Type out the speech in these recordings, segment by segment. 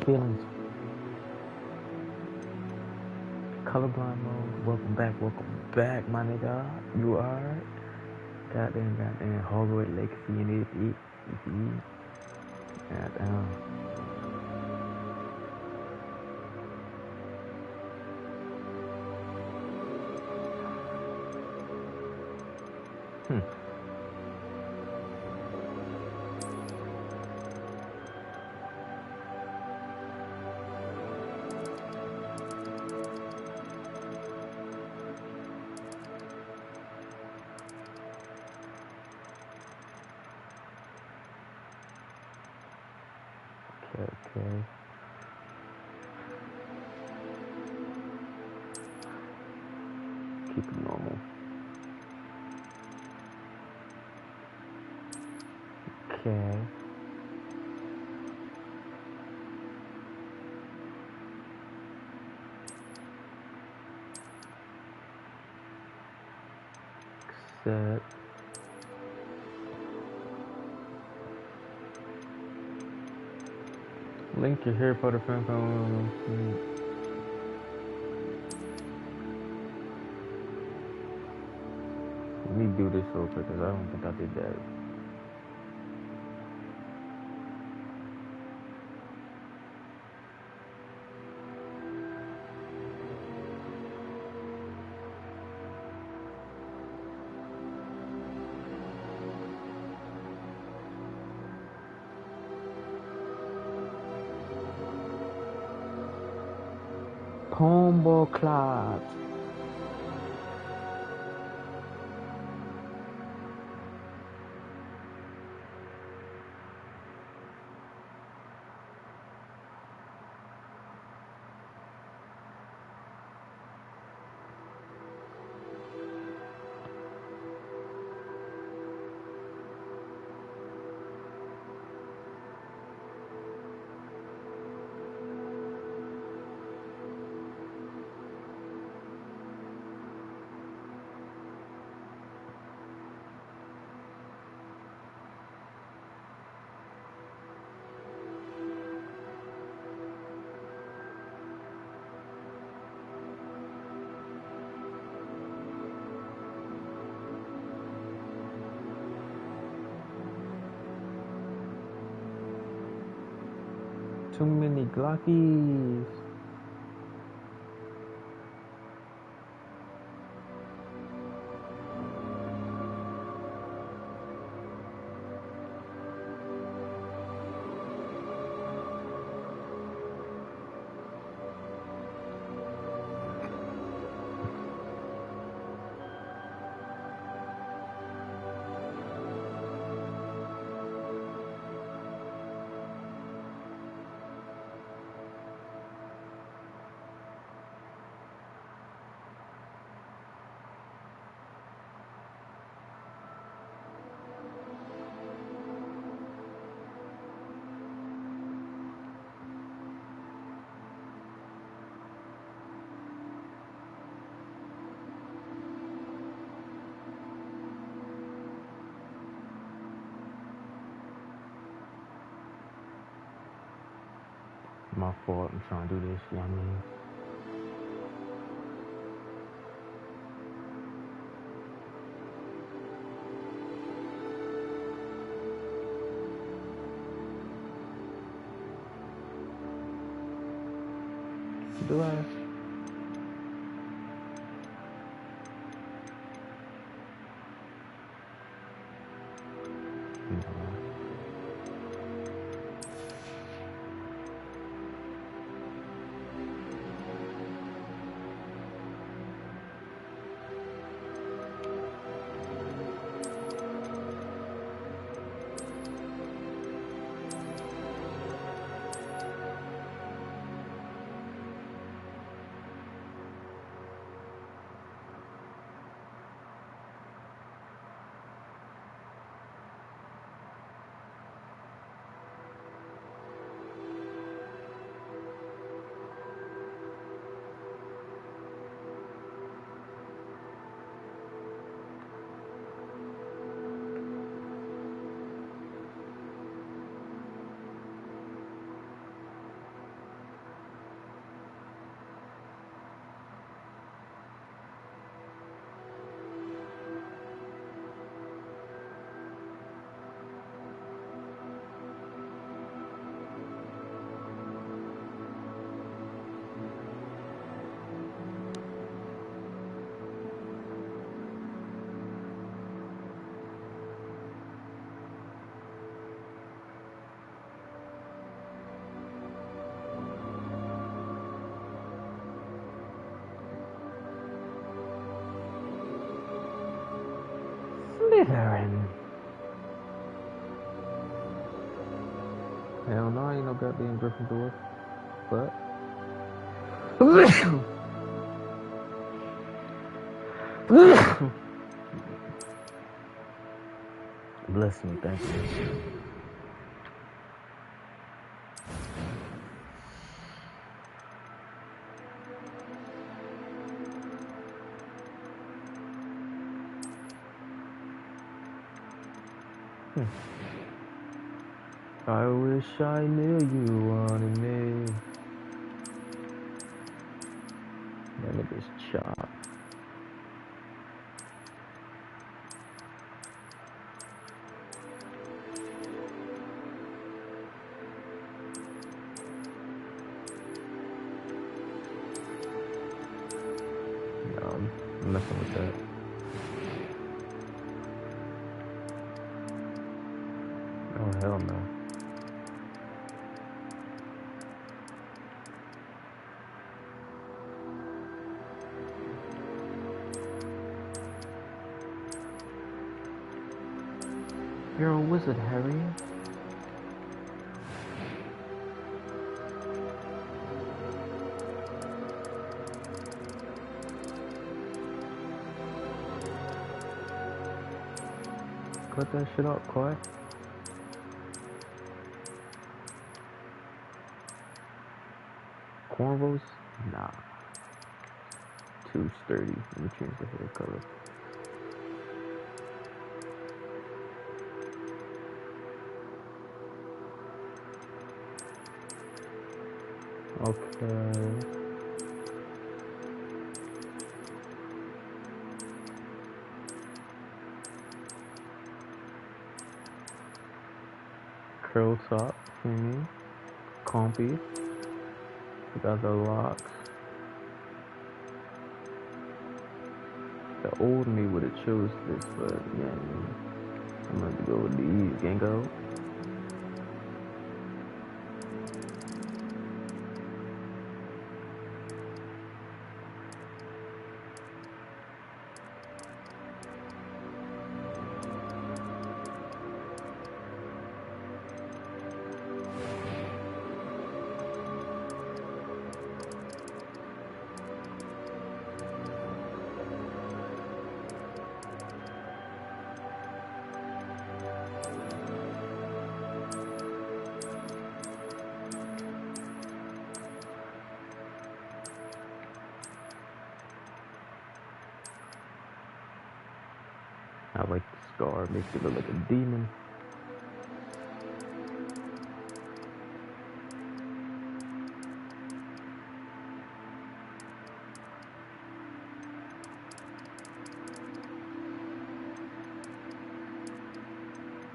feelings. Colorblind mode. Welcome back, my nigga. You are goddamn Hogwarts Legacy and it. Goddamn. Hmm. Okay. Keep it normal. Okay. Set. Link your Harry Potter fan phone. Let me do this real quick because I don't think I did that. Combo Cloud. Too many Glockies. My fault. I'm trying to do this. You know what I mean? Do I? No. Slytherin. Hell no, I ain't no goddamn Gryffindor. But bless me, thank you. I wish I knew you wanted me. That nigga's chop. No, I'm messing with that. Oh hell no. You're a wizard, Harry. Cut that shit up, quiet. Cornrows? Nah. Too sturdy. Let me change the hair color. Okay. Curl top, compy. We got the locks. The old me would have chose this, but yeah, I'm gonna go with these. Gango. I like the scar, makes it look like a demon.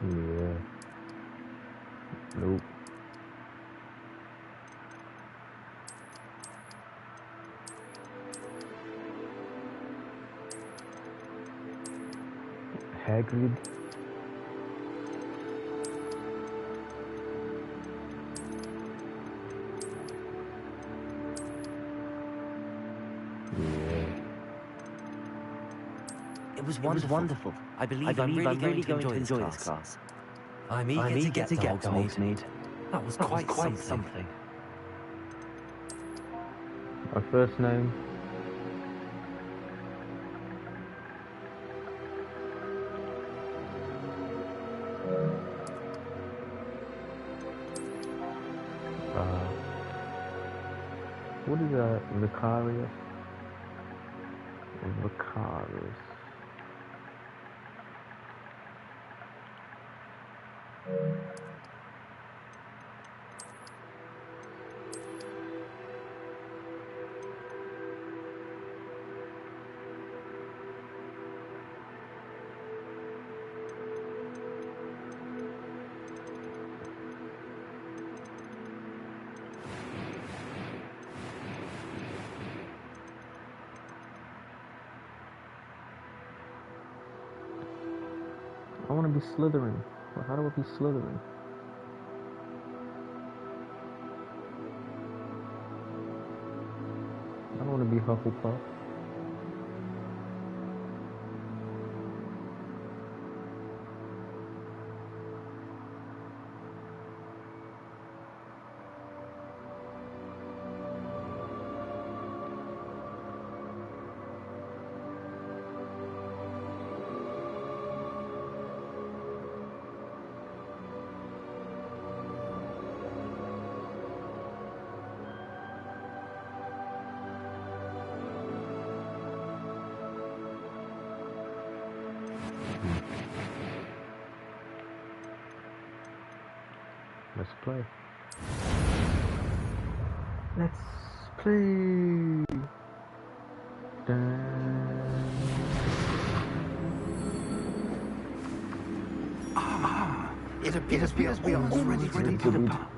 Yeah. Nope. Hagrid. Yeah. It was wonderful. I believe I'm really going to enjoy this class. I'm eager to get to Hogsmeade. That was quite something. My first name. What is that? Vicarious? Vicarious. I want to be Slytherin. Well, how do I be Slytherin? I don't want to be Hufflepuff. Let's play. Let's play. It appears we are already ready to depart.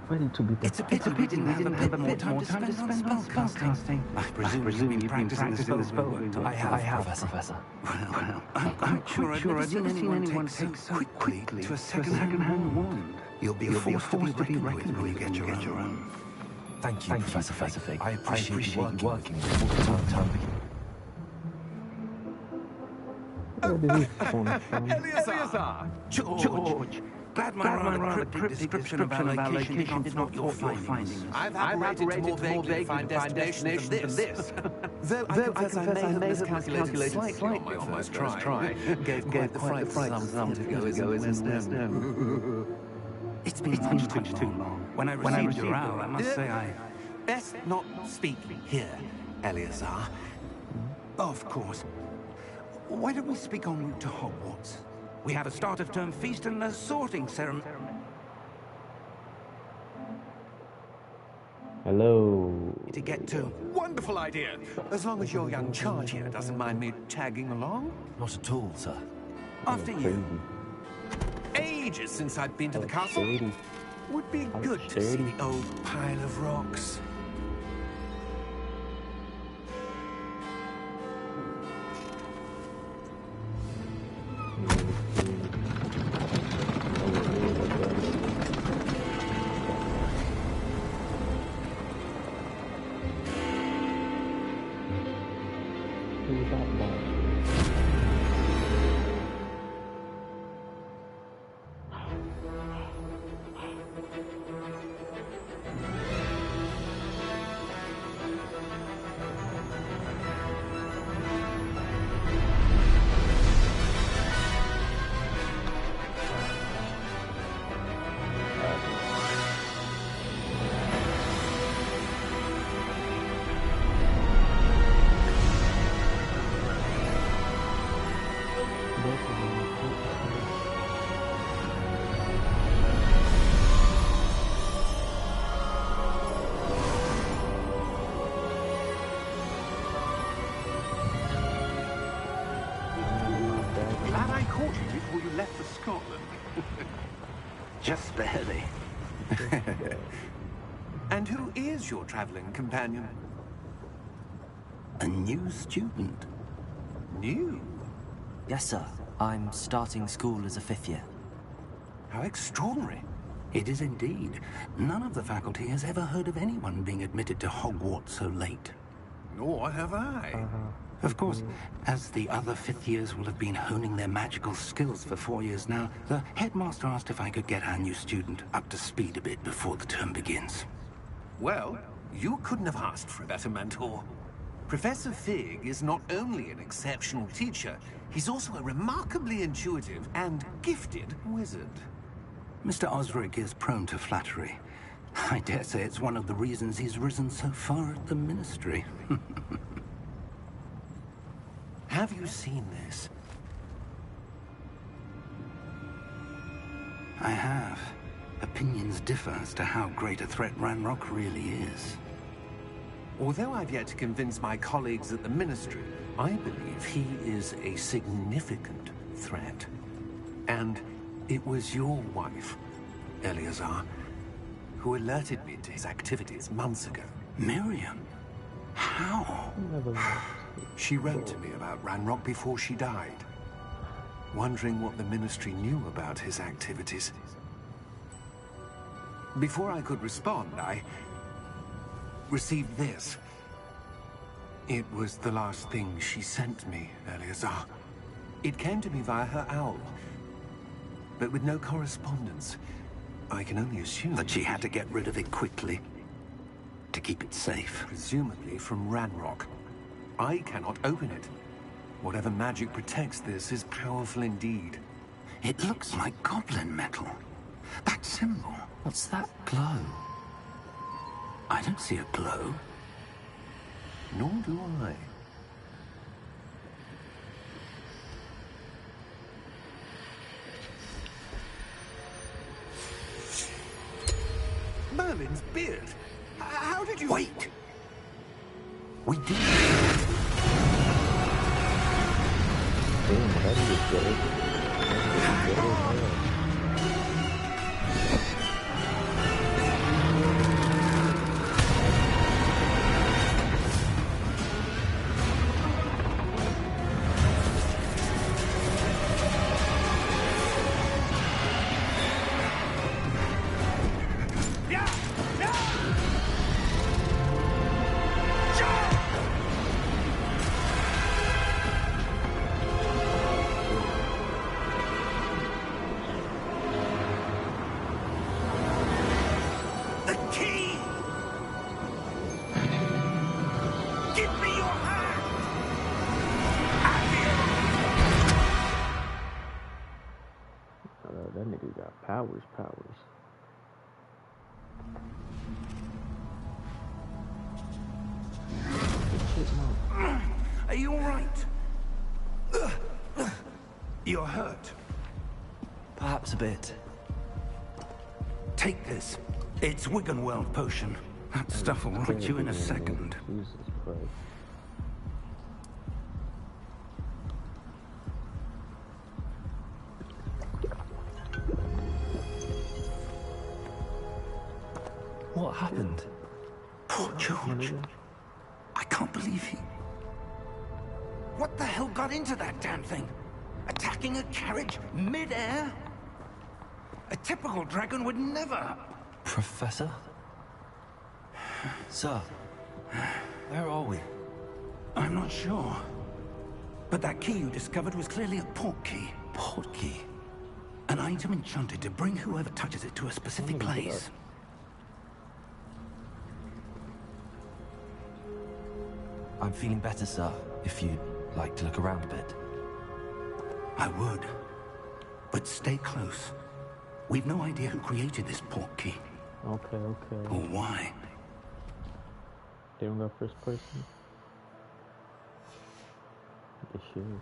Ready to be. It's a pity we didn't have a bit more time to spend on spellcasting. I presume you've been practicing the spell work. I have, Professor. Well, I'm quite sure I've never seen anyone take so quickly to a second-hand wand. You'll be forced to be reckoned with when you get your own. Thank you, Professor Fig. I appreciate you working with me all the time. Eleazar! George! Glad my rather cryptic description of our location did not your findings. I've operated more vaguely to find destination than this. Though I confess I may have miscalculated slightly on my first try. Gave quite the fright some to go as no. It's been much too long. When I received your owl, I must say I best not speak here, Eleazar. Of course. Why don't we speak en route to Hogwarts? We have a start-of-term feast and a sorting ceremony. Hello. To get to. Wonderful idea! As long as your young charge here doesn't mind me tagging along. Not at all, sir. After you. Ages since I've been to the castle. Would be good to see the old pile of rocks. Glad I caught you before you left for Scotland. Just barely. And who is your traveling companion? A new student. New? Yes, sir. I'm starting school as a 5th year. How extraordinary. It is indeed. None of the faculty has ever heard of anyone being admitted to Hogwarts so late. Nor have I. Of course, as the other 5th years will have been honing their magical skills for 4 years now, the headmaster asked if I could get our new student up to speed a bit before the term begins. Well, you couldn't have asked for a better mentor. Professor Fig is not only an exceptional teacher, he's also a remarkably intuitive and gifted wizard. Mr. Osric is prone to flattery. I dare say it's one of the reasons he's risen so far at the Ministry. Have you seen this? I have. Opinions differ as to how great a threat Ranrock really is. Although I've yet to convince my colleagues at the Ministry, I believe he is a significant threat. And it was your wife, Eleazar, who alerted me to his activities months ago. Miriam? How? She wrote to me about Ranrock before she died, wondering what the Ministry knew about his activities. Before I could respond, I received this. It was the last thing she sent me, Eleazar. It came to me via her owl, but with no correspondence. I can only assume That she had to get rid of it quickly, to keep it safe. presumably from Ranrock. I cannot open it. Whatever magic protects this is powerful indeed. It looks like goblin metal. That symbol. What's that glow? I don't see a glow. Nor do I. dragon's beard. How did you... Wait! We did. Damn, that is good. That nigga got powers. Are you all right? You're hurt. Perhaps a bit. Take this. It's Wiggenweld potion. That stuff will right you in a second. Jesus Christ. What happened? Poor George. I can't believe he... What the hell got into that damn thing? Attacking a carriage mid-air? A typical dragon would never... Professor? Sir, where are we? I'm not sure. But that key you discovered was clearly a port key. Port key? An item enchanted to bring whoever touches it to a specific place. I'm feeling better, sir, if you'd like to look around a bit. I would. But stay close. We've no idea who created this port key. Okay. Or why. They don't go first person? They should.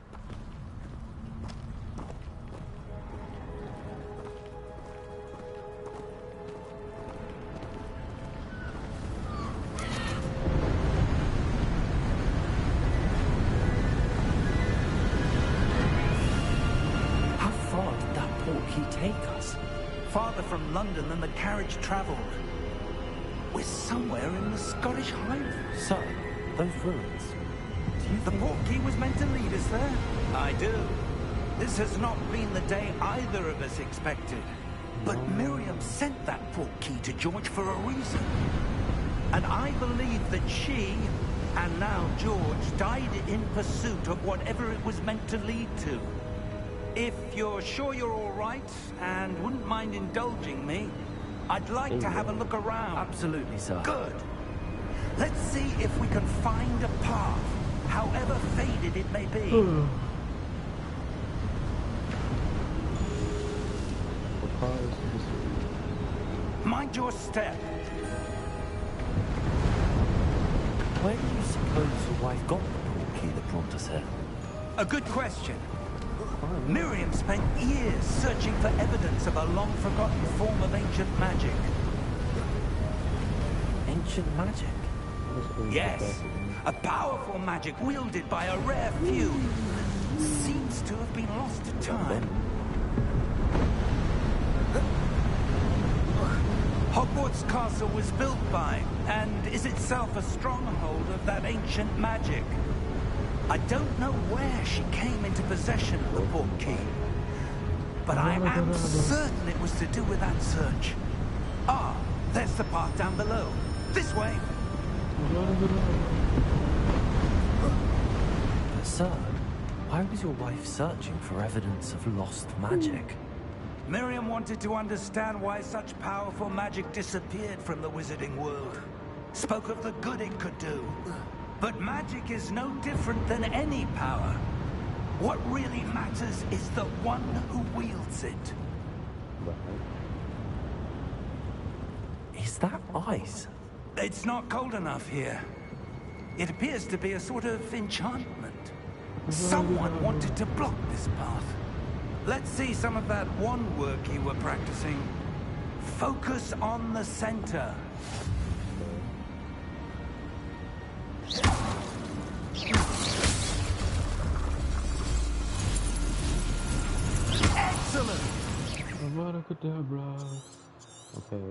Farther from London than the carriage travelled. We're somewhere in the Scottish Highlands. Sir, those ruins. The port key was meant to lead us there? I do. This has not been the day either of us expected. But Miriam sent that port key to George for a reason. And I believe that she, and now George, died in pursuit of whatever it was meant to lead to. If you're sure you're all right, and wouldn't mind indulging me, I'd like to have a look around. Absolutely, sir. Good. Let's see if we can find a path, however faded it may be. Mind your step. Where do you suppose your wife got the port key that brought us here? A good question. Miriam spent years searching for evidence of a long-forgotten form of ancient magic. Ancient magic? Yes, a powerful magic wielded by a rare few. Seems to have been lost to time. Hogwarts Castle was built by, and is itself a stronghold of that ancient magic. I don't know where she came into possession of the port key, but I am certain it was to do with that search. Ah, there's the path down below. This way. But sir, why was your wife searching for evidence of lost magic? Miriam wanted to understand why such powerful magic disappeared from the wizarding world. Spoke of the good it could do. But magic is no different than any power. What really matters is the one who wields it. Is that ice? It's not cold enough here. It appears to be a sort of enchantment. Someone wanted to block this path. Let's see some of that wand work you were practicing. Focus on the center. Excellent! Avada Kedavra. Okay.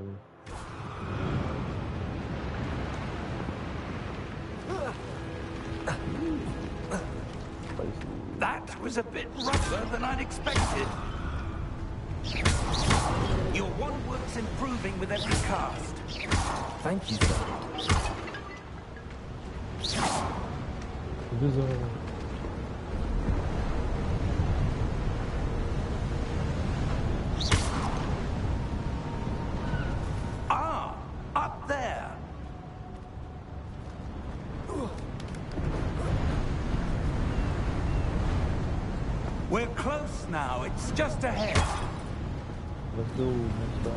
That was a bit rougher than I'd expected. Your one work's improving with every cast. Thank you, sir. Ah, up there. We're close now. It's just ahead. Let's go, Mr.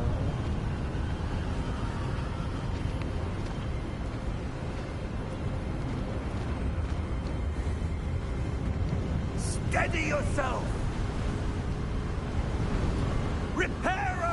Steady yourself. Reparo!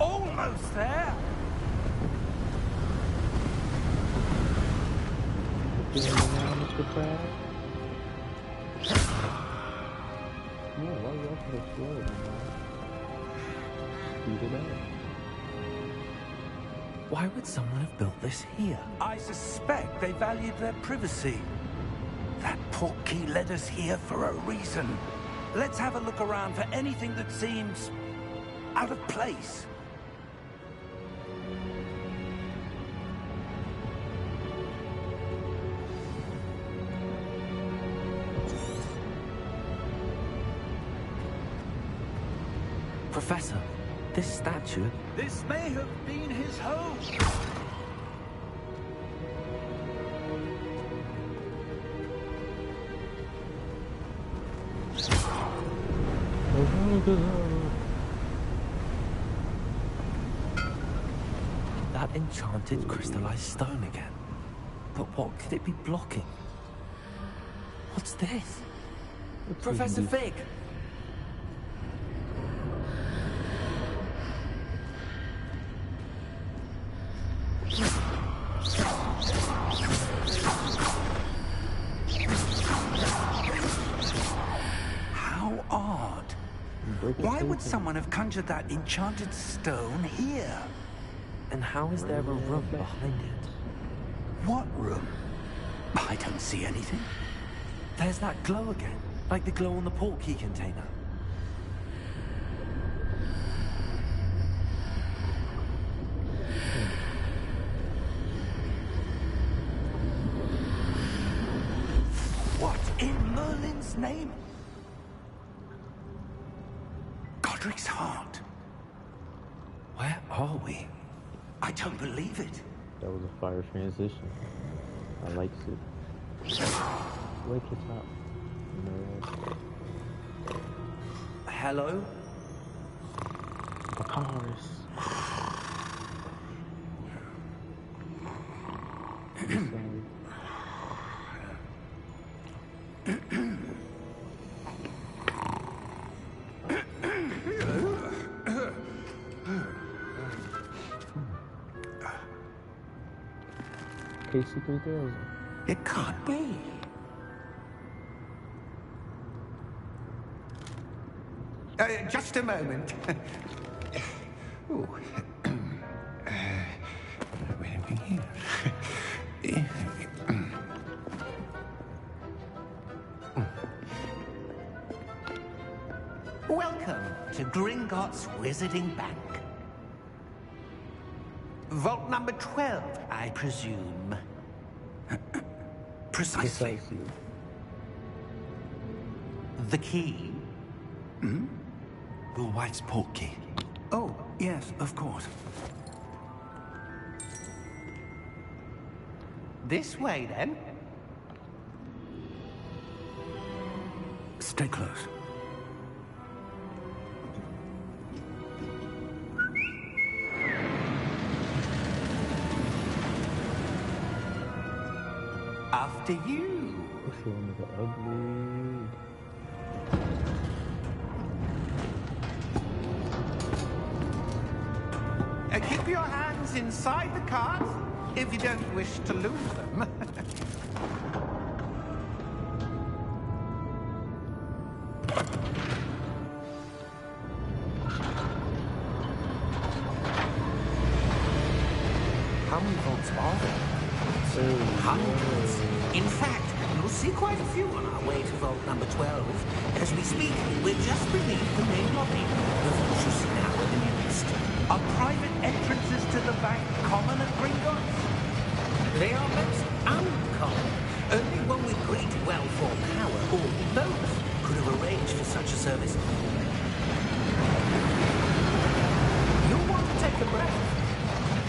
Almost there. Mr. Crab? Yeah, why you up so slow, man? Speed it up. Why would someone have built this here? I suspect they valued their privacy. That portkey led us here for a reason. Let's have a look around for anything that seems out of place. Professor, this statue... This may have been his home. That enchanted crystallized stone again. But what could it be blocking? What's this? Professor Fig! How odd. Why would someone have conjured that enchanted stone here? And how is there a room behind it? What room? I don't see anything. There's that glow again, like the glow on the portkey container. What in Merlin's name? Godric's heart. Where are we? I don't believe it. That was a fire transition. I likes it. Wake it up. Hello? Paris. KC-3000. It can't be. Just a moment. Ooh. Where are we here? Welcome to Gringotts Wizarding Bank. Vault number 12, I presume. Precisely. The key? Will White's portkey. Oh, yes, of course. This way, then. Stay close. After you. This one is ugly. Keep your hands inside the cart if you don't wish to lose them. How many volts are there? Hundreds. In fact, you'll see quite a few on our way to vault number 12. As we speak, we're just beneath the main lobby. The vaults you see now are the newest. Are private entrances to the bank common at Gringotts? They are most uncommon. Only one with great well-formed power, or both, could have arranged for such a service. You'll want to take a breath.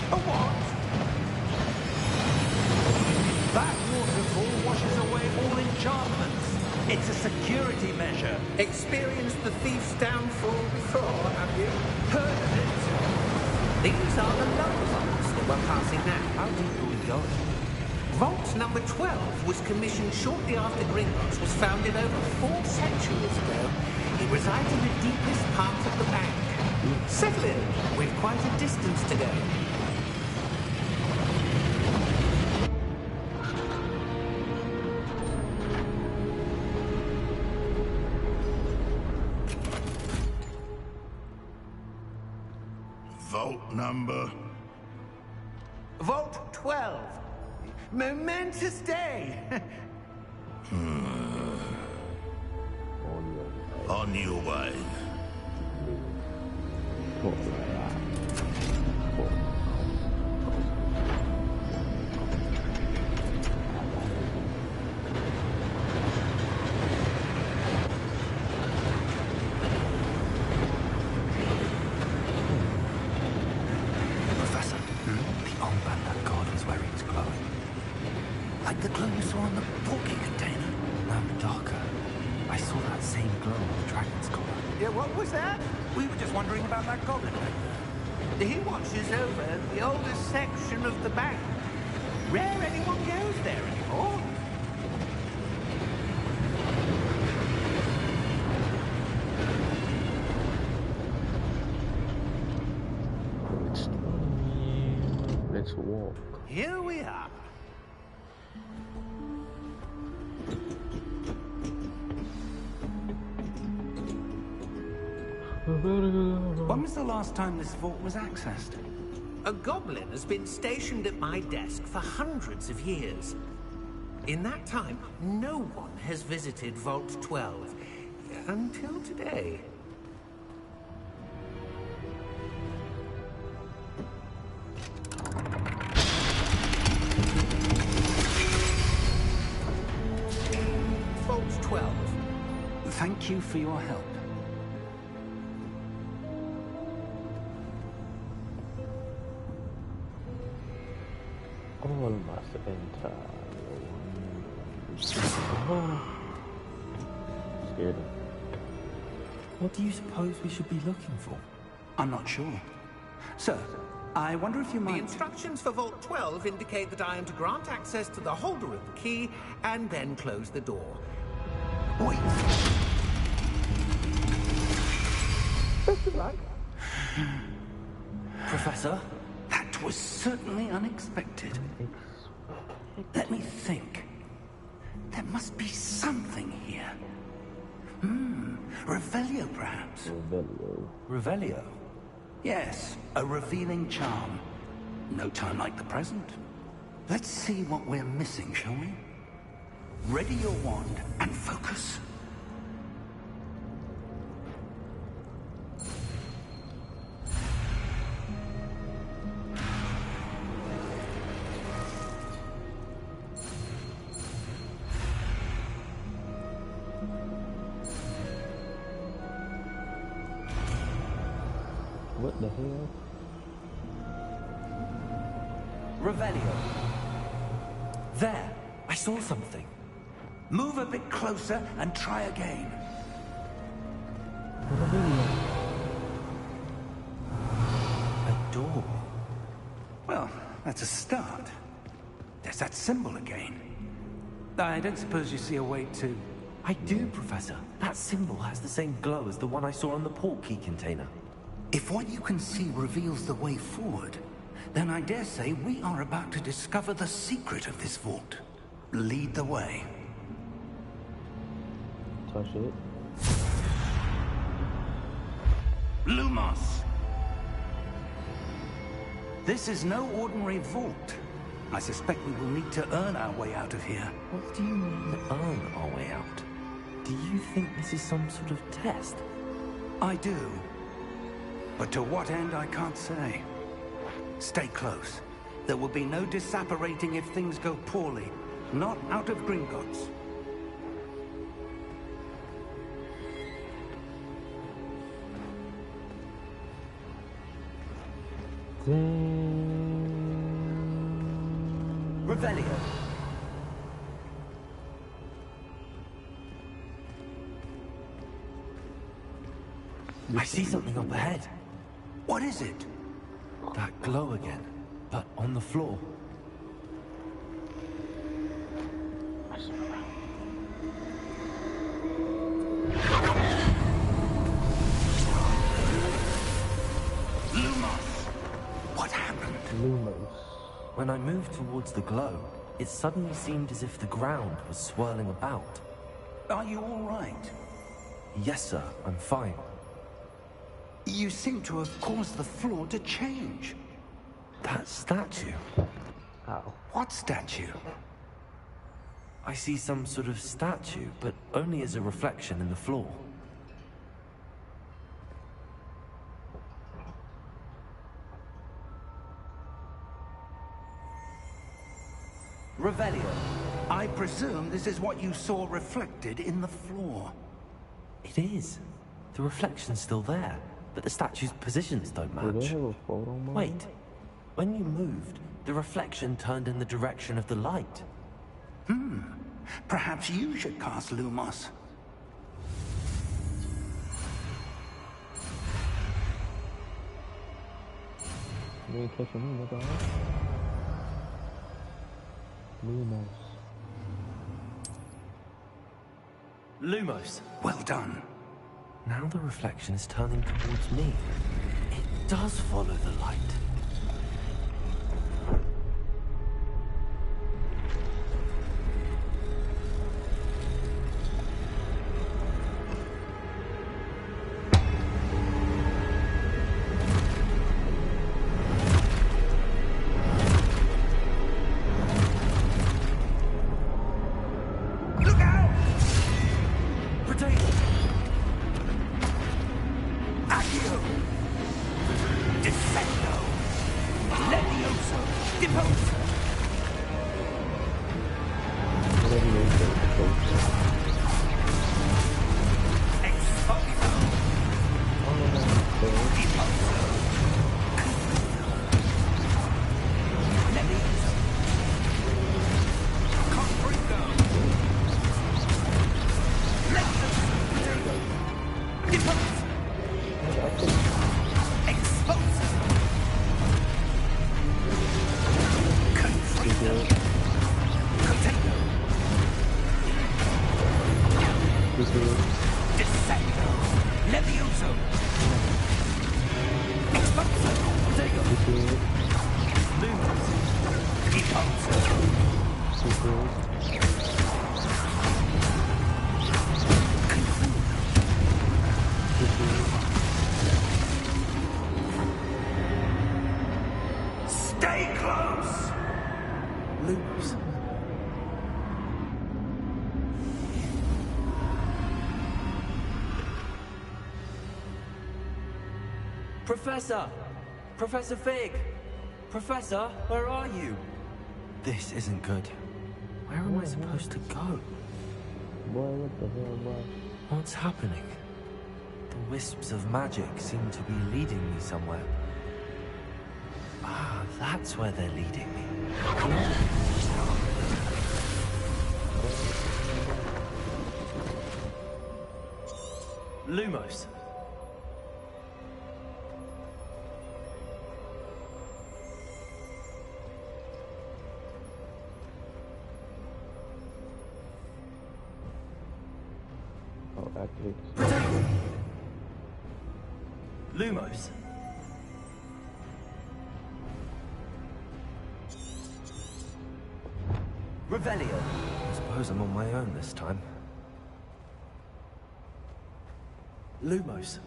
A what? That waterfall washes away all enchantments. It's a security measure. Experienced the thief's downfall before, have you? Heard of it? These are the lower vaults that we're passing now. How deep are we going? Vault number 12 was commissioned shortly after Gringotts was founded over 4 centuries ago. It resides in the deepest part of the bank. Settle in. We've quite a distance to go. Vault number? Vault 12. Momentous day. On your way. Professor, the armband that guard was wearing is glowing. Like the glow you saw on the porky container. No, darker. I saw that same glow on the dragon's collar. Yeah, what was that? We were just wondering about that goblin back there. He watches over the oldest section of the bank. Rare anyone goes there anymore. Let's walk. Here we are. When was the last time this vault was accessed? A goblin has been stationed at my desk for hundreds of years. In that time, no one has visited Vault 12. Until today. Vault 12. Thank you for your help. All must enter. Oh. Scared him. What do you suppose we should be looking for? I'm not sure. Sir, I wonder if you The might... instructions for Vault 12 indicate that I am to grant access to the holder of the key and then close the door. Wait. Professor? That was certainly unexpected. Let me think. There must be something here. Revelio, perhaps? Revelio? Yes, a revealing charm. No time like the present. Let's see what we're missing, shall we? Ready your wand and focus. What the hell? Revelio. There, I saw something. Move a bit closer and try again. A door. Well, that's a start. There's that symbol again. I don't suppose you see a way to... I do, Professor. That symbol has the same glow as the one I saw on the port key container. If what you can see reveals the way forward, then I dare say we are about to discover the secret of this vault. Lead the way. Touch it. Lumos! This is no ordinary vault. I suspect we will need to earn our way out of here. What do you mean, earn our way out? Do you think this is some sort of test? I do. But to what end, I can't say. Stay close. There will be no disapparating if things go poorly. Not out of Gringotts. Revelio. I see something up ahead. What is it? That glow again, but on the floor. Lumos! What happened? Lumos. When I moved towards the glow, it suddenly seemed as if the ground was swirling about. Are you all right? Yes, sir, I'm fine. You seem to have caused the floor to change. That statue. Ow. What statue? I see some sort of statue, but only as a reflection in the floor. Revelio. I presume this is what you saw reflected in the floor. It is. The reflection's still there, but the statue's positions don't Do they match. have a photo mode? Wait. When you moved, the reflection turned in the direction of the light. Perhaps you should cast Lumos. You ain't catching me, nigga. Lumos. Lumos. Well done. Now the reflection is turning towards me. It does follow the light. Look out! Potato! Accio! Defendo! Levioso! Deposa! Whatever you say. Exposito! Deposa! Levioso! Confringo! Levioso! Deposa! Exposa! Confringo! Potato! Descendo! Levioso! Exposa! Potato! Lumos. Deposa! Stay close! Lumos. Professor! Professor Fig! Professor, where are you? This isn't good. Where am I supposed to go? Boy, what the hell, boy? What's happening? The wisps of magic seem to be leading me somewhere. Ah, that's where they're leading me. Lumos. Patrick. Lumos. Revelio. I suppose I'm on my own this time. Lumos.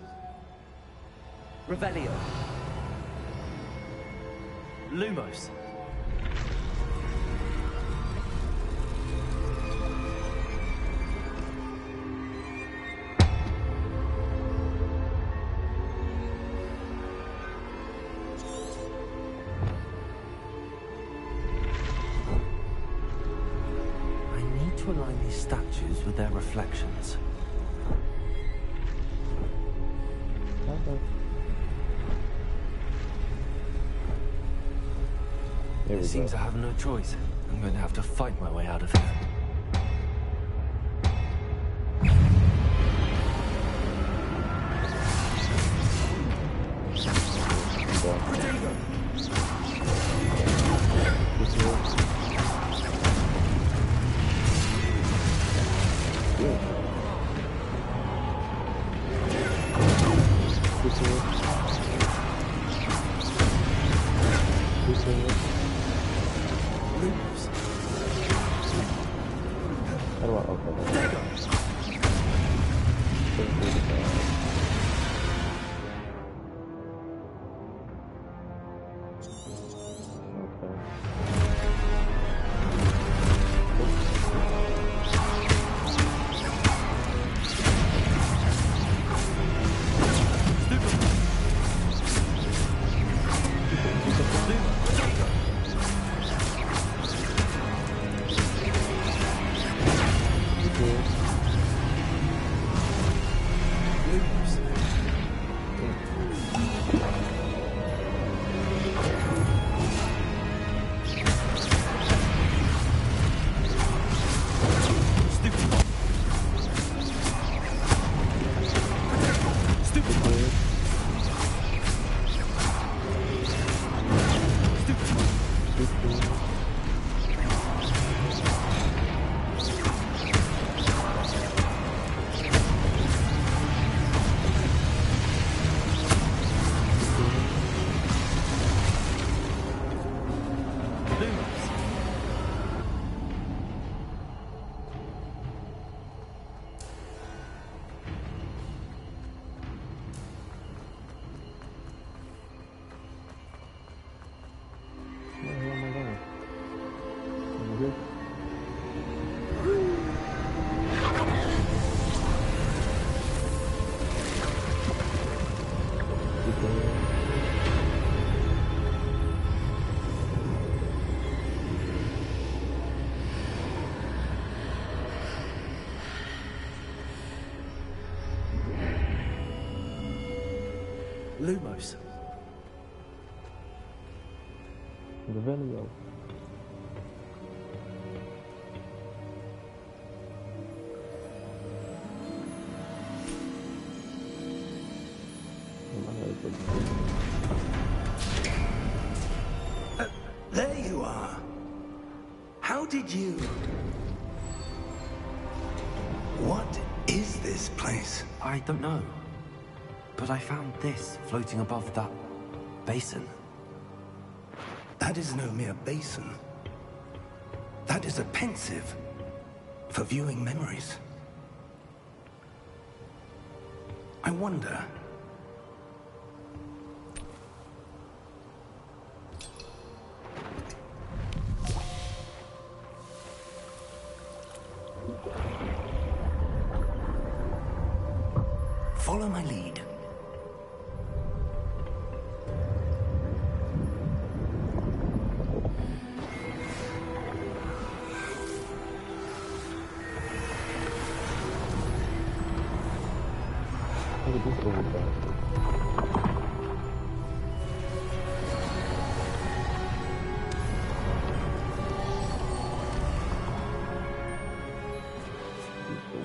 Revelio. Lumos. To align these statues with their reflections. It seems I have no choice. I'm going to have to fight my way out of here. Lumos. Revelio. There you are. How did you... What is this place? I don't know. But I found this floating above that basin. That is no mere basin. That is a pensive for viewing memories. I wonder... Follow my lead.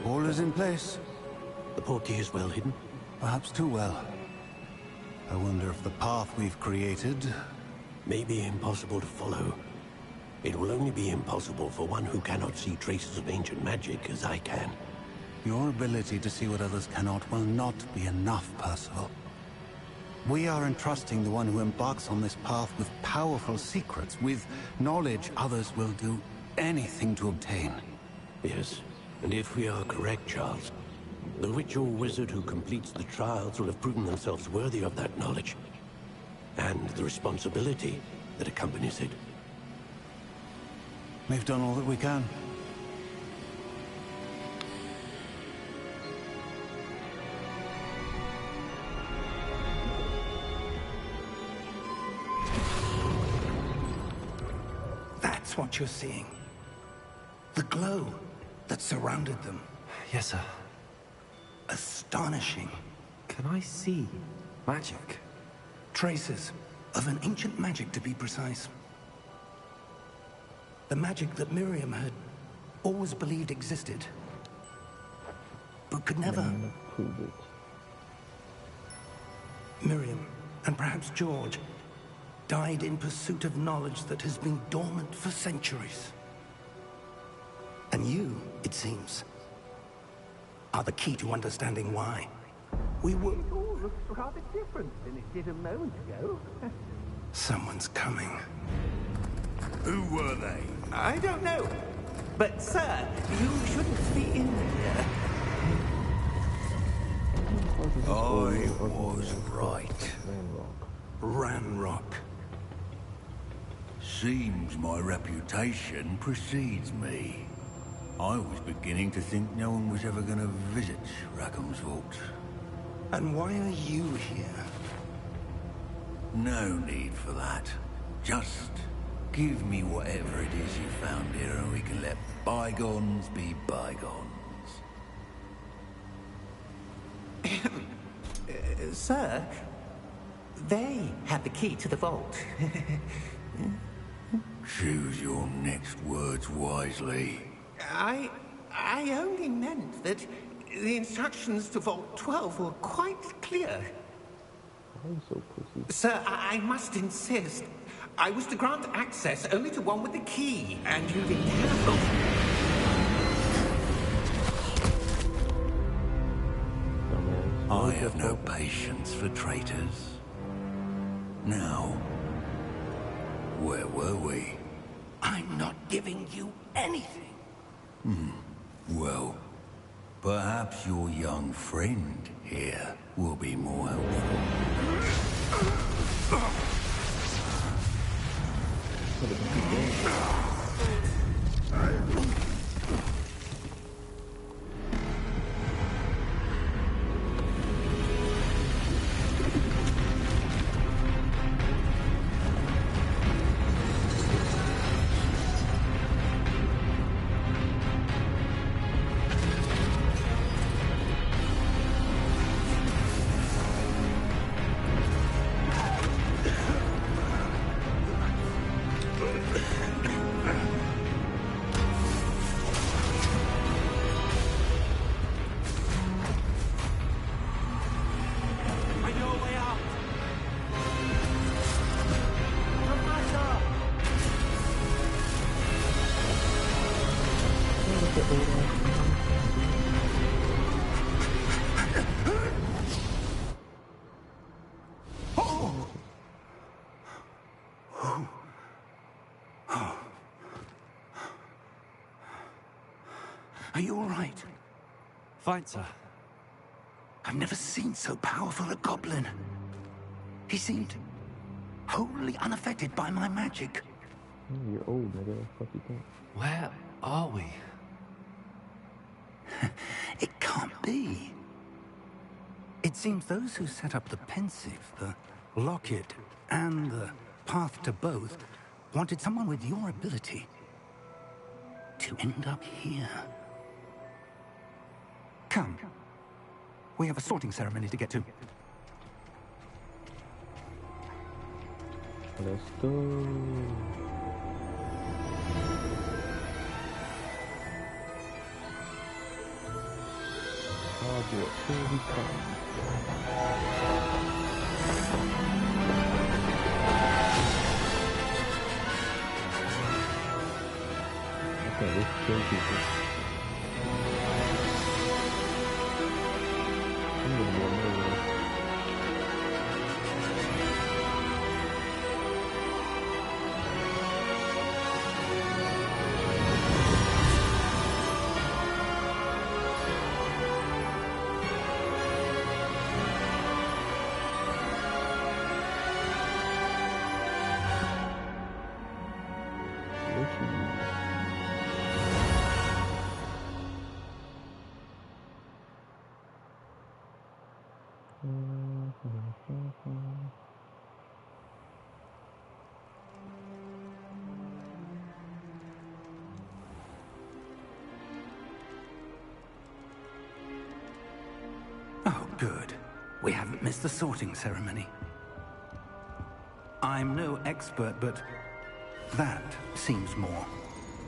All is in place. The portkey is well hidden. Perhaps too well. I wonder if the path we've created... May be impossible to follow. It will only be impossible for one who cannot see traces of ancient magic as I can. Your ability to see what others cannot will not be enough, Percival. We are entrusting the one who embarks on this path with powerful secrets, with knowledge others will do anything to obtain. Yes, and if we are correct, Charles, the witch or wizard who completes the trials will have proven themselves worthy of that knowledge, and the responsibility that accompanies it. We've done all that we can. That's what you're seeing. The glow that surrounded them. Yes, sir. Astonishing. Can I see magic? Traces of an ancient magic, to be precise. The magic that Miriam had always believed existed, but could never. Prove it. Miriam, and perhaps George, died in pursuit of knowledge that has been dormant for centuries. And you, it seems, are the key to understanding why. We were... It all looks rather different than it did a moment ago. Someone's coming. Who were they? I don't know. But, sir, you shouldn't be in here. I was right. Ranrock. Seems my reputation precedes me. I was beginning to think no one was ever going to visit Rackham's vault. And why are you here? No need for that. Just give me whatever it is you found here and we can let bygones be bygones. Sir, they had the key to the vault. Choose your next words wisely. I only meant that the instructions to Vault 12 were quite clear. I'm so pussy. Sir, I must insist. I was to grant access only to one with the key, and you didn't have it. I have no patience for traitors. Now, where were we? I'm not giving you anything. Well, perhaps your young friend here will be more helpful. Are you all right? Fine, sir. I've never seen so powerful a goblin. He seemed wholly unaffected by my magic. You're old, nigga. Fuck you think? Where are we? It can't be. It seems those who set up the Pensive, the Locket, and the Path to Both wanted someone with your ability to end up here. Come. We have a sorting ceremony to get to. Let's go. Hogwarts, here we come. Okay, let's kill people. Good. We haven't missed the sorting ceremony. I'm no expert, but that seems more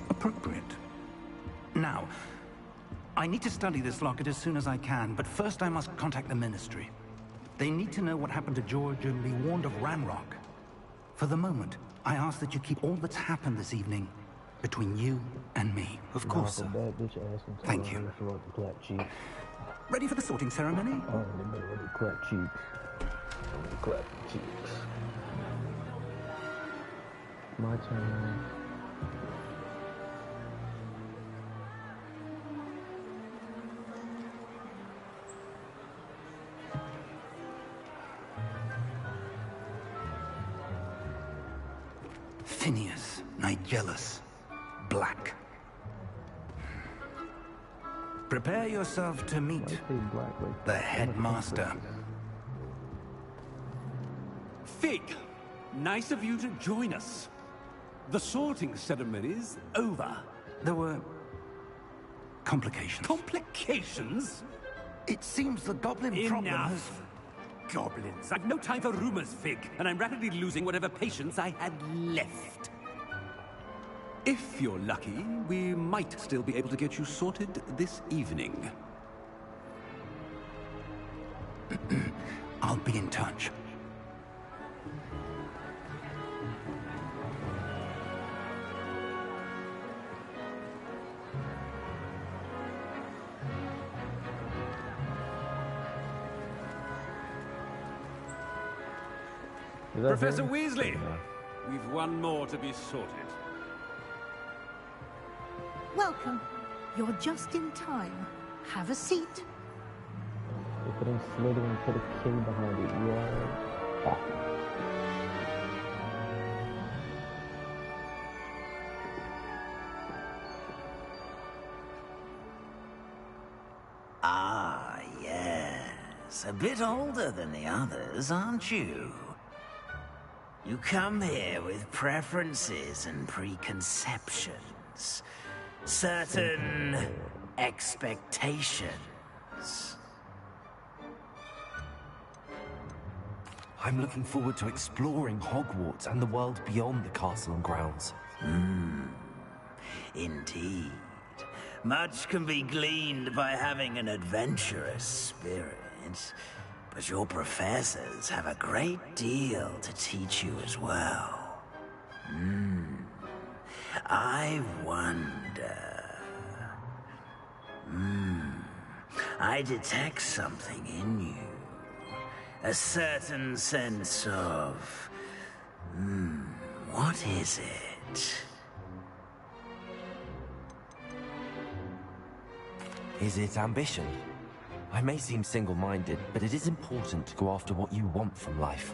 appropriate. Now, I need to study this locket as soon as I can, but first I must contact the Ministry. They need to know what happened to George and be warned of Ranrock. For the moment, I ask that you keep all that's happened this evening between you and me. Of course, sir. Thank you. Ready for the sorting ceremony? Oh, they better clap cheeks. Clap cheeks. My turn. Phineas, Nigellus, Black. Prepare yourself to meet the headmaster. Fig, nice of you to join us. The sorting ceremony's over. There were complications. Complications? It seems the goblin problem has... Enough. Goblins. I've no time for rumors, Fig, and I'm rapidly losing whatever patience I had left. If you're lucky, we might still be able to get you sorted this evening. I'll be in touch. Professor Weasley, we've one more to be sorted. Welcome. You're just in time. Have a seat. You're putting Slytherin and put a K behind it. Yeah. Ah, yes. A bit older than the others, aren't you? You come here with preferences and preconceptions. Certain expectations. I'm looking forward to exploring Hogwarts and the world beyond the castle and grounds. Indeed. Much can be gleaned by having an adventurous spirit. But your professors have a great deal to teach you as well. I wonder... I detect something in you. A certain sense of... what is it? Is it ambition? I may seem single-minded, but it is important to go after what you want from life.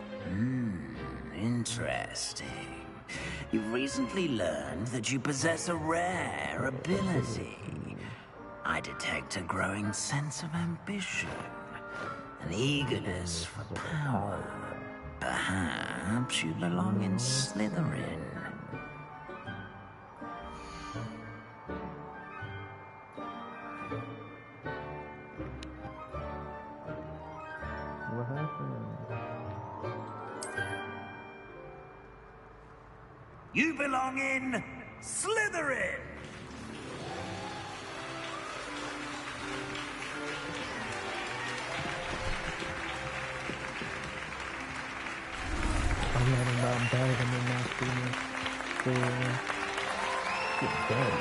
Interesting. You've recently learned that you possess a rare ability. I detect a growing sense of ambition, an eagerness for power. Perhaps you belong in Slytherin. What happened? You belong in Slytherin! I'm not about better than my students. So, get better.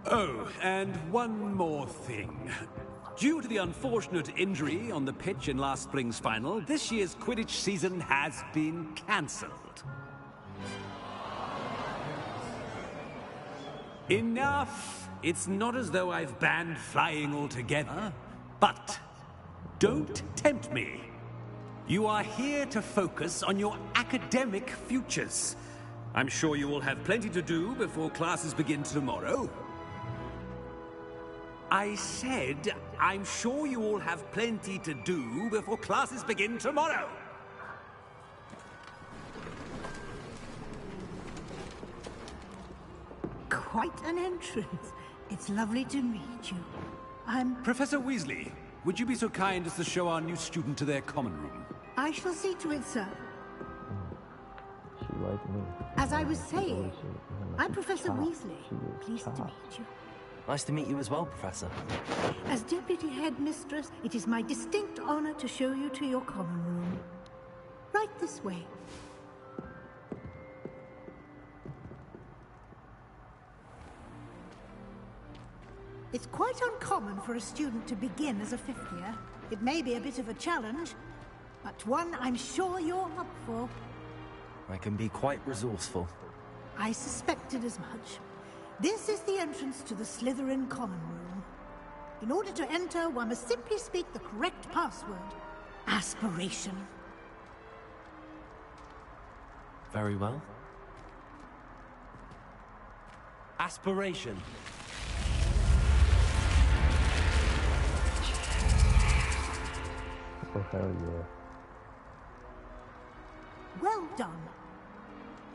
Oh, and one more thing. Due to the unfortunate injury on the pitch in last spring's final, this year's Quidditch season has been cancelled. Enough! It's not as though I've banned flying altogether, but don't tempt me. You are here to focus on your academic futures. I'm sure you will have plenty to do before classes begin tomorrow. I said, I'm sure you all have plenty to do before classes begin tomorrow. Quite an entrance. It's lovely to meet you. I'm... Professor Weasley, would you be so kind as to show our new student to their common room? I shall see to it, sir. She liked me. As I was saying, I'm Professor Weasley. Pleased to meet you. Nice to meet you as well, Professor. As Deputy Headmistress, it is my distinct honor to show you to your common room. Right this way. It's quite uncommon for a student to begin as a fifth year. It may be a bit of a challenge, but one I'm sure you're up for. I can be quite resourceful. I suspected as much. This is the entrance to the Slytherin common room. In order to enter, one must simply speak the correct password. Aspiration. Very well. Aspiration. Oh, hell yeah. Well done.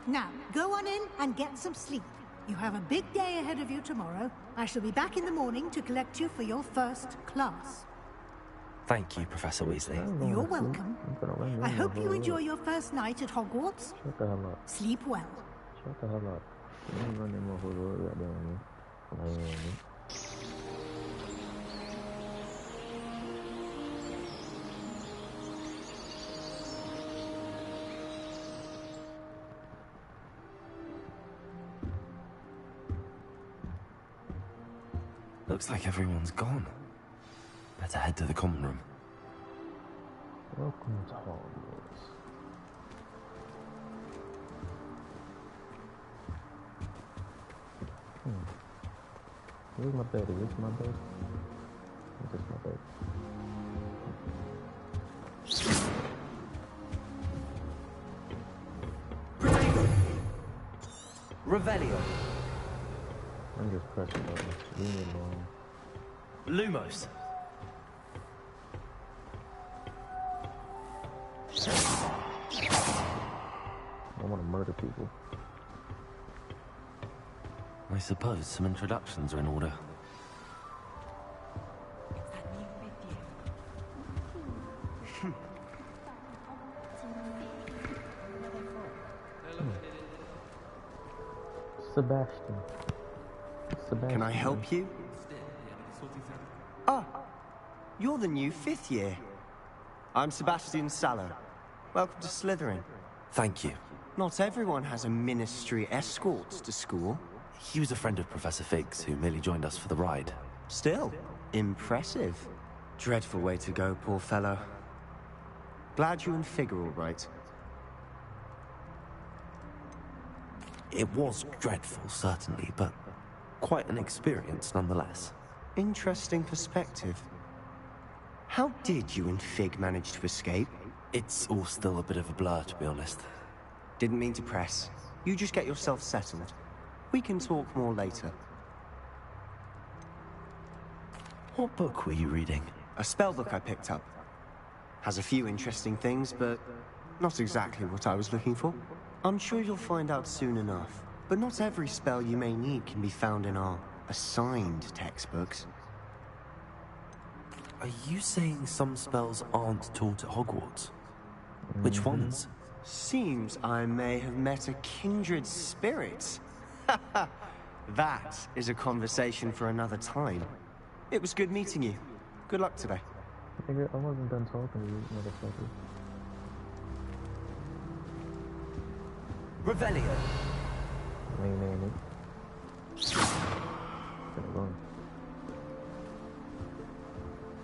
Now, go on in and get some sleep. You have a big day ahead of you tomorrow. I shall be back in the morning to collect you for your first class. Thank you, Professor Weasley. You're welcome. I hope you enjoy your first night at Hogwarts. Shut the hell up. Sleep well. Shut the hell up. You ain't running more Hogwarts, goddamn me. Looks like everyone's gone. Better head to the common room. Welcome to Hogwarts. Where's my bed? Is this my bed? This is my bed. Revelio. I'm just pressing buttons. Leave me alone. Lumos. I want to murder people. I suppose some introductions are in order. Sebastian. Can I help you? Ah, you're the new fifth year. I'm Sebastian Sallow. Welcome to Slytherin. Thank you. Not everyone has a ministry escort to school. He was a friend of Professor Figgs, who merely joined us for the ride. Still, impressive. Dreadful way to go, poor fellow. Glad you and Fig are all right. It was dreadful, certainly, but quite an experience nonetheless. Interesting perspective. How did you and Fig manage to escape? It's all still a bit of a blur, to be honest. Didn't mean to press. You just get yourself settled. We can talk more later. What book were you reading? A spell book I picked up. Has a few interesting things, but not exactly what I was looking for. I'm sure you'll find out soon enough. But not every spell you may need can be found in our assigned textbooks. Are you saying some spells aren't taught at Hogwarts? Which ones? Seems I may have met a kindred spirit. That is a conversation for another time. It was good meeting you. Good luck today. Nigga, I wasn't done talking to you, motherfucker. Revelio. Name.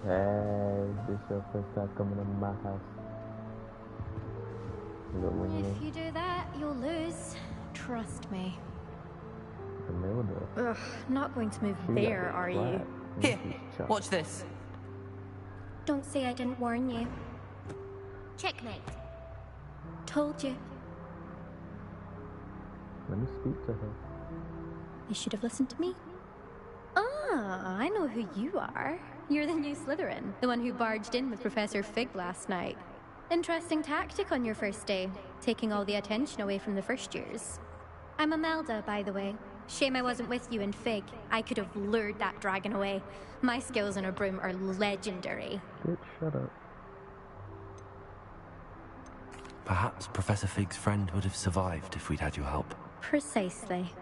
Hey, this your first time coming to my house. If you do that, you'll lose. Trust me. Ugh, not going to move there, are you? Here, watch this. Don't say I didn't warn you. Checkmate. Told you. Let me speak to her. You should have listened to me. Ah, I know who you are. You're the new Slytherin, the one who barged in with Professor Fig last night. Interesting tactic on your first day, taking all the attention away from the first years. I'm Imelda, by the way. Shame I wasn't with you in Fig. I could have lured that dragon away. My skills on a broom are legendary. Bitch, shut up. Perhaps Professor Fig's friend would have survived if we'd had your help. Precisely.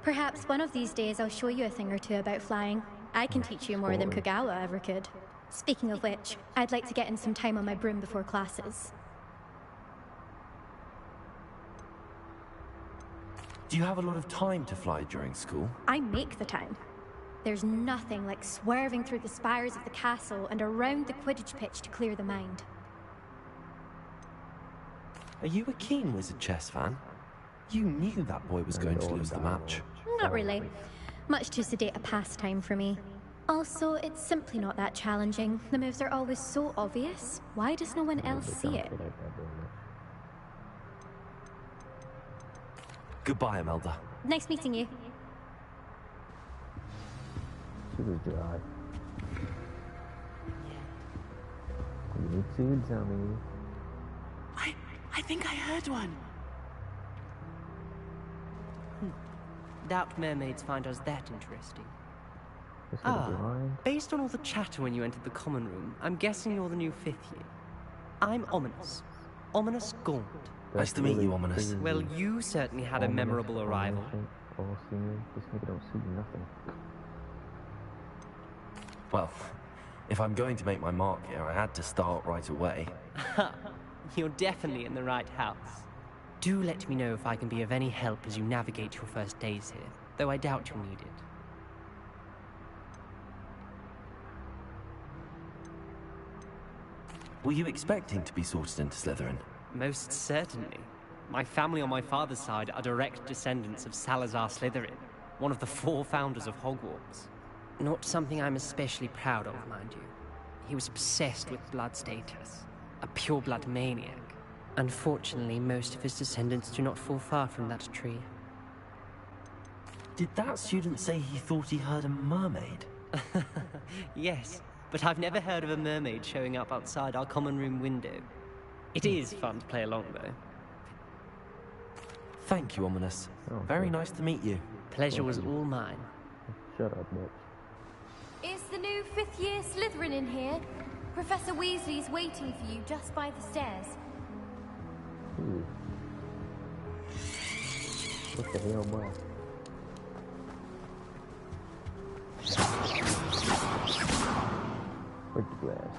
Perhaps one of these days I'll show you a thing or two about flying. I can teach you more than Kogawa ever could. Speaking of which, I'd like to get in some time on my broom before classes. Do you have a lot of time to fly during school? I make the time. There's nothing like swerving through the spires of the castle and around the Quidditch pitch to clear the mind. Are you a keen Wizard chess fan? You knew that boy was going to lose the match. Not really. Much too sedate a pastime for me. Also, it's simply not that challenging. The moves are always so obvious. Why does no one else see it? Goodbye, Imelda. Nice meeting you. She was dry. You too, dummy. I think I heard one. Doubt mermaids find us that interesting. Based on all the chatter when you entered the common room, I'm guessing you're the new 5th year. I'm Ominis. Ominis Gaunt. Nice to meet you, Ominis. Well, you certainly had a memorable arrival. This nigga don't see nothing. Well, if I'm going to make my mark here, I had to start right away. You're definitely in the right house. Do let me know if I can be of any help as you navigate your first days here, though I doubt you'll need it. Were you expecting to be sorted into Slytherin? Most certainly. My family on my father's side are direct descendants of Salazar Slytherin, one of the 4 founders of Hogwarts. Not something I'm especially proud of, mind you. He was obsessed with blood status, a pure-blood maniac. Unfortunately, most of his descendants do not fall far from that tree. Did that student say he thought he heard a mermaid? Yes, but I've never heard of a mermaid showing up outside our common room window. It is fun to play along, though. Thank you, Ominis. Very nice to meet you. Pleasure was all mine. Shut up, bitch. Is the new 5th year Slytherin in here? Professor Weasley's waiting for you just by the stairs. Ooh. What the hell, boy? Break the glass.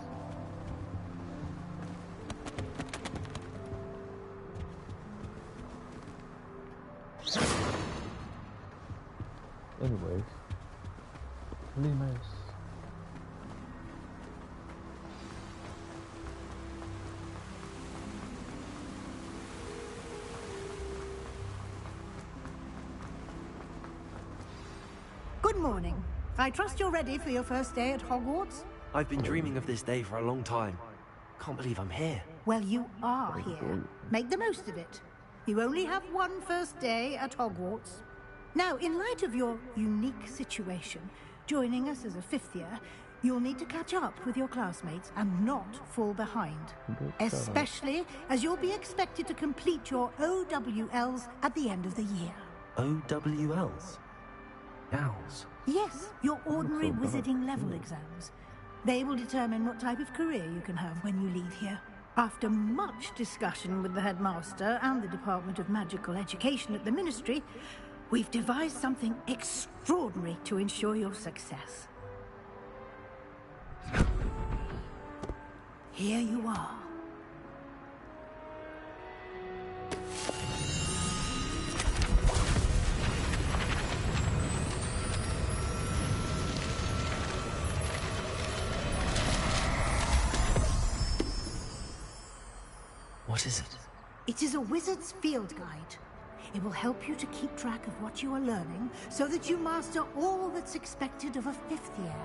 Anyways, really nice. Good morning. I trust you're ready for your first day at Hogwarts? I've been dreaming of this day for a long time. Can't believe I'm here. Well, you are here. Make the most of it. You only have one first day at Hogwarts. Now, in light of your unique situation, joining us as a 5th year, you'll need to catch up with your classmates and not fall behind. Especially as you'll be expected to complete your OWLs at the end of the year. OWLs? Owls? Yes, your ordinary wizarding level exams. They will determine what type of career you can have when you leave here. After much discussion with the headmaster and the Department of Magical Education at the Ministry, we've devised something extraordinary to ensure your success. Here you are. What is it? It is a wizard's field guide. It will help you to keep track of what you are learning so that you master all that's expected of a 5th year.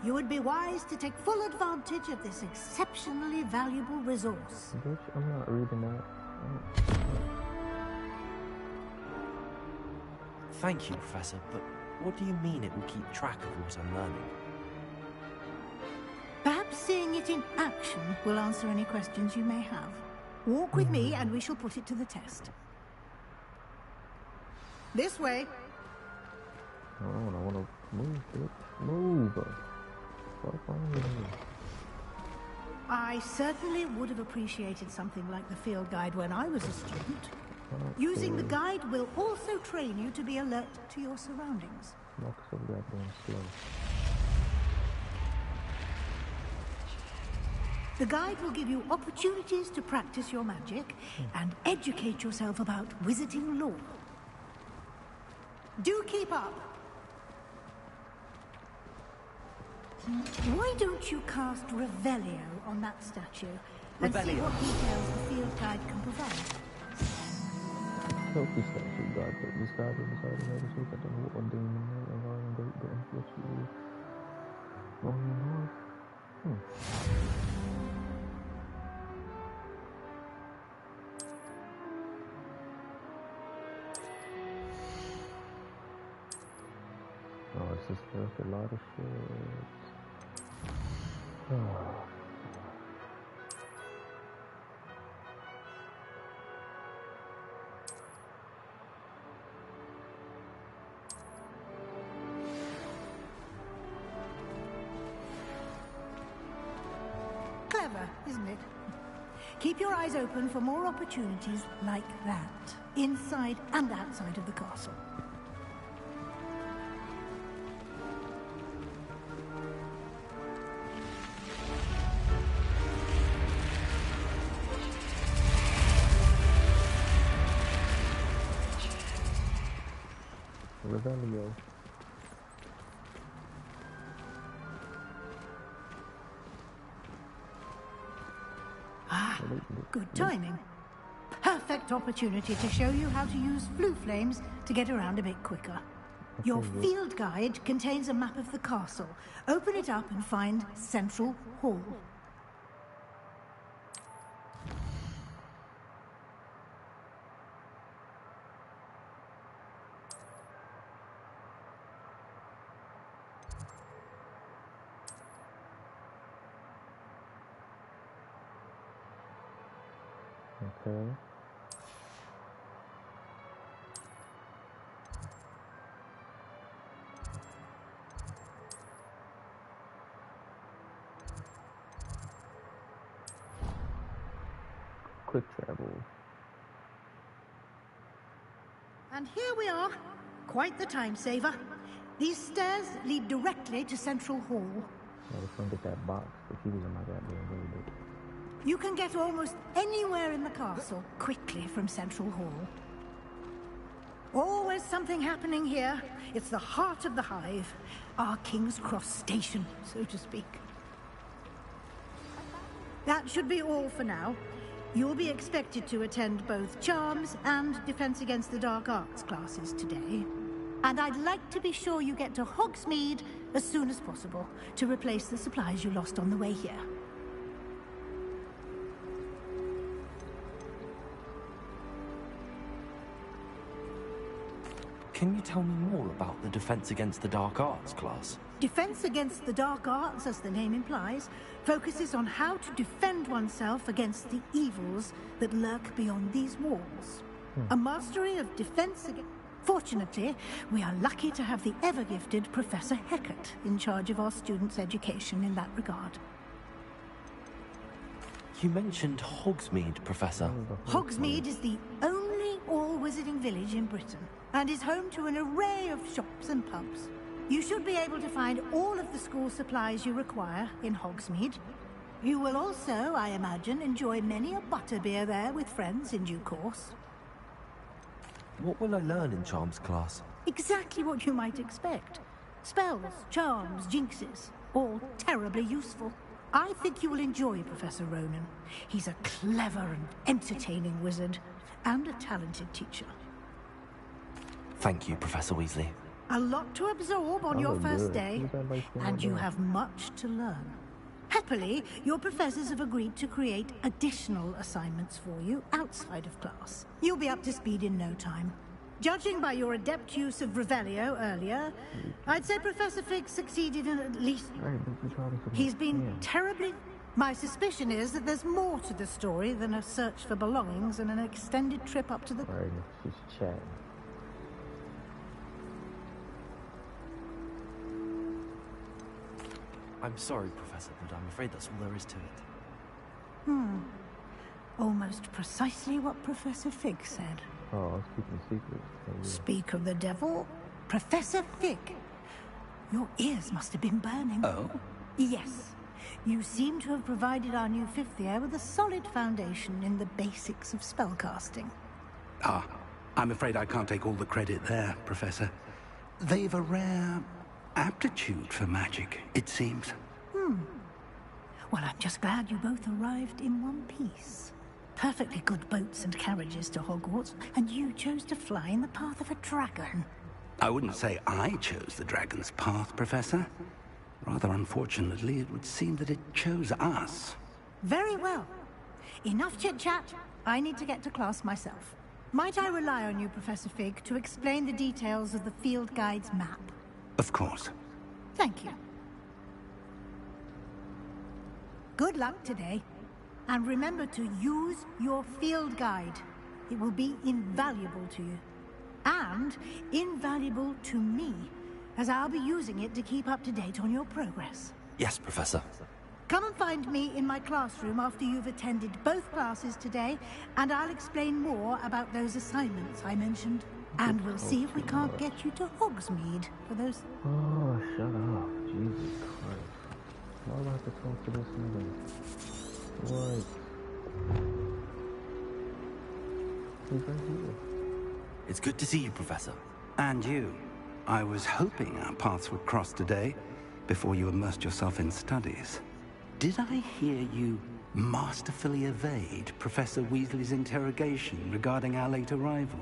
You would be wise to take full advantage of this exceptionally valuable resource. Bitch, I'm not reading that. Thank you, Professor, but what do you mean it will keep track of what I'm learning? Perhaps seeing it in action will answer any questions you may have. Walk with me and we shall put it to the test. This way. I want to move, bitch. Move. Fuck on me. I certainly would have appreciated something like the field guide when I was a student. Okay. Using the guide will also train you to be alert to your surroundings. Not so goddamn slow. The guide will give you opportunities to practice your magic and educate yourself about wizarding lore. Do keep up. Why don't you cast Revelio on that statue and see what details the field guide can provide? Healthy statue guide, but this guide will decide to make a shape at the whole or demon environment the unfortunately Oh, it's just worth a lot of shit. Oh. Clever, isn't it? Keep your eyes open for more opportunities like that, inside and outside of the castle. Revelio. Ah, good timing. Perfect opportunity to show you how to use flue flames to get around a bit quicker. Your field guide contains a map of the castle. Open it up and find Central Hall. Okay. Quick travel. And here we are. Quite the time saver. These stairs lead directly to Central Hall. I was trying to get that box, but he was in my goddamn way, but... You can get almost anywhere in the castle quickly from Central Hall. Always something happening here. It's the heart of the Hive. Our King's Cross station, so to speak. That should be all for now. You'll be expected to attend both Charms and Defense Against the Dark Arts classes today. And I'd like to be sure you get to Hogsmeade as soon as possible to replace the supplies you lost on the way here. Can you tell me more about the Defense Against the Dark Arts class? Defense Against the Dark Arts, as the name implies, focuses on how to defend oneself against the evils that lurk beyond these walls. A mastery of defense against... Fortunately, we are lucky to have the ever-gifted Professor Hecat in charge of our students' education in that regard. You mentioned Hogsmeade, Professor. Hogsmeade is the only all-wizarding village in Britain, and is home to an array of shops and pubs. You should be able to find all of the school supplies you require in Hogsmeade. You will also, I imagine, enjoy many a butterbeer there with friends in due course. What will I learn in Charms class? Exactly what you might expect. Spells, charms, jinxes, all terribly useful. I think you will enjoy Professor Ronen. He's a clever and entertaining wizard, and a talented teacher. Thank you, Professor Weasley. A lot to absorb on your first day, and you have much to learn. Happily, your professors have agreed to create additional assignments for you outside of class. You'll be up to speed in no time. Judging by your adept use of Revelio earlier, I'd say Professor Fig succeeded in at least... He's been terribly... My suspicion is that there's more to the story than a search for belongings and an extended trip up to the... Alright, she's chatting. I'm sorry, Professor, but I'm afraid that's all there is to it. Almost precisely what Professor Fig said. Oh, I was keeping secrets. Oh, yeah. Speak of the devil, Professor Fig. Your ears must have been burning. Oh? Yes. You seem to have provided our new fifth year with a solid foundation in the basics of spellcasting. Ah, I'm afraid I can't take all the credit there, Professor. They've a rare aptitude for magic, it seems. Well, I'm just glad you both arrived in one piece. Perfectly good boats and carriages to Hogwarts, and you chose to fly in the path of a dragon. I wouldn't say I chose the dragon's path, Professor. Rather unfortunately, it would seem that it chose us. Very well. Enough chit-chat. I need to get to class myself. Might I rely on you, Professor Fig, to explain the details of the field guide's map? Of course. Thank you. Good luck today. And remember to use your field guide. It will be invaluable to you. And invaluable to me, as I'll be using it to keep up to date on your progress. Yes, Professor. Come and find me in my classroom after you've attended both classes today, and I'll explain more about those assignments I mentioned. And we'll see if we can't get you to Hogsmeade for those... Oh, shut up. Jesus Christ. Why do I have to talk to this nigga? What? He's right here. It's good to see you, Professor. And you. I was hoping our paths would cross today, before you immersed yourself in studies. Did I hear you masterfully evade Professor Weasley's interrogation regarding our late arrival?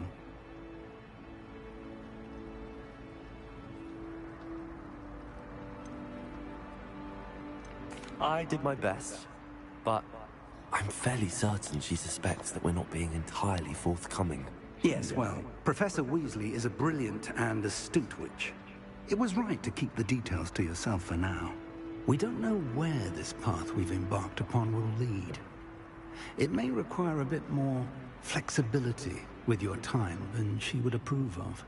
I did my best, but I'm fairly certain she suspects that we're not being entirely forthcoming. Yes, well, Professor Weasley is a brilliant and astute witch. It was right to keep the details to yourself for now. We don't know where this path we've embarked upon will lead. It may require a bit more flexibility with your time than she would approve of.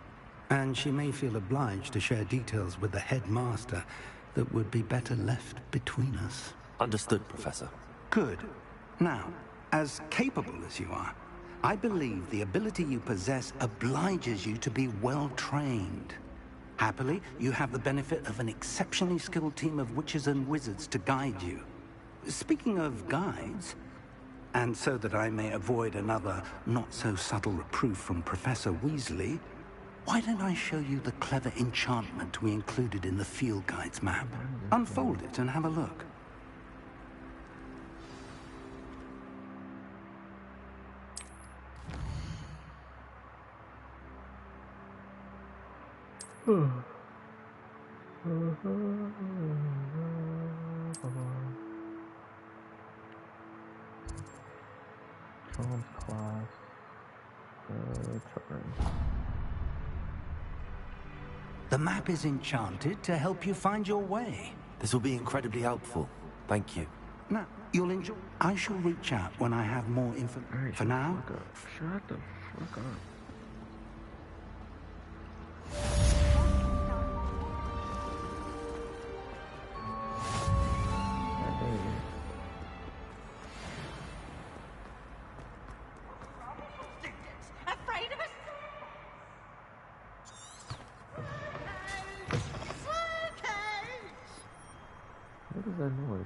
And she may feel obliged to share details with the headmaster that would be better left between us. Understood, Professor. Good. Now, as capable as you are, I believe the ability you possess obliges you to be well-trained. Happily, you have the benefit of an exceptionally skilled team of witches and wizards to guide you. Speaking of guides, and so that I may avoid another not-so-subtle reproof from Professor Weasley, why don't I show you the clever enchantment we included in the field guide's map? Unfold it and have a look. Charms class. Turn. The map is enchanted to help you find your way. This will be incredibly helpful. Thank you. Now, you'll enjoy... I shall reach out when I have more info. For now... Shut the fuck up. What is that noise?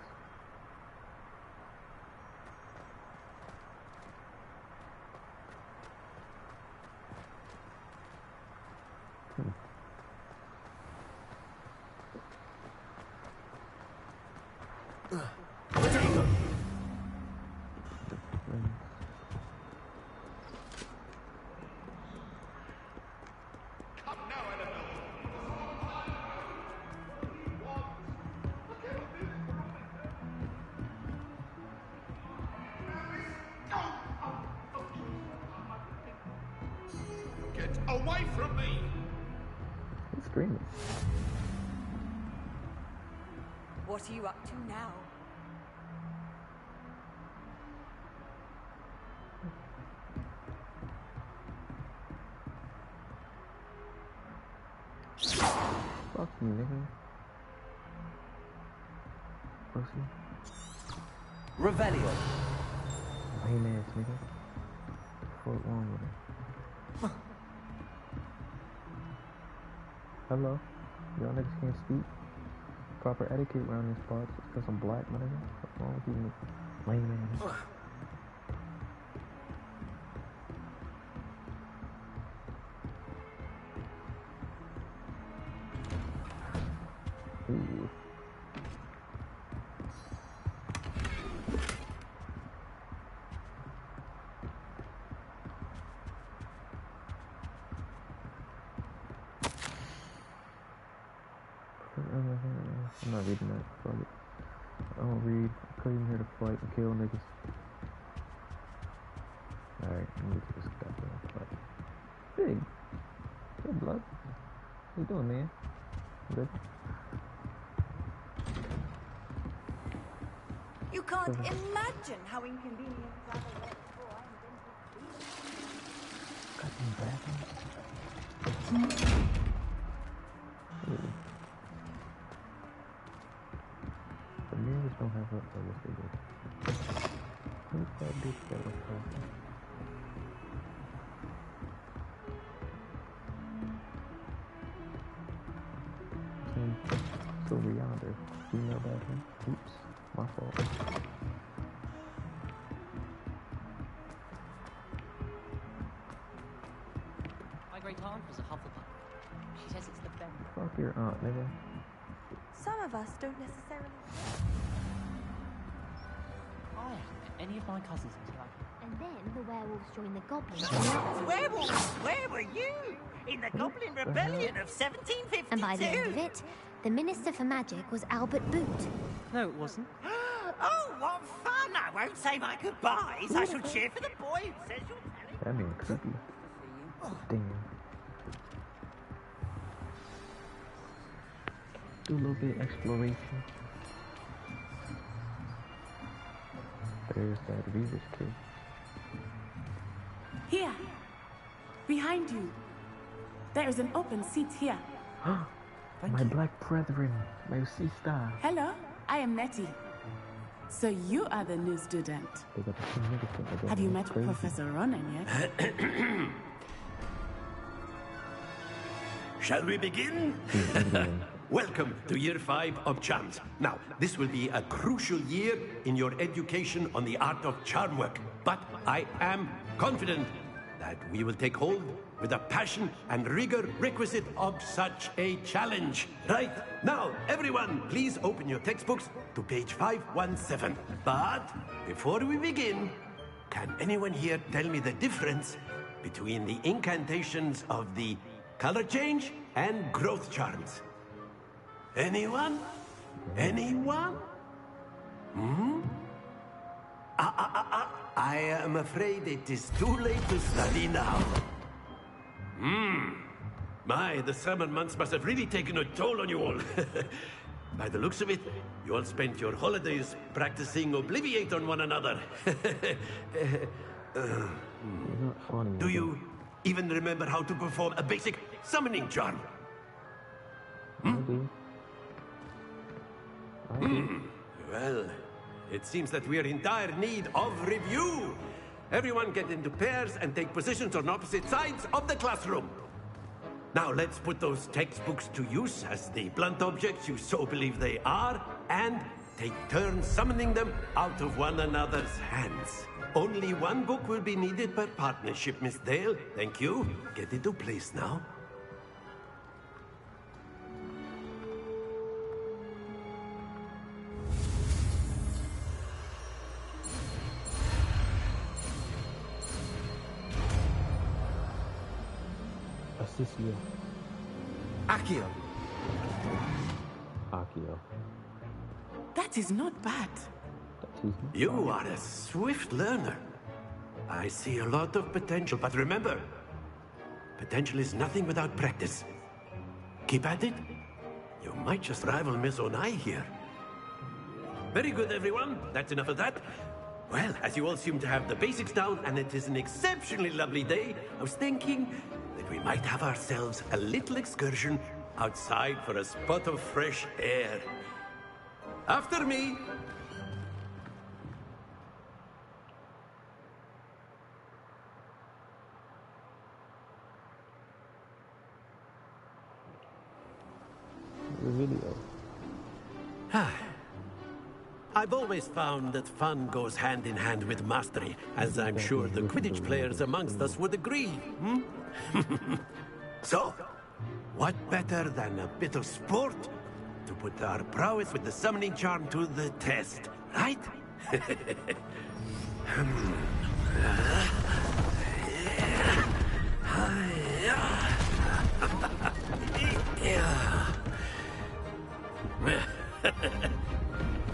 Get away from me! Who's screaming? What are you up to now? Fuck you, nigga. pussy. Revelio. Lame ass nigga. What wrong with him? Hello? Y'all niggas can't speak? Proper etiquette around these parts. It's because I'm black, my nigga. What's wrong with you, lame ass? Ooh. I'm not reading that. Fuck it. I don't read. I came here to fight and kill niggas. Alright, let me get this goddamn fight. Big. Hey, blood. What you doing, man? Good? You can't imagine how inconvenient travel was before I invented these. The mirrors don't have what I guess they do. Who's that bitch that was talking? So yonder, female bathroom. Oops, my fault. My great aunt was a Hufflepuff. She says it's the best. Fuck your aunt, nigga. Some of us don't necessarily. I haven't met any of my cousins until I... And then the werewolves joined the goblins. Werewolves? Where were you? In the Goblin Rebellion of 1752? And by the end of it, the Minister for Magic was Albert Boot. No, it wasn't. Oh, what fun! I won't say my goodbyes. I shall cheer for the boy who says you're telling. That man creepy. Damn. Do a little bit of exploration. There's that Reavis kid. Here. Behind you. There is an open seat here. My black brethren, my sister. Hello, I am Nettie. So you are the new student. Have you met Professor Ronan yet? Shall we begin? Welcome to Year 5 of Charms. Now, this will be a crucial year in your education on the art of charm work. But I am confident that we will take hold with the passion and rigor requisite of such a challenge. Right, now, everyone, please open your textbooks to page 517. But before we begin, can anyone here tell me the difference between the incantations of the color change and growth charms? Anyone? Anyone? Hmm? I am afraid it is too late to study now. My, the summer months must have really taken a toll on you all. By the looks of it, you all spent your holidays practicing Obliviate on one another. Do you even remember how to perform a basic summoning charm? Well, it seems that we are in dire need of review. Everyone get into pairs and take positions on opposite sides of the classroom. Now let's put those textbooks to use as the blunt objects you so believe they are, and take turns summoning them out of one another's hands. Only one book will be needed per partnership, Miss Dale. Thank you. Get into place now. Assisio. Accio. Accio. That is not bad. You are a swift learner. I see a lot of potential, but remember, potential is nothing without practice. Keep at it. You might just rival Miss Onai here. Very good, everyone. That's enough of that. Well, as you all seem to have the basics down, and it is an exceptionally lovely day, I was thinking that we might have ourselves a little excursion outside for a spot of fresh air. After me. The video. I've always found that fun goes hand in hand with mastery, as I'm sure the Quidditch players amongst us would agree. So, what better than a bit of sport to put our prowess with the summoning charm to the test, right?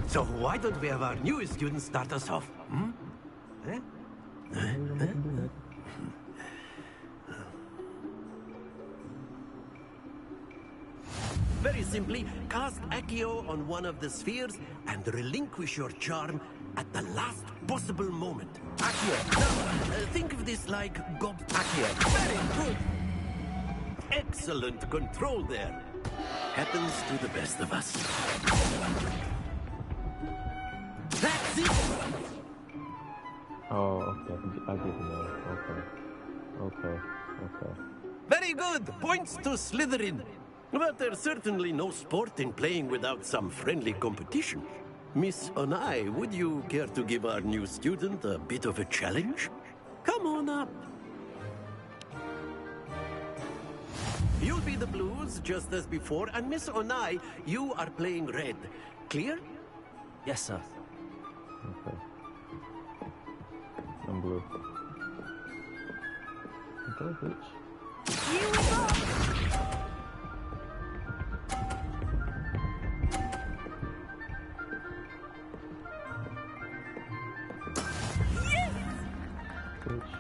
So why don't we have our newest student start us off? Very simply, cast Accio on one of the spheres and relinquish your charm at the last possible moment. Accio. Now, think of this like Accio. Very good. Excellent control there. Happens to the best of us. That's it! Oh, okay. I get it now. Okay. Very good! Points to Slytherin. But there's certainly no sport in playing without some friendly competition. Miss Onai, would you care to give our new student a bit of a challenge? Come on up. You'll be the blues, just as before, and Miss Onai, you are playing red. Clear? Yes, sir. Okay. I'm blue. Go, bitch. Here we go! Bitch.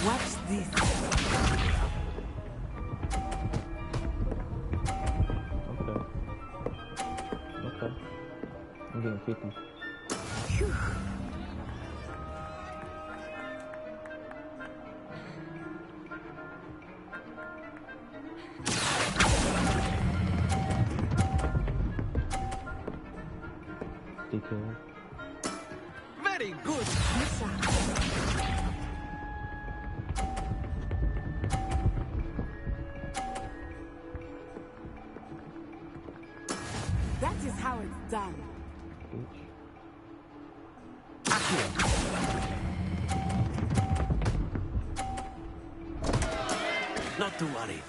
Watch this. Okay. I'm getting 50. Phew. DK. Very good! That is how it's done. Not to worry.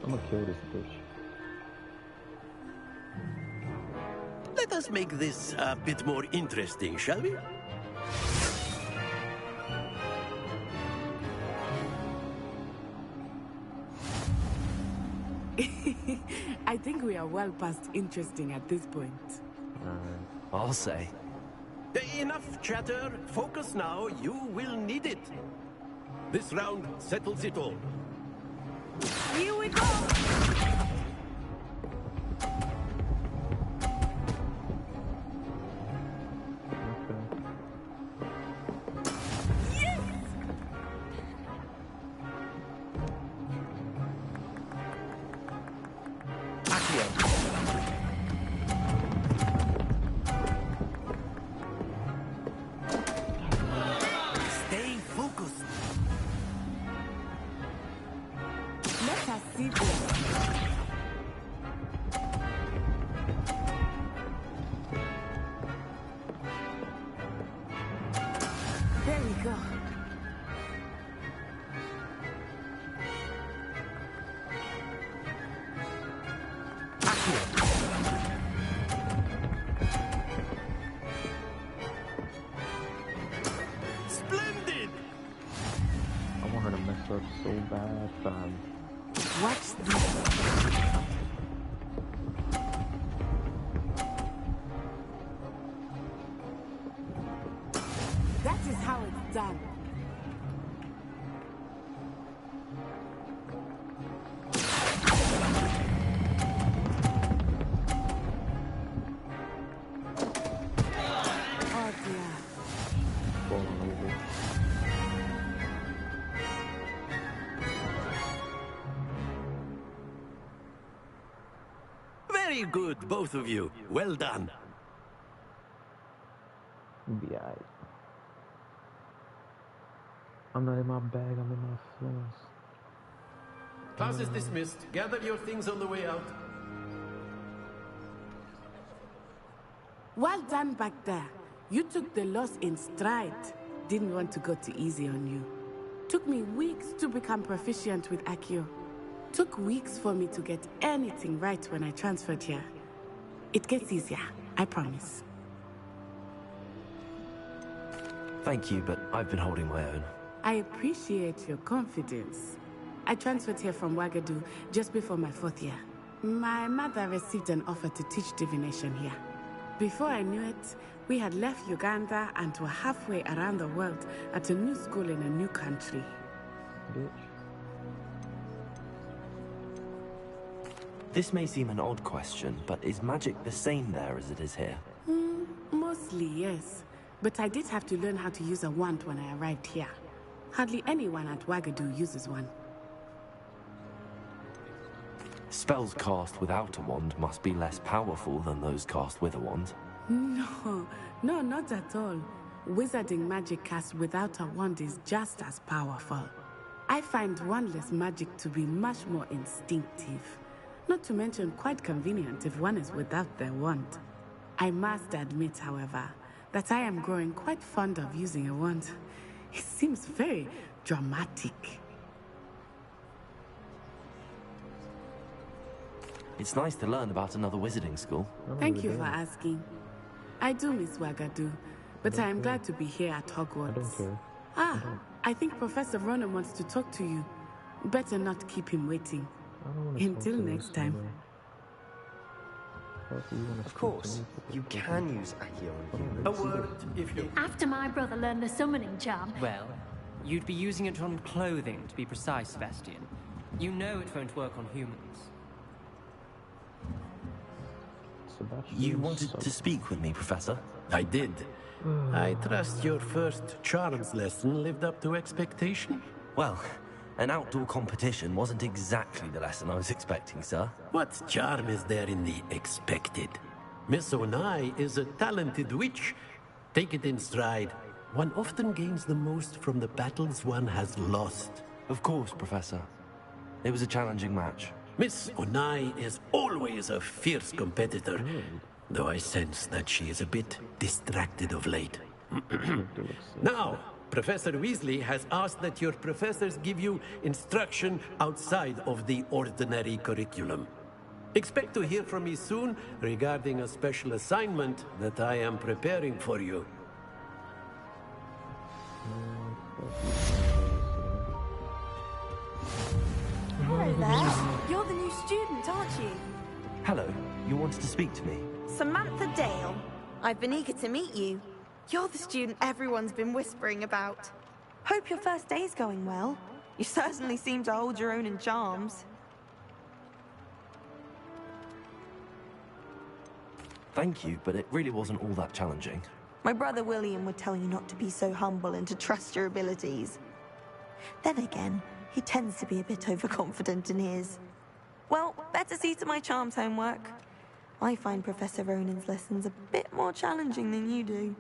I'm gonna kill this bitch. Let us make this a bit more interesting, shall we? I think we are well past interesting at this point. I'll say. Enough chatter. Focus now. You will need it. This round settles it all. Here we go! Stay focused. Let us see this. There we go. Splendid! I want her to mess up so bad, fam. Watch this. That is how it's done. falling over. Very good, both of you. Well done. Be alright. I'm not in my bag, I'm in my feelings. Class is dismissed. Gather your things on the way out. Well done back there. You took the loss in stride. Didn't want to go too easy on you. Took me weeks to become proficient with Accio. Took weeks for me to get anything right when I transferred here. It gets easier, I promise. Thank you, but I've been holding my own. I appreciate your confidence. I transferred here from Wagadu just before my 4th year. My mother received an offer to teach divination here. Before I knew it, we had left Uganda and were halfway around the world at a new school in a new country. Bitch. This may seem an odd question, but is magic the same there as it is here? Mostly, yes. But I did have to learn how to use a wand when I arrived here. Hardly anyone at Wagadu uses one. Spells cast without a wand must be less powerful than those cast with a wand. No, not at all. Wizarding magic cast without a wand is just as powerful. I find wandless magic to be much more instinctive. Not to mention quite convenient if one is without their wand. I must admit, however, that I am growing quite fond of using a wand. It seems very dramatic. It's nice to learn about another wizarding school. Thank you for asking. I do miss Wagadu, but I am glad to be here at Hogwarts. I don't care. I think Professor Ronen wants to talk to you. Better not keep him waiting. Until next time. Of course, you can use Accio on humans. A word, if you... After my brother learned the summoning charm... Well, you'd be using it on clothing, to be precise, Sebastian. You know it won't work on humans. You wanted to speak with me, Professor? I did. I trust your first charms lesson lived up to expectation? Well, an outdoor competition wasn't exactly the lesson I was expecting, sir. What charm is there in the expected? Miss Onai is a talented witch. Take it in stride. One often gains the most from the battles one has lost. Of course, Professor. It was a challenging match. Miss Onai is always a fierce competitor, though I sense that she is a bit distracted of late. Now, Professor Weasley has asked that your professors give you instruction outside of the ordinary curriculum. Expect to hear from me soon regarding a special assignment that I am preparing for you. Hello there. You're the new student, aren't you? Hello. You wanted to speak to me? Samantha Dale. I've been eager to meet you. You're the student everyone's been whispering about. Hope your first day's going well. You certainly seem to hold your own in charms. Thank you, but it really wasn't all that challenging. My brother William would tell you not to be so humble and to trust your abilities. Then again, he tends to be a bit overconfident in his. Well, better see to my charms homework. I find Professor Ronen's lessons a bit more challenging than you do.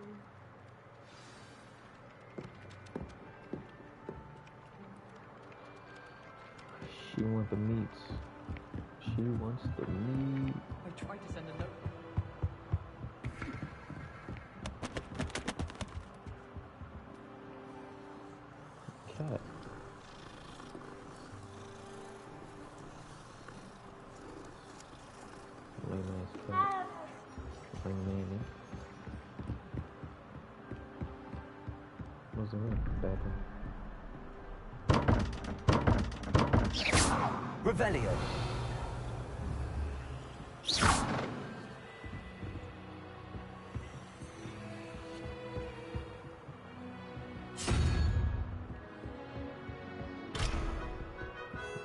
She wants the meats. She wants the meat. I tried to send a note. Cat. Really nice cat. Bring Mamie. What's the room? Bathroom. Revelio.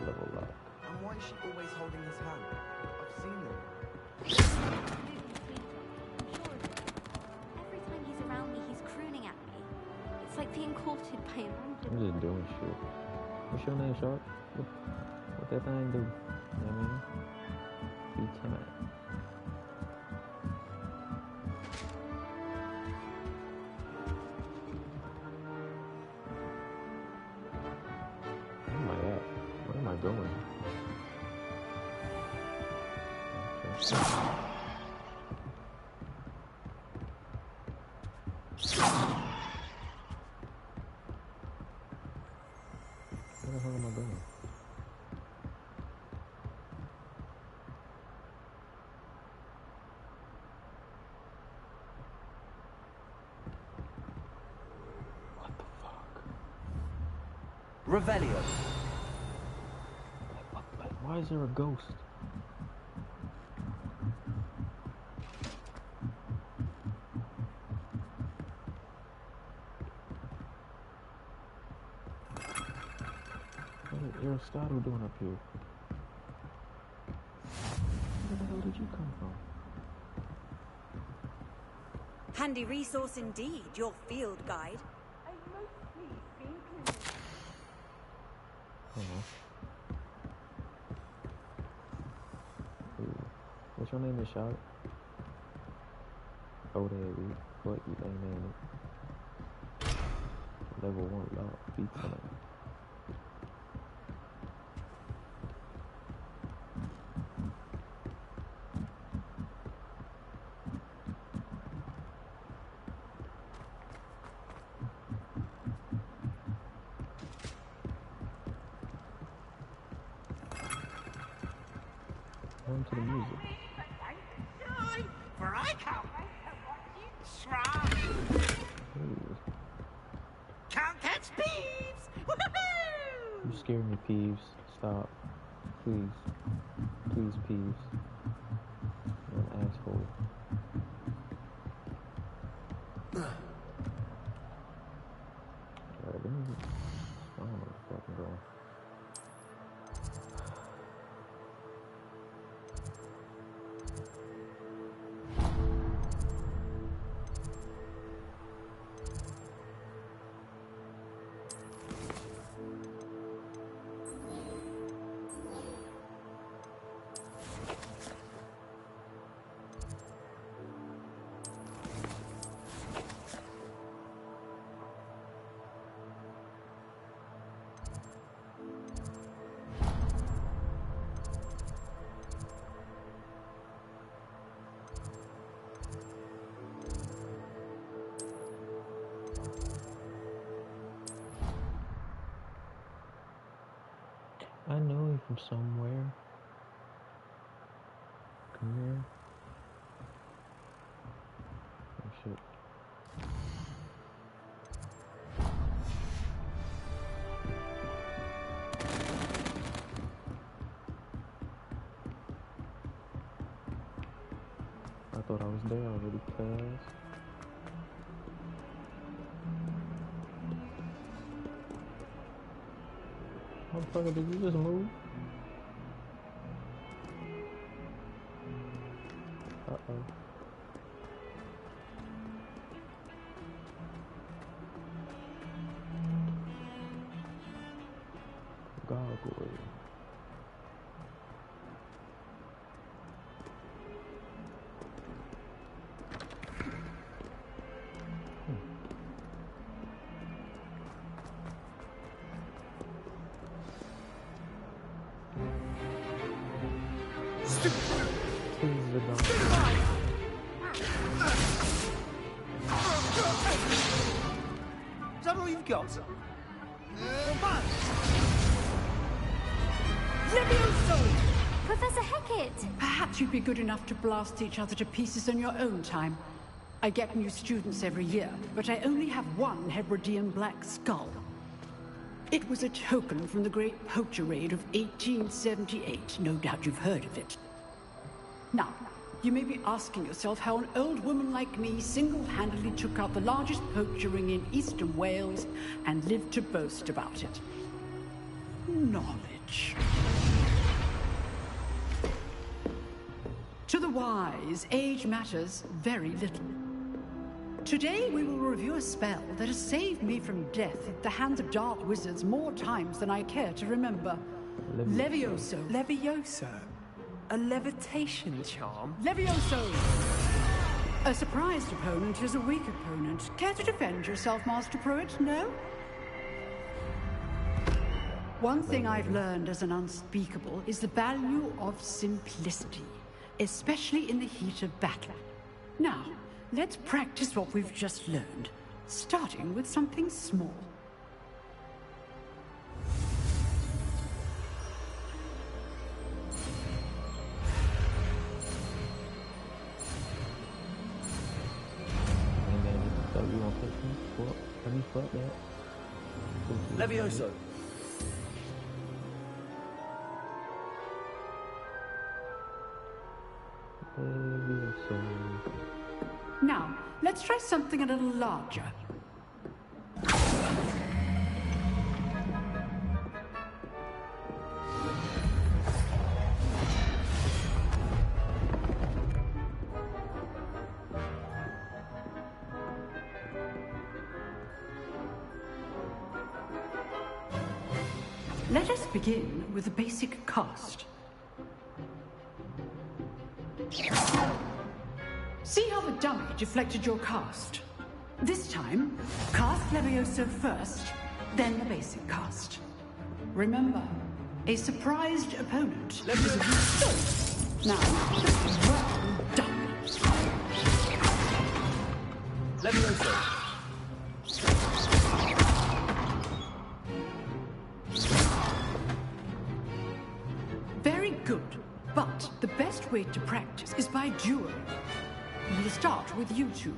Level up. And why is she always holding his hand? I've seen them. Every time he's around me, he's crooning at me. It's like being courted by a I'm just doing shit. What's your name, Shark? What that thing do? You know what I mean? Be time. Where am I at? Where am I going? Okay. Where the hell am I going? What the fuck? Revelio. Why is there a ghost? What is Aristotle doing up here? Where the hell did you come from? Handy resource indeed, your field guide. What's your name, is Shark? Oh, there we what you ain't name it. Level 1 lock, be time. On to the music. For I can't wait to watch you try. Ooh. Can't catch Peeves! Woohoo! You scared me, Peeves. Stop. Please. Please, Peeves. You're an asshole. Alright, let me... I don't know where the fuck I'm going. I know you from somewhere. Come here. Oh shit. I thought I was there already, cuz. Motherfucker, did you just move? Uh-oh. Gargoyle. Is that all you've got? Professor Hecat! Perhaps you'd be good enough to blast each other to pieces on your own time. I get new students every year, but I only have one Hebridean black skull. It was a token from the Great Poacher Raid of 1878. No doubt you've heard of it. Now, you may be asking yourself how an old woman like me single-handedly took out the largest poacher ring in eastern Wales and lived to boast about it. Knowledge. To the wise, age matters very little. Today we will review a spell that has saved me from death at the hands of dark wizards more times than I care to remember. Levioso. Levioso? A levitation charm? Levioso! A surprised opponent is a weak opponent. Care to defend yourself, Master Pruitt? No? One thing I've learned as an unspeakable is the value of simplicity, especially in the heat of battle. Now, let's practice what we've just learned, starting with something small. Levioso! Now, let's try something a little larger. Let us begin with the basic cast. See how the dummy deflected your cast? This time, cast Levioso first, then the basic cast. Remember, a surprised opponent is a weak foe. Now, well done. Levioso! Very good, but the best way to practice is by dueling. We'll start with you two.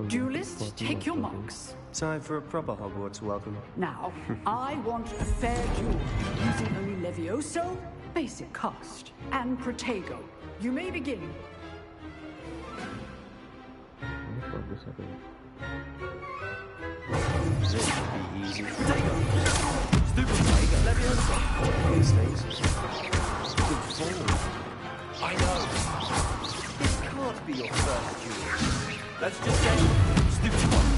Duelists, take your marks. Time for a proper Hogwarts welcome. Now, I want a fair duel, using only Levioso, basic cast, and Protego. You may begin. This should be easy. Stupid Protego! Levioso! These things. Good form. I know! This can't be your first duel. Let's just say, stupid one.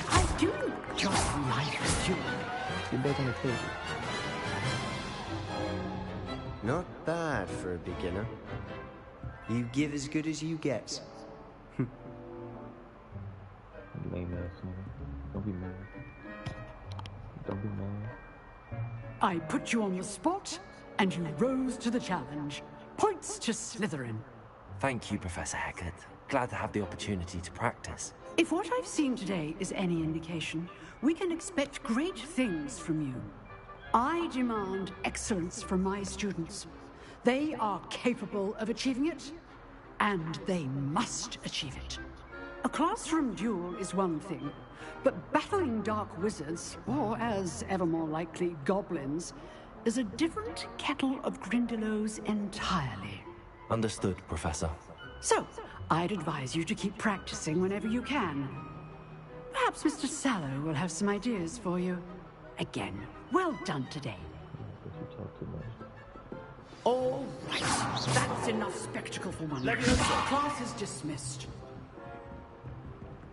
I do just like a duel. Get back on the table. Not bad for a beginner. You give as good as you get. Lame ass nigga. Don't be mad. Don't be mad. I put you on the spot, and you rose to the challenge. Points to Slytherin. Thank you, Professor Hecat. Glad to have the opportunity to practice. If what I've seen today is any indication, we can expect great things from you. I demand excellence from my students. They are capable of achieving it, and they must achieve it. A classroom duel is one thing, but battling dark wizards, or as ever more likely, goblins, is a different kettle of Grindylows entirely. Understood, Professor. So, I'd advise you to keep practicing whenever you can. Perhaps Mr. Sallow will have some ideas for you. Again, well done today. All right, that's enough spectacle for one night. Class is dismissed.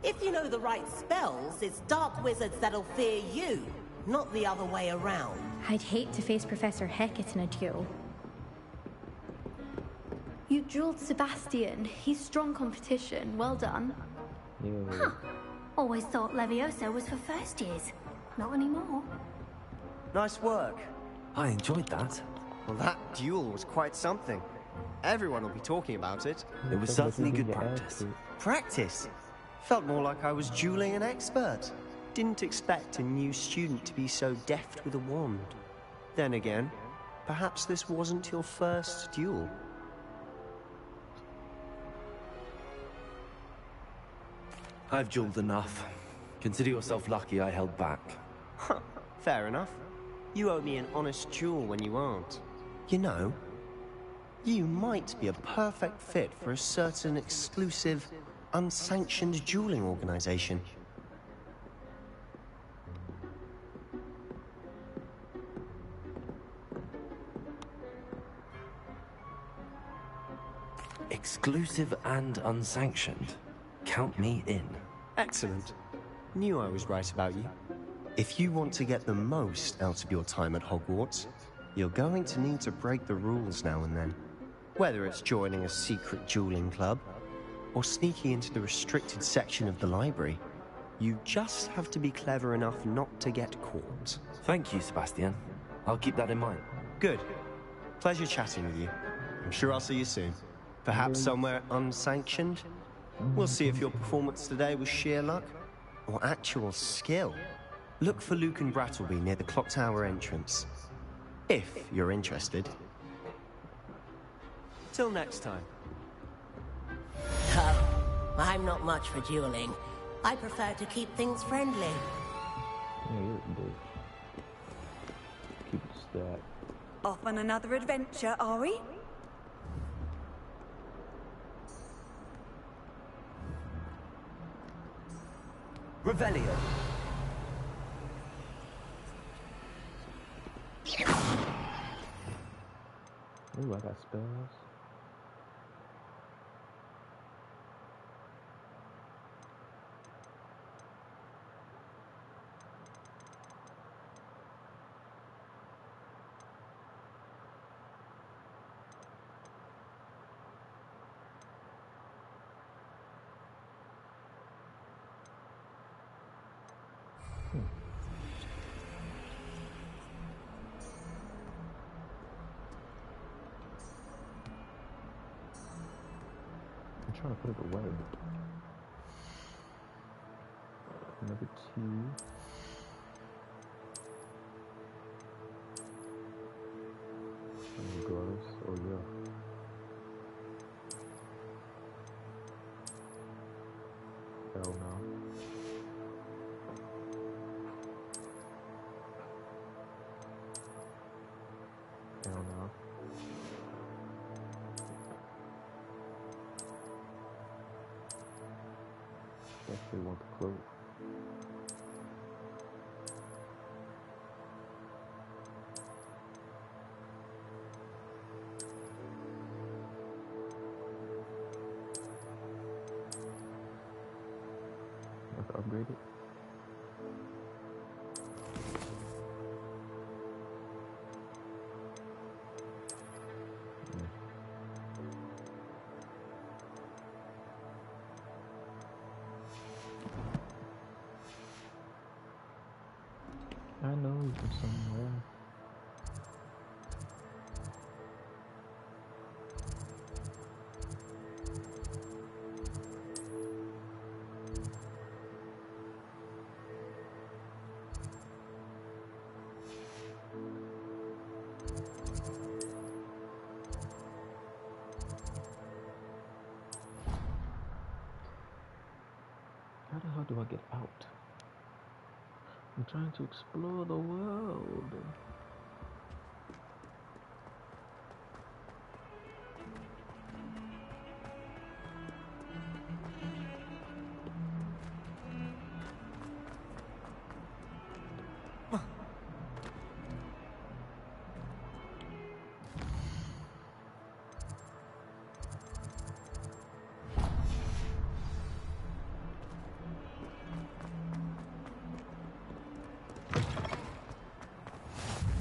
If you know the right spells, it's dark wizards that'll fear you, not the other way around. I'd hate to face Professor Hecat in a duel. You dueled Sebastian. He's strong competition. Well done. Huh. Always thought Levioso was for first years. Not anymore. Nice work. I enjoyed that. Well, that duel was quite something. Everyone will be talking about it. It was certainly good practice. Practice? Felt more like I was dueling an expert. Didn't expect a new student to be so deft with a wand. Then again, perhaps this wasn't your first duel. I've dueled enough. Consider yourself lucky I held back. Fair enough. You owe me an honest duel when you aren't. You know, you might be a perfect fit for a certain exclusive, unsanctioned dueling organization. Exclusive and unsanctioned. Count me in. Excellent. Knew I was right about you. If you want to get the most out of your time at Hogwarts, you're going to need to break the rules now and then. Whether it's joining a secret dueling club, or sneaking into the restricted section of the library, you just have to be clever enough not to get caught. Thank you, Sebastian. I'll keep that in mind. Good. Pleasure chatting with you. I'm sure I'll see you soon. Perhaps somewhere unsanctioned? We'll see if your performance today was sheer luck or actual skill. Look for Lucan Brattleby near the Clock Tower entrance. If you're interested. Till next time. I'm not much for dueling. I prefer to keep things friendly. Yeah, you're a bitch. Keep it stacked. Off on another adventure, are we? Revelio. Ooh, I got spells. I'm trying to put it away. Number 2. Gross. Oh yeah. Hell no. Hell no. Definitely want the cloak. Have to upgrade it. I know you from somewhere. How the hell do I get out? I'm trying to explore the world.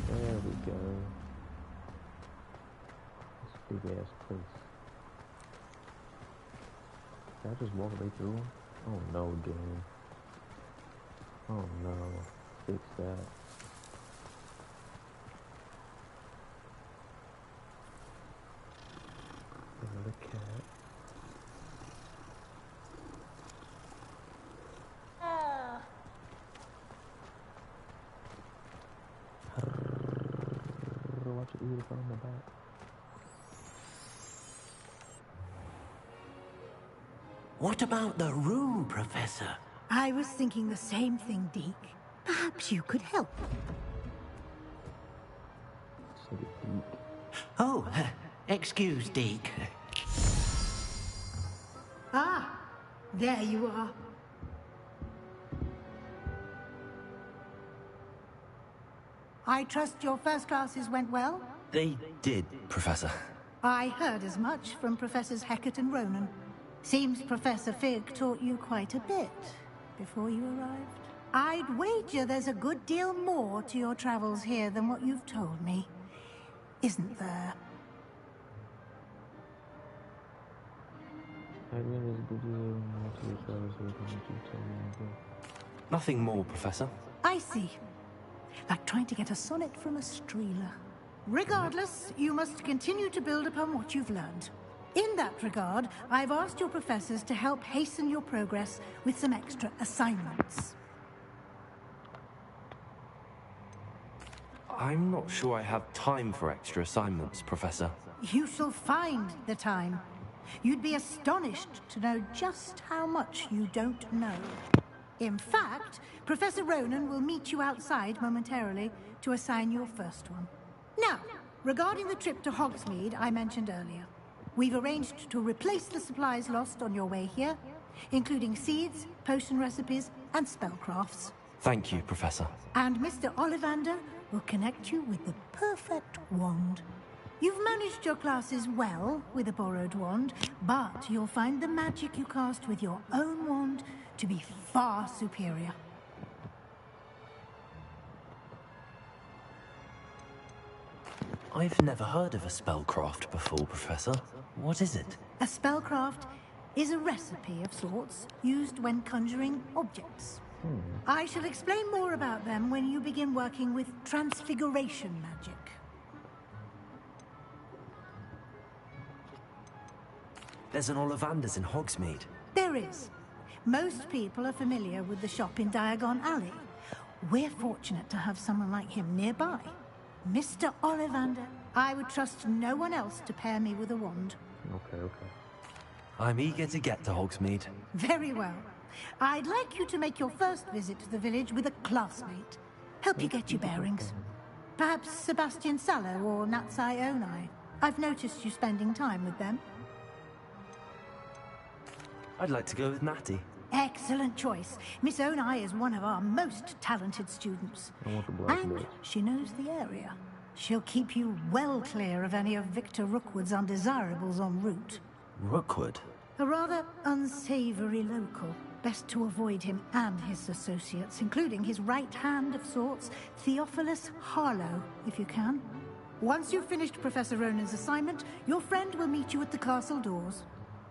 There we go. This big ass place. Did I just walk right through him? Oh no, game. Oh no. Fix that. Another cat. Watch it eat it on the back. What about the room, Professor? I was thinking the same thing, Deke. Perhaps you could help. Oh, excuse, Deke. Ah, there you are. I trust your first classes went well? They did, Professor. I heard as much from Professors Hecat and Ronan. Seems Professor Fig taught you quite a bit before you arrived. I'd wager there's a good deal more to your travels here than what you've told me. Isn't there? Nothing more, Professor. I see. Like trying to get a sonnet from a streeler. Regardless, you must continue to build upon what you've learned. In that regard, I've asked your professors to help hasten your progress with some extra assignments. I'm not sure I have time for extra assignments, Professor. You shall find the time. You'd be astonished to know just how much you don't know. In fact, Professor Ronan will meet you outside momentarily to assign your first one. Now, regarding the trip to Hogsmeade I mentioned earlier, we've arranged to replace the supplies lost on your way here, including seeds, potion recipes, and spellcrafts. Thank you, Professor. And Mr. Ollivander will connect you with the perfect wand. You've managed your classes well with a borrowed wand, but you'll find the magic you cast with your own wand to be far superior. I've never heard of a spellcraft before, Professor. What is it? A spellcraft is a recipe of sorts used when conjuring objects. I shall explain more about them when you begin working with transfiguration magic. There's an Ollivander's in Hogsmeade. There is. Most people are familiar with the shop in Diagon Alley. We're fortunate to have someone like him nearby. Mr. Ollivander, I would trust no one else to pair me with a wand. Okay. I'm eager to get to Hogsmeade. Very well. I'd like you to make your first visit to the village with a classmate. Help you get your bearings. Perhaps Sebastian Sallow or Natsai Onai. I've noticed you spending time with them. I'd like to go with Natty. Excellent choice. Miss Onai is one of our most talented students. I want the black And belt. she knows the area. She'll keep you well clear of any of Victor Rookwood's undesirables en route. Rookwood? A rather unsavory local. Best to avoid him and his associates, including his right hand of sorts, Theophilus Harlow, if you can. Once you've finished Professor Ronan's assignment, your friend will meet you at the castle doors.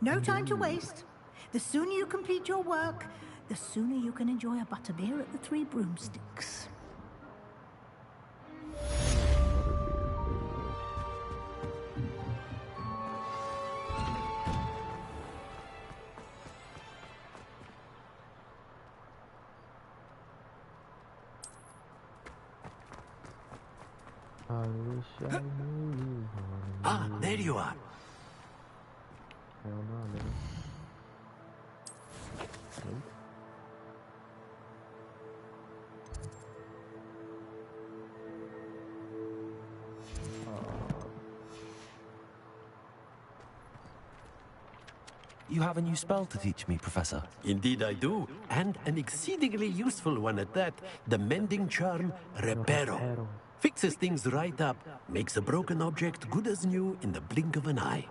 No time to waste. The sooner you complete your work, the sooner you can enjoy a butterbeer at the Three Broomsticks. I wish I knew you. Ah, there you are. Hell no, nigga. Nope. You have a new spell to teach me, Professor. Indeed I do, and an exceedingly useful one at that. The mending charm, Reparo. Fixes things right up, makes a broken object good as new in the blink of an eye.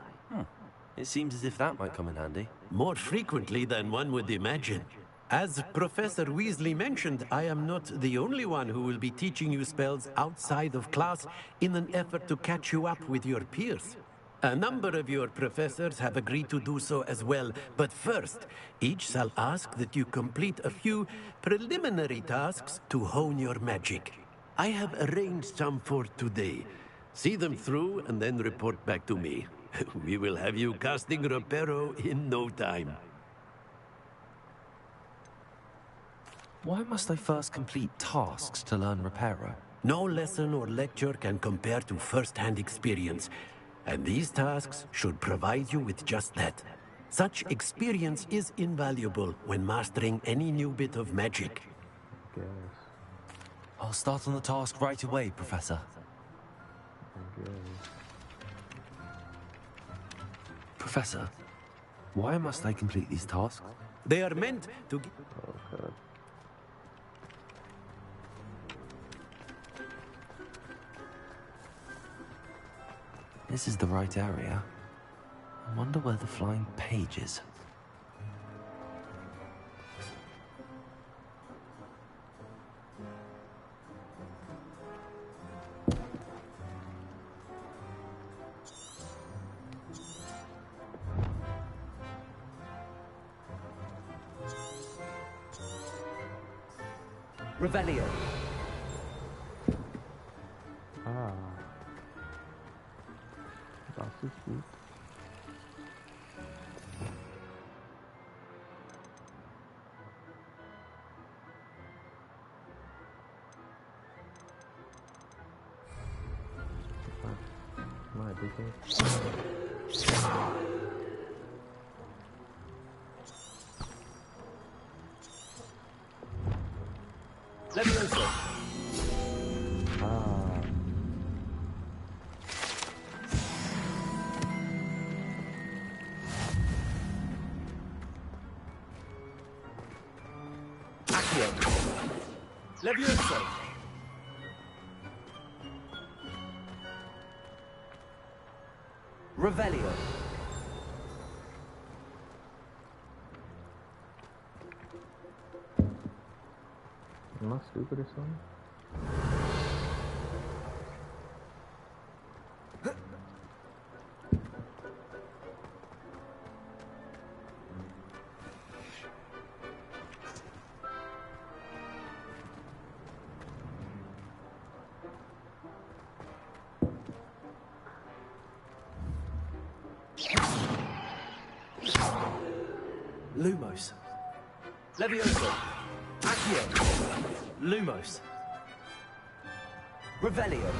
It seems as if that might come in handy. More frequently than one would imagine. As Professor Weasley mentioned, I am not the only one who will be teaching you spells outside of class in an effort to catch you up with your peers. A number of your professors have agreed to do so as well, but first, each shall ask that you complete a few preliminary tasks to hone your magic. I have arranged some for today. See them through and then report back to me. We will have you casting Reparo in no time. Why must I first complete tasks to learn Reparo? No lesson or lecture can compare to first-hand experience, and these tasks should provide you with just that. Such experience is invaluable when mastering any new bit of magic. I'll start on the task right away, Professor. Professor, why must I complete these tasks? They are meant to... This is the right area. I wonder where the flying page is. Revelio. Ah. That's so sweet. My dickhead. Levioso. Ah. Accio. Levioso. Revelio. Am I stupid or something? Lumos. Levioso. Accio. Lumos. Revelio.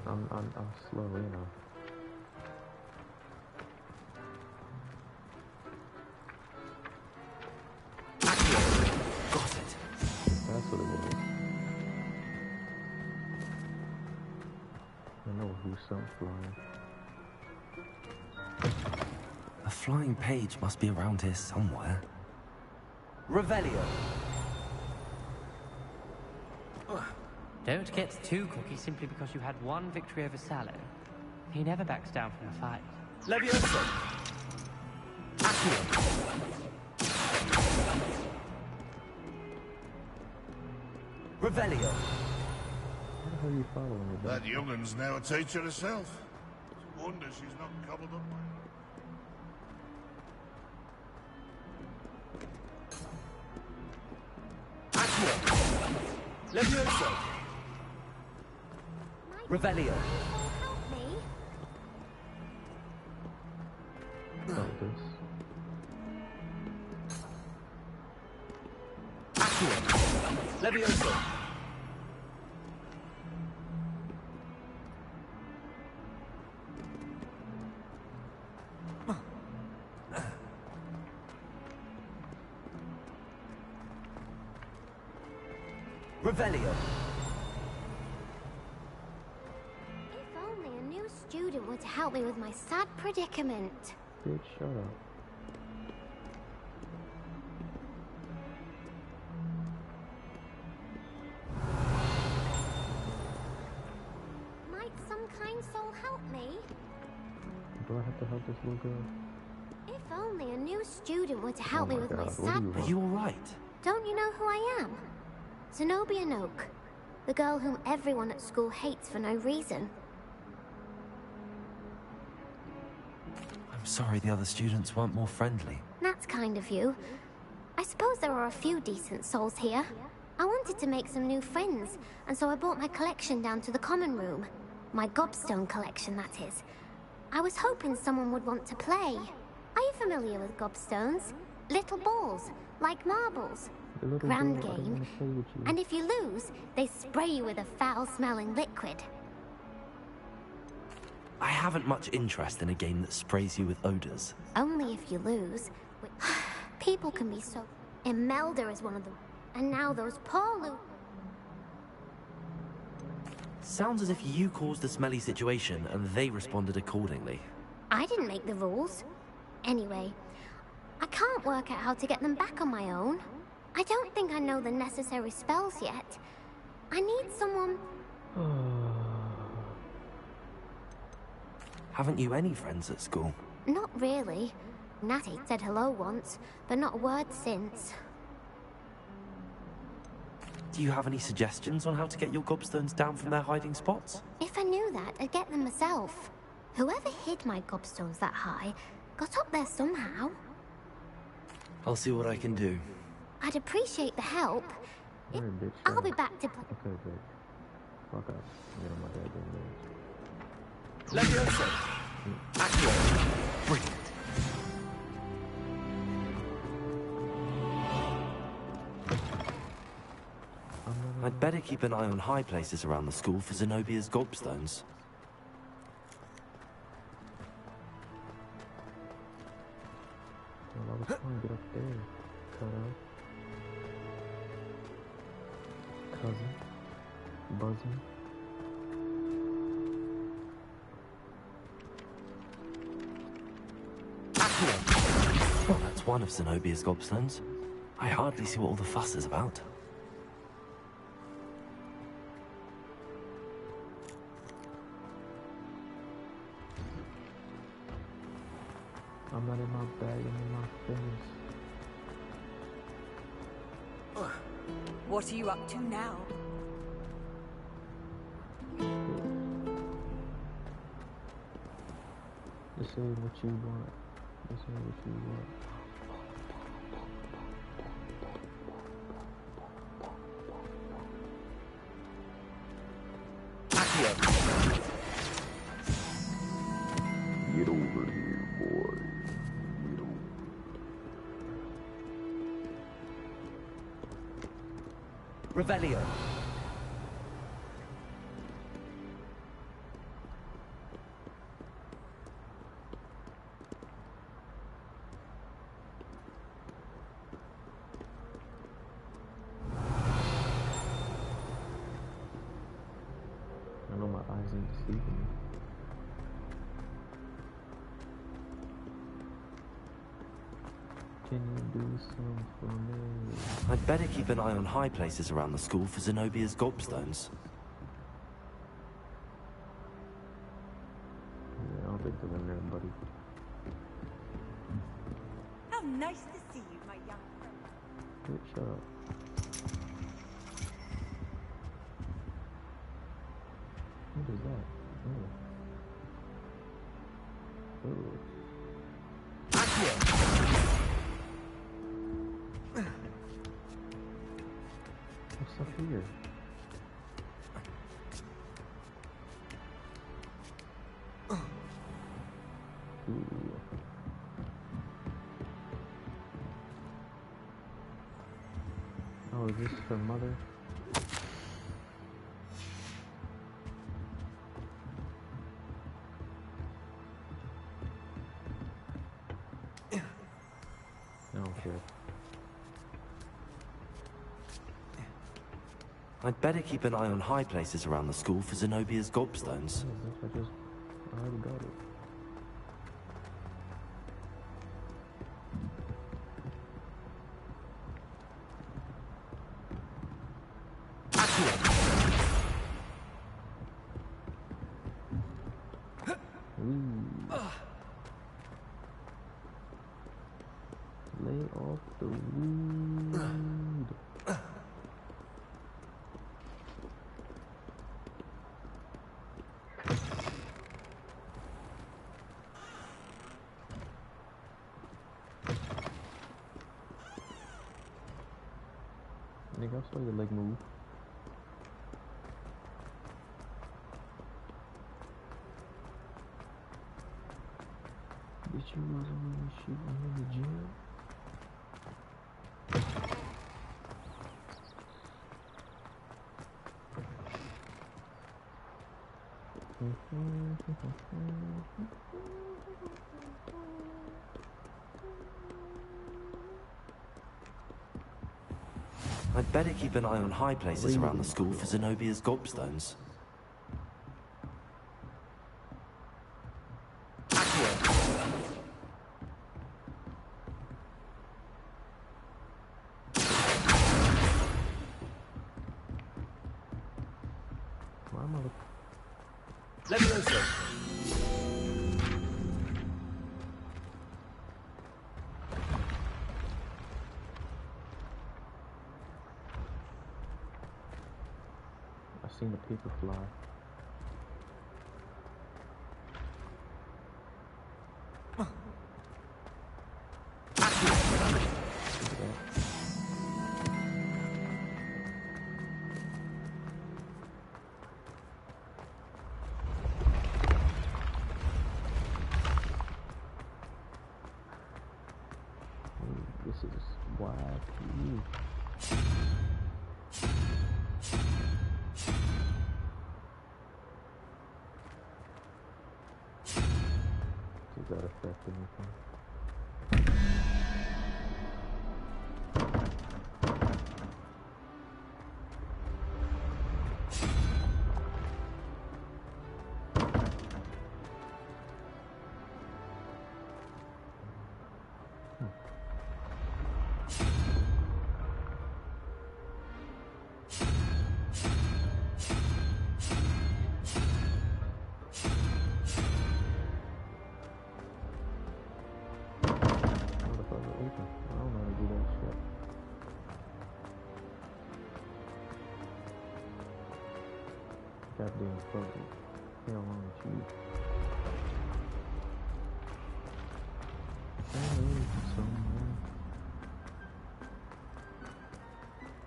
I'm slow, you know. Accio. Got it. That's what it was. I know who's some flying. A flying page must be around here somewhere. Revelio. Don't get too cocky simply because you had one victory over Sallow. He never backs down from a fight. Levioso. Accio. Revelio. How the hell are you following me? That young'un's now a teacher herself. It's a wonder she's not cobbled up. Accio. Levioso. Revelio. Help me. About this. Accio. Levioso. Revelio. If only a new student were to help me with my sad predicament. Bitch, shut up. Might some kind soul help me? Do I have to help this little girl? If only a new student were to help Oh me my with my God, what sad do you Are you alright? Don't you know who I am? Zenobia Noak, the girl whom everyone at school hates for no reason. I'm sorry the other students weren't more friendly. That's kind of you. I suppose there are a few decent souls here. I wanted to make some new friends, and so I brought my collection down to the common room. My gobstone collection, that is. I was hoping someone would want to play. Are you familiar with gobstones? Little balls, like marbles. Grand game. And if you lose, they spray you with a foul-smelling liquid. I haven't much interest in a game that sprays you with odors. Only if you lose. People can be so... Imelda is one of them. And now those poor Sounds as if you caused the smelly situation and they responded accordingly. I didn't make the rules. Anyway, I can't work out how to get them back on my own. I don't think I know the necessary spells yet. I need someone... Haven't you any friends at school? Not really. Natty said hello once, but not a word since. Do you have any suggestions on how to get your gobstones down from their hiding spots? If I knew that, I'd get them myself. Whoever hid my gobstones that high got up there somehow. I'll see what I can do. I'd appreciate the help. Hey, bitch, I'll be back to... Okay, bitch. Fuck up. Get on my goddamn nerves. Levioso! Accio! Brilliant. I'd better keep an eye on high places around the school for Zenobia's gobstones. Well, I was trying to get up there. Cut out. Cousin. Buzzing. Well, that's one of Zenobia's gobstones. I hardly see what all the fuss is about. I'm not in my bag, I'm in my feelings. What are you up to now? Just say what you want. Just say what you want. Get over here, boy. Get over. Revelio. I know my eyes ain't deceiving me. Can you do something for me? I'd better keep an eye on high places around the school for Zenobia's gobstones. Yeah, I don't think they're in there, buddy. How nice to see you, my young friend. Bitch, shut up. What is that? Oh. Oh. What's up here? Ooh. Oh, is this her mother? I don't care. I'd better keep an eye on high places around the school for Zenobia's gobstones. I already got it. Lay off the weed. Nigga, I saw your leg move. Bitch, you wasn't really shooting in the gym? I'd better keep an eye on high places around the school for Zenobia's gobstones. Levioso. seen the paper fly. This is wacky. Does that affect anything? Goddamn fuzzy. Hell on the cheese.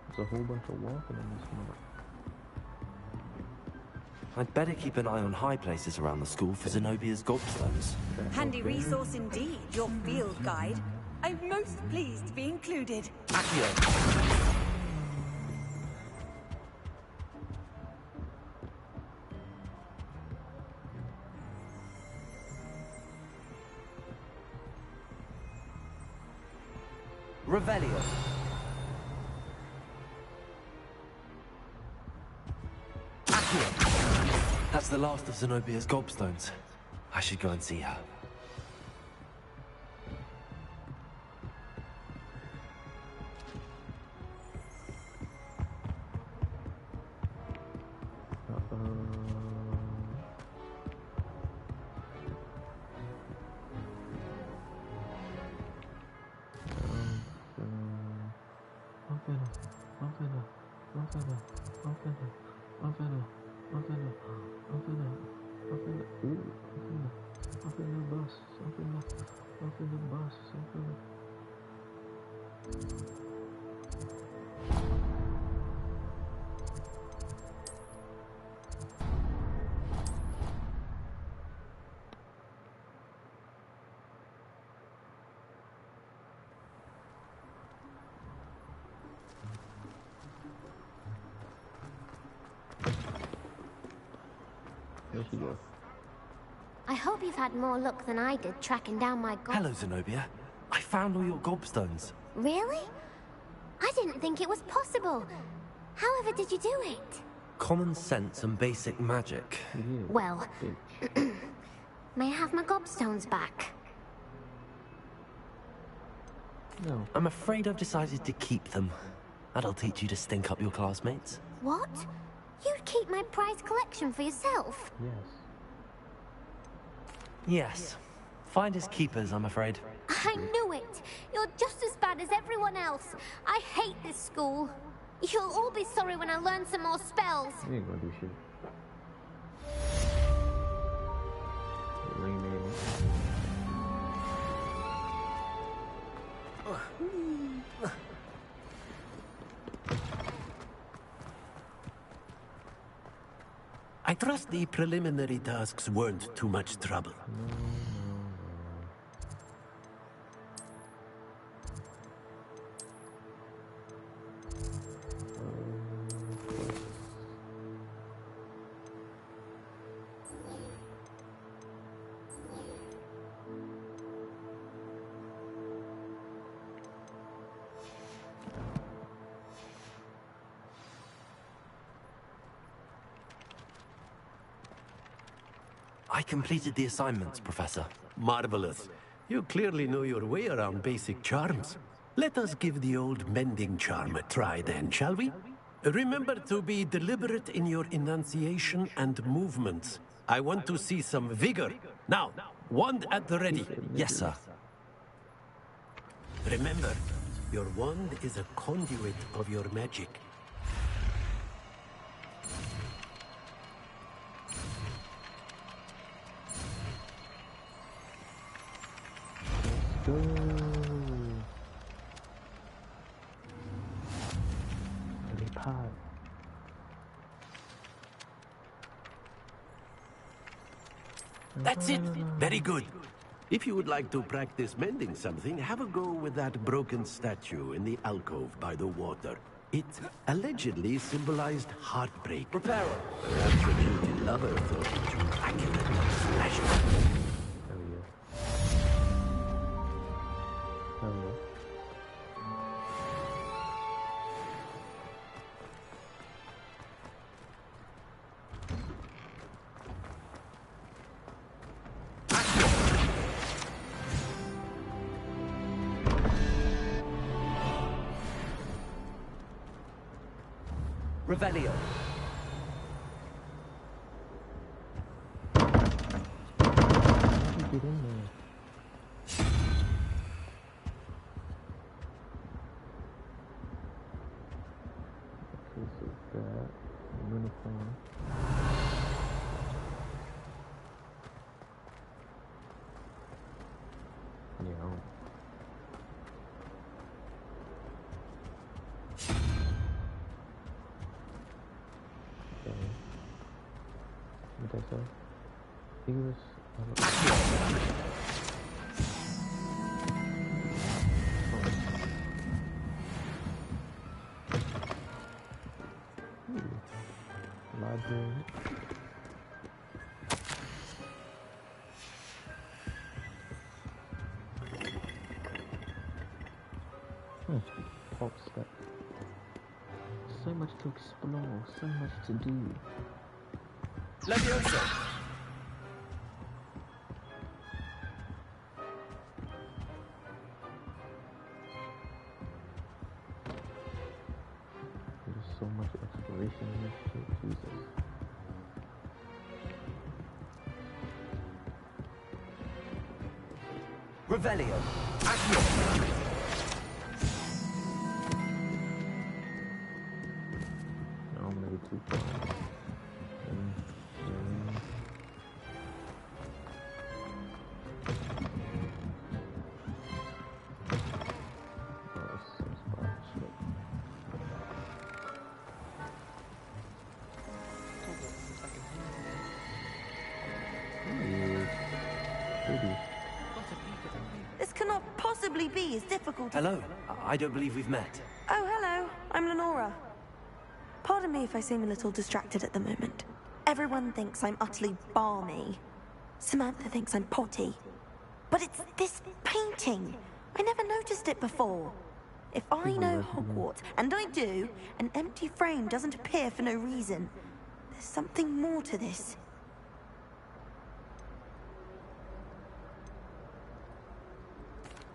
There's a whole bunch of walking in this mother. I'd better keep an eye on high places around the school for Zenobia's gobstones. Handy resource indeed, your field guide. I'm most pleased to be included. Accio! Revelio. Accio! That's the last of Zenobia's gobstones. I should go and see her. There she goes. I hope you've had more luck than I did tracking down my gob... Hello, Zenobia. I found all your gobstones. Really? I didn't think it was possible. However did you do it? Common sense and basic magic. Well, may I have my gobstones back? No. I'm afraid I've decided to keep them. That'll teach you to stink up your classmates. What? You'd keep my prized collection for yourself? Yes. Yes. Finders keepers, I'm afraid. I knew it! You're just as bad as everyone else. I hate this school. You'll all be sorry when I learn some more spells. You ain't gonna do shit. I trust the preliminary tasks weren't too much trouble. I completed the assignments, Professor. Marvelous. You clearly know your way around basic charms. Let us give the old mending charm a try then, shall we? Remember to be deliberate in your enunciation and movements. I want to see some vigor. Now, wand at the ready. Yes, sir. Remember, your wand is a conduit of your magic. go. Pod. That's it. Very good. If you would like to practice mending something, have a go with that broken statue in the alcove by the water. It allegedly symbolized heartbreak. Reparo. Perhaps your beauty lover thought it too accurate and flashy. Revelio. Get in there. Okay, so that uniform. Yeah. What did I say? He was... Library. Pop step. So much to explore, so much to do. Levioso. There's so much exploration in this shit, Jesus. Revelio. Accio. No, maybe too far. This cannot possibly be as difficult as... Hello. I don't believe we've met. Oh, hello. I'm Lenora. Pardon me if I seem a little distracted at the moment. Everyone thinks I'm utterly balmy. Samantha thinks I'm potty. But it's this painting. I never noticed it before. If I know Hogwarts, and I do, an empty frame doesn't appear for no reason. There's something more to this.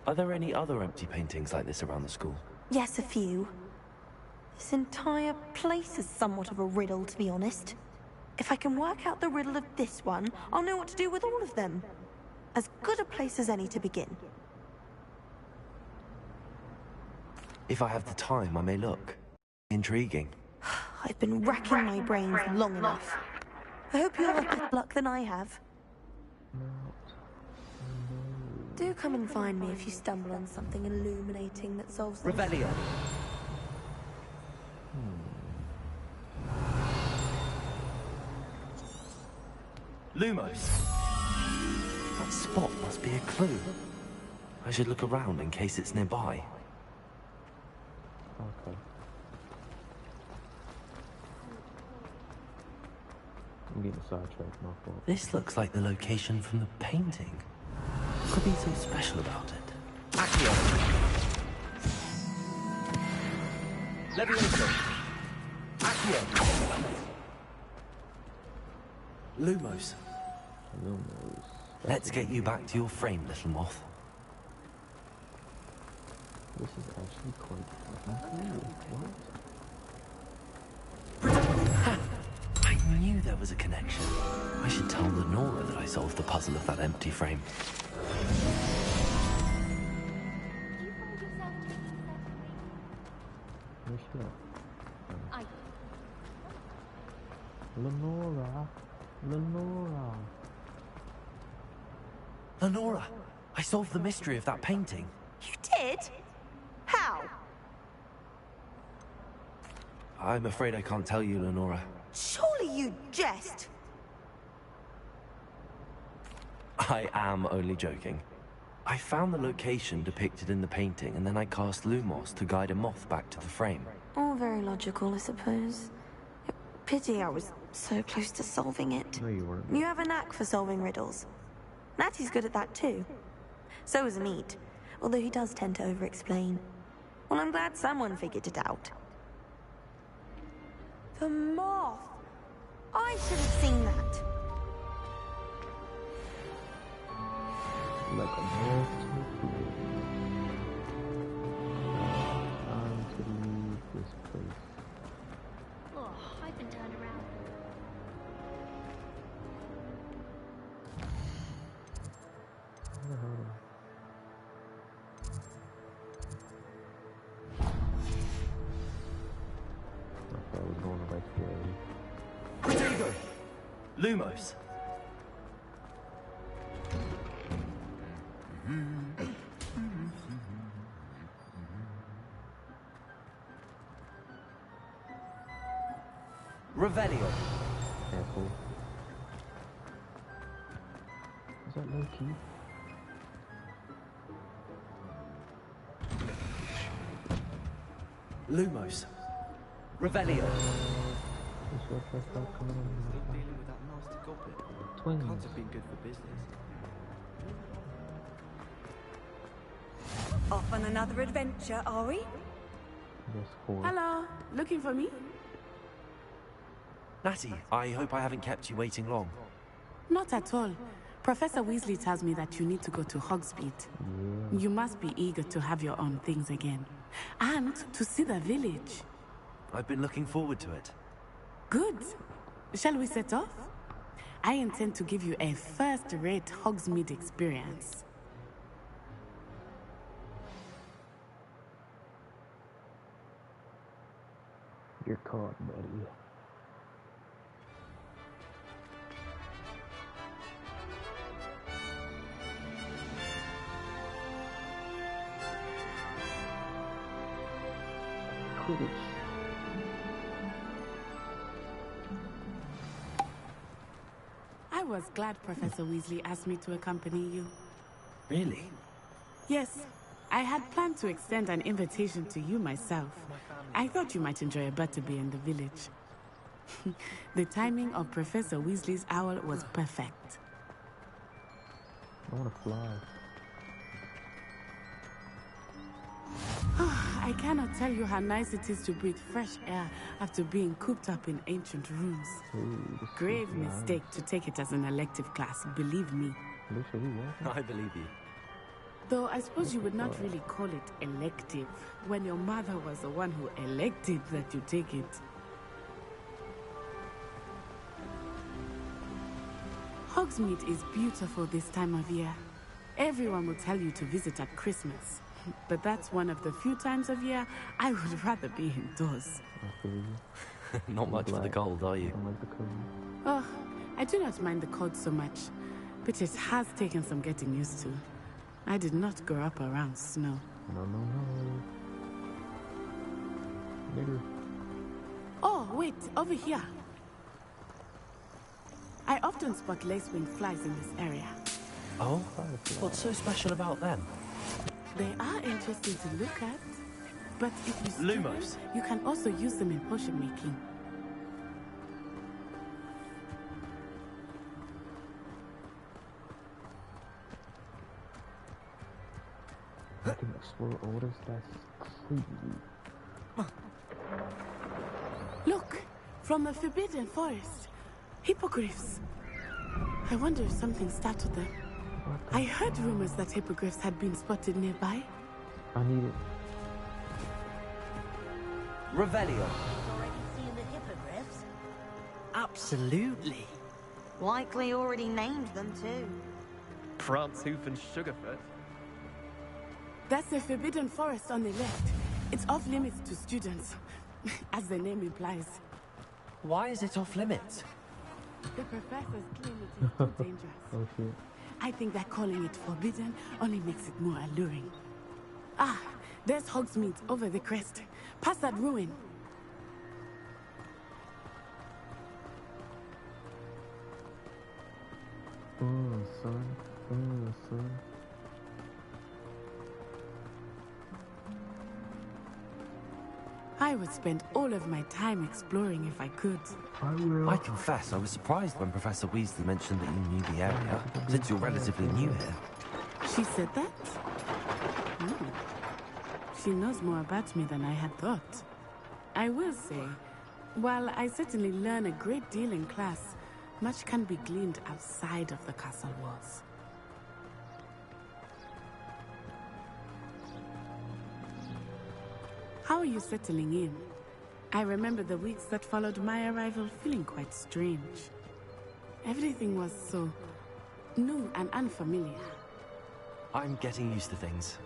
Are there any other empty paintings like this around the school? Yes, a few. This entire place is somewhat of a riddle, to be honest. If I can work out the riddle of this one, I'll know what to do with all of them. As good a place as any to begin. If I have the time, I may look. Intriguing. I've been racking my brains long enough. I hope you have better luck than I have. Do come and find me if you stumble on something illuminating that solves the Revelio. Lumos. That spot must be a clue. I should look around in case it's nearby. Okay. I'm getting sidetracked, my fault. This looks like the location from the painting. What could be so special about it? Accio. Levioso. Accio. Lumos. Lumos. Let's get you back to your frame, little moth. This is actually quite fucking cool. What? I knew there was a connection. I should tell Lenora that I solved the puzzle of that empty frame. Where's she at? Lenora. Lenora. Lenora, I solved the mystery of that painting. You did? How? I'm afraid I can't tell you, Lenora. Surely you jest. I am only joking. I found the location depicted in the painting, and then I cast Lumos to guide a moth back to the frame. All very logical, I suppose. Pity I was so close to solving it. No, you weren't. You have a knack for solving riddles. Natty's good at that too. So is Amit, although he does tend to over-explain. Well, I'm glad someone figured it out. The moth! I should have seen that. Like a moth to time to leave this place. Oh, I've been turned around. I thought I was going the right way. Protego! Lumos! Revelio. Careful. Is that low key? Lumos. Revelio. This was just like coming in. Still dealing with that nasty goblet. Twins. Can't have been good for business. Off on another adventure, are we? Yes, horse. Hello. Looking for me? Natty, I hope I haven't kept you waiting long. Not at all. Professor Weasley tells me that you need to go to Hogsmeade. Yeah. You must be eager to have your own things again. And to see the village. I've been looking forward to it. Good. Shall we set off? I intend to give you a first-rate Hogsmeade experience. You're caught, buddy. Quidditch. I was glad Professor Weasley asked me to accompany you. Really? Yes, I had planned to extend an invitation to you myself. I thought you might enjoy a butterbeer in the village. The timing of Professor Weasley's owl was perfect. I want to fly. I cannot tell you how nice it is to breathe fresh air after being cooped up in ancient rooms. Ooh, Grave mistake to take it as an elective class, believe me. I believe you. Though I suppose you would not really call it elective when your mother was the one who elected that you take it. Hogsmeade is beautiful this time of year. Everyone will tell you to visit at Christmas. But that's one of the few times of year I would rather be indoors. Not much for the cold, are you? Oh, I do not mind the cold so much, but it has taken some getting used to. I did not grow up around snow. No. Nigger. Oh, wait, over here. I often spot lacewing flies in this area. Oh? What's so special about them? They are interesting to look at, but if you steal Lumos. them, you can also use them in potion making. I can explore orders, that's creepy. Look, from the Forbidden Forest. Hippogriffs. I wonder if something startled them. I heard rumors that hippogriffs had been spotted nearby. I need it. Revelio. Already seen the hippogriffs? Absolutely. Likely already named them too. Prancehoof and Sugarfoot. That's the Forbidden Forest on the left. It's off limits to students, as the name implies. Why is it off limits? The professors claim it is too dangerous. Oh shit. I think that calling it forbidden only makes it more alluring. Ah, there's Hogsmeade over the crest. Past that ruin. Oh, son. Oh, son. I would spend all of my time exploring if I could. I will. I confess, I was surprised when Professor Weasley mentioned that you knew the area, since you're relatively new here. She said that? She knows more about me than I had thought. I will say, while I certainly learn a great deal in class, much can be gleaned outside of the castle walls. How are you settling in? I remember the weeks that followed my arrival feeling quite strange. Everything was so new and unfamiliar. I'm getting used to things.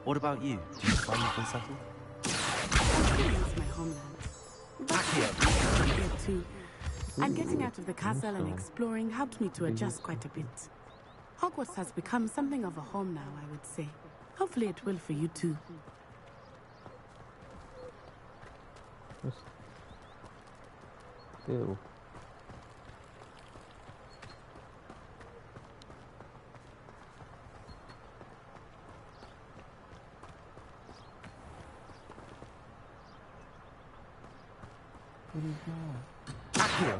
What about you? Do you find you've been settled? I miss my homeland. But here too. And getting out of the castle and exploring helped me to adjust quite a bit. Hogwarts has become something of a home now, I would say. Hopefully it will for you too. Ew. What is that? Accio!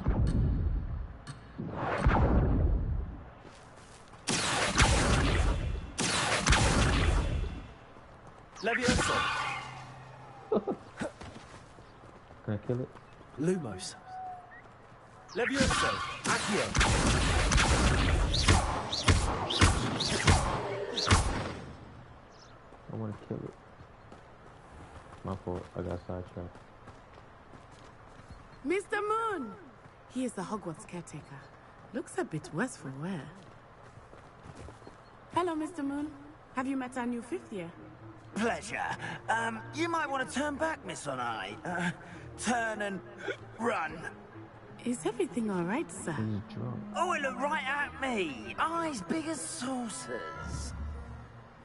Levioso! Can I kill it? Lumos. Levioso! Accio! I want to kill it. My fault. I got sidetracked. Mr. Moon! He is the Hogwarts caretaker. Looks a bit worse for wear. Hello, Mr. Moon. Have you met our new 5th year? Pleasure. You might want to turn back, Miss Onai. Turn and run. Is everything all right, sir? Oh, it looked right at me. Eyes big as saucers.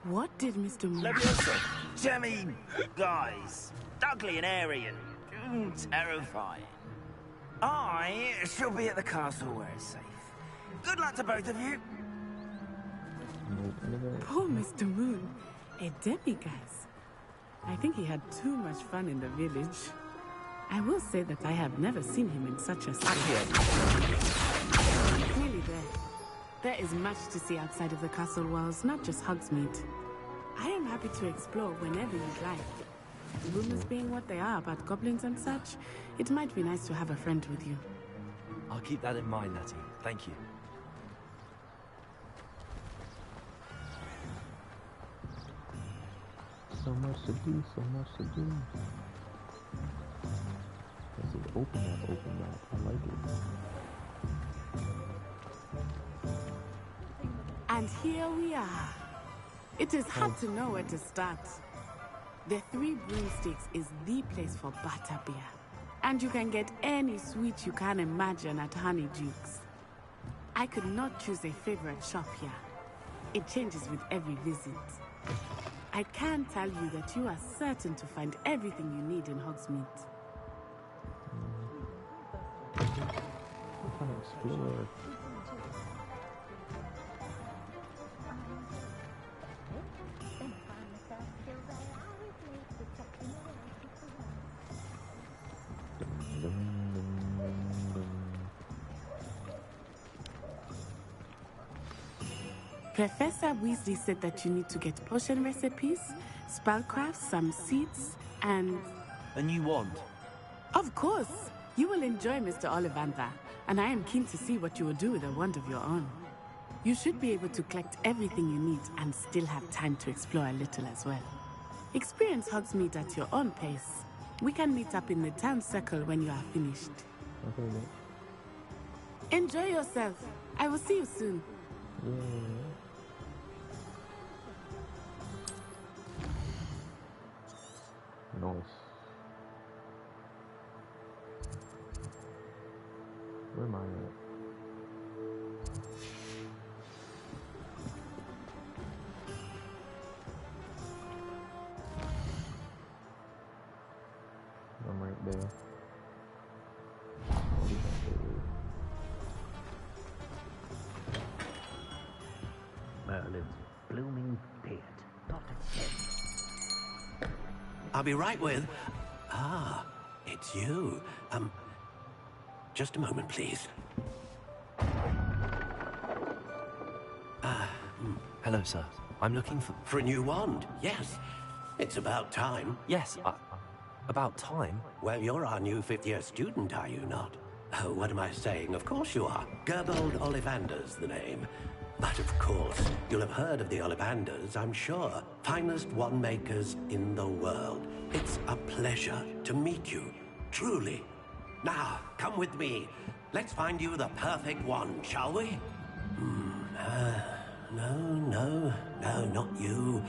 What did Mr. Moon... Levioso. Jemmy, guys. Ugly and airy and terrifying. I shall be at the castle where it's safe. Good luck to both of you. Poor Mr. Moon. A demiguise. I think he had too much fun in the village. I will say that I have never seen him in such a state. Nearly there. There is much to see outside of the castle walls, not just Hogsmeade. I am happy to explore whenever you'd like. Rumors being what they are about goblins and such, it might be nice to have a friend with you. I'll keep that in mind, Natty. Thank you. So much to do, so much to do. This is open map. I like it. And here we are. It is hard to know where to start. The Three Broomsticks is the place for butterbeer. And you can get any sweet you can imagine at Honeydukes. I could not choose a favorite shop here. It changes with every visit. I can tell you that you are certain to find everything you need in Hogsmeade. I'm trying to explore. Professor Weasley said that you need to get potion recipes, spellcraft, some seeds, and... A new wand? Of course! You will enjoy Mr. Ollivander, and I am keen to see what you will do with a wand of your own. You should be able to collect everything you need and still have time to explore a little as well. Experience Hogsmeade at your own pace. We can meet up in the town circle when you are finished. Okay, Enjoy yourself. I will see you soon. yeah. Nice. Where am I at? them right there. Merlin's blooming beard. Not a head. I'll be right with... Ah, it's you. Just a moment, please. Hello, sir. I'm looking for... For a new wand, yes. It's about time. Yes, about time? Well, you're our new fifth-year student, are you not? Oh, what am I saying? Of course you are. Gerbold Ollivander's the name. But of course, you'll have heard of the Ollivanders, I'm sure. Finest wand makers in the world. It's a pleasure to meet you, truly. Now, come with me. Let's find you the perfect wand, shall we? No, not you.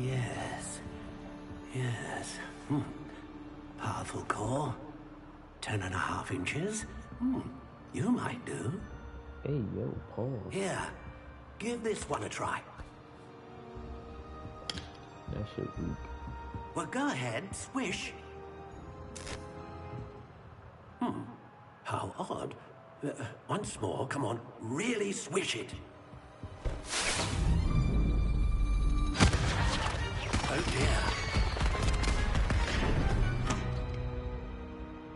Yes. Powerful core. 10.5 inches. You might do. Hey, yo, Paul. Here, give this one a try. That shit weak. Well, go ahead, swish. How odd. Once more, come on, really swish it. Oh dear.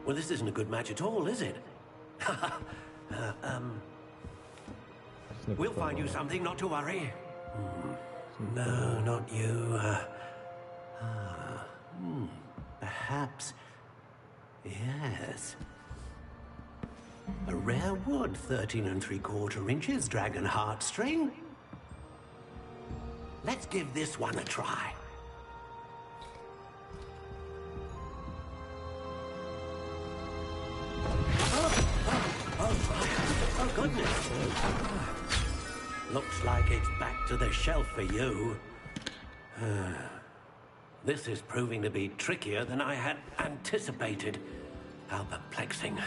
Well, this isn't a good match at all, is it? We'll find you something, not to worry. No, not you. Perhaps. Yes. A rare wood, 13 3/4 inches, dragon heartstring. Let's give this one a try. Oh, goodness. Looks like it's back to the shelf for you. This is proving to be trickier than I had anticipated. How perplexing.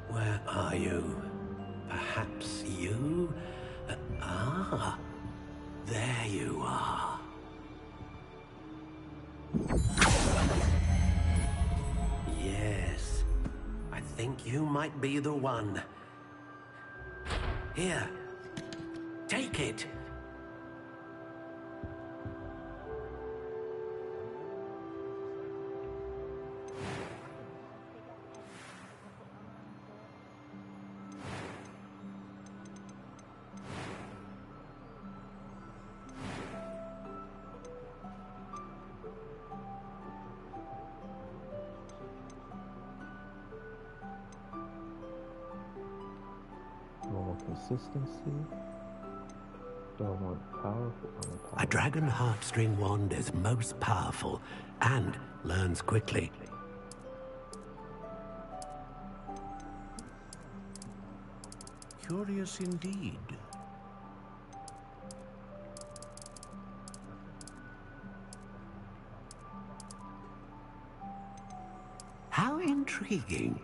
Where are you? Perhaps you? There you are. Yes, I think you might be the one. Here, take it. Consistency. Do I want powerful? A dragon heartstring wand is most powerful and learns quickly. Curious indeed. How intriguing.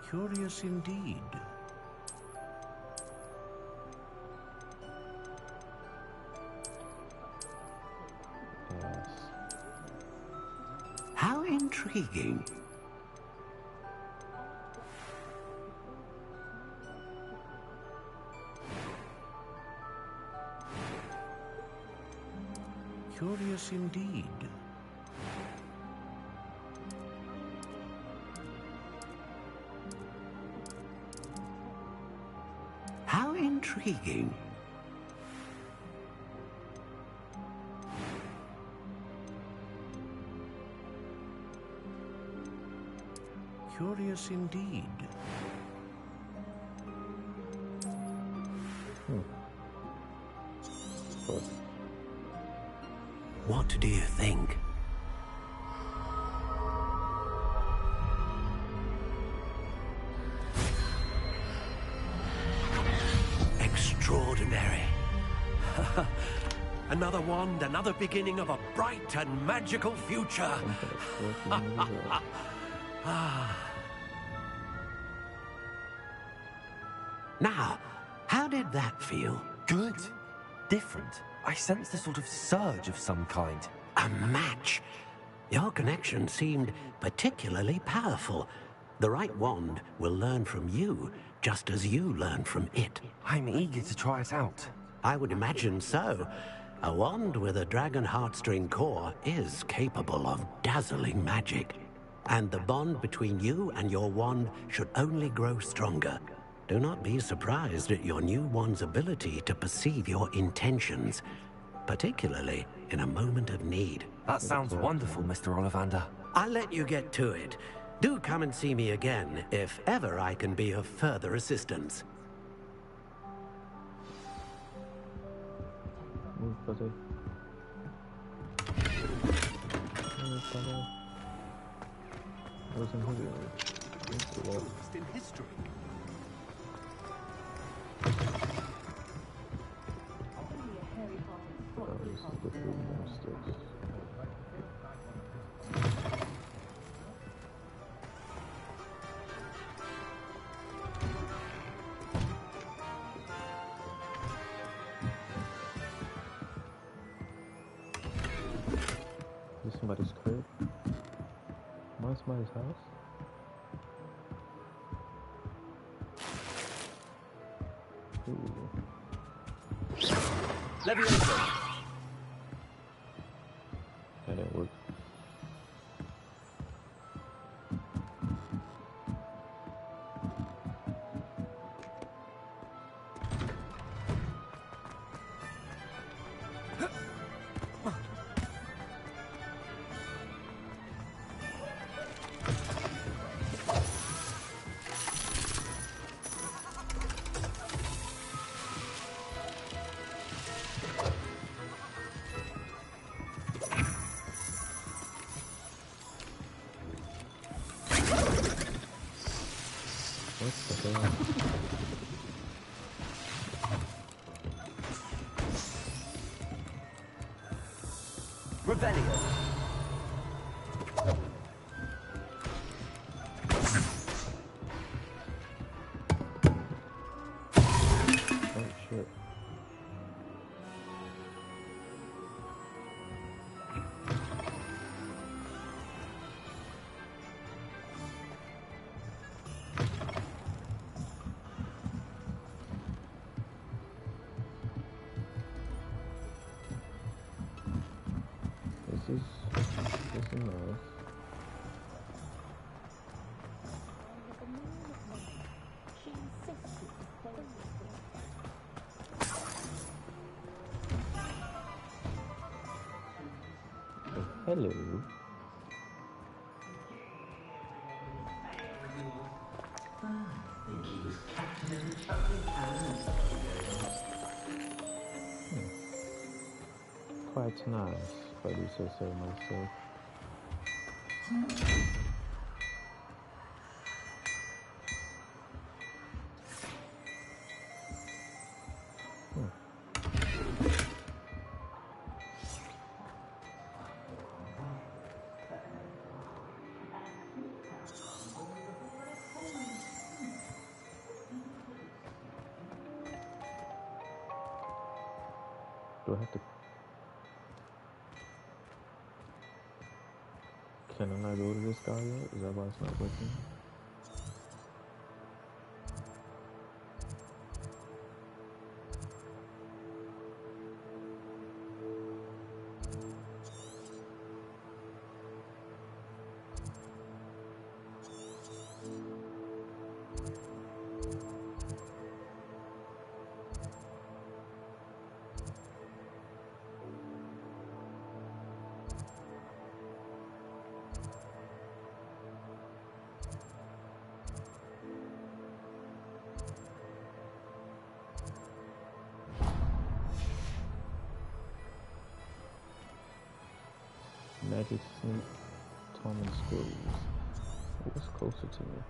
Curious indeed. Yes. How intriguing. Curious indeed. How intriguing. Curious indeed. What do you think? Extraordinary. Another wand, another beginning of a bright and magical future. Now, how did that feel? Good. Different. I sensed a sort of surge of some kind. A match. Your connection seemed particularly powerful. The right wand will learn from you, just as you learn from it. I'm eager to try it out. I would imagine so. A wand with a dragon heartstring core is capable of dazzling magic. And the bond between you and your wand should only grow stronger. Do not be surprised at your new wand's ability to perceive your intentions, particularly in a moment of need. That sounds wonderful, Mr. Ollivander. I'll let you get to it. Do come and see me again if ever I can be of further assistance. Lost in history. Is this somebody's crib? Am I somebody's house? Ooh. Leviosa! That didn't work. Revelio. Oh shit. This is nice. Oh, hello. Quite nice, if I do say so myself. Do I have to... Can I not go to this guy yet? Is that why it's not working? Magic Sneak, Tom and Scrolls. What's closer to me?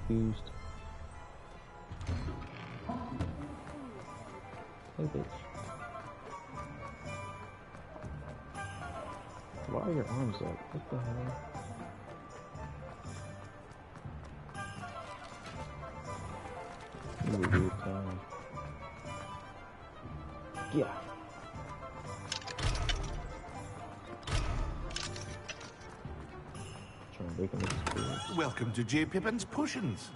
confused. Hey, bitch. Why are your arms up? What the hell? This is a weird time. Yeah. Trying to break into this place. Welcome to J. Pippin's Potions.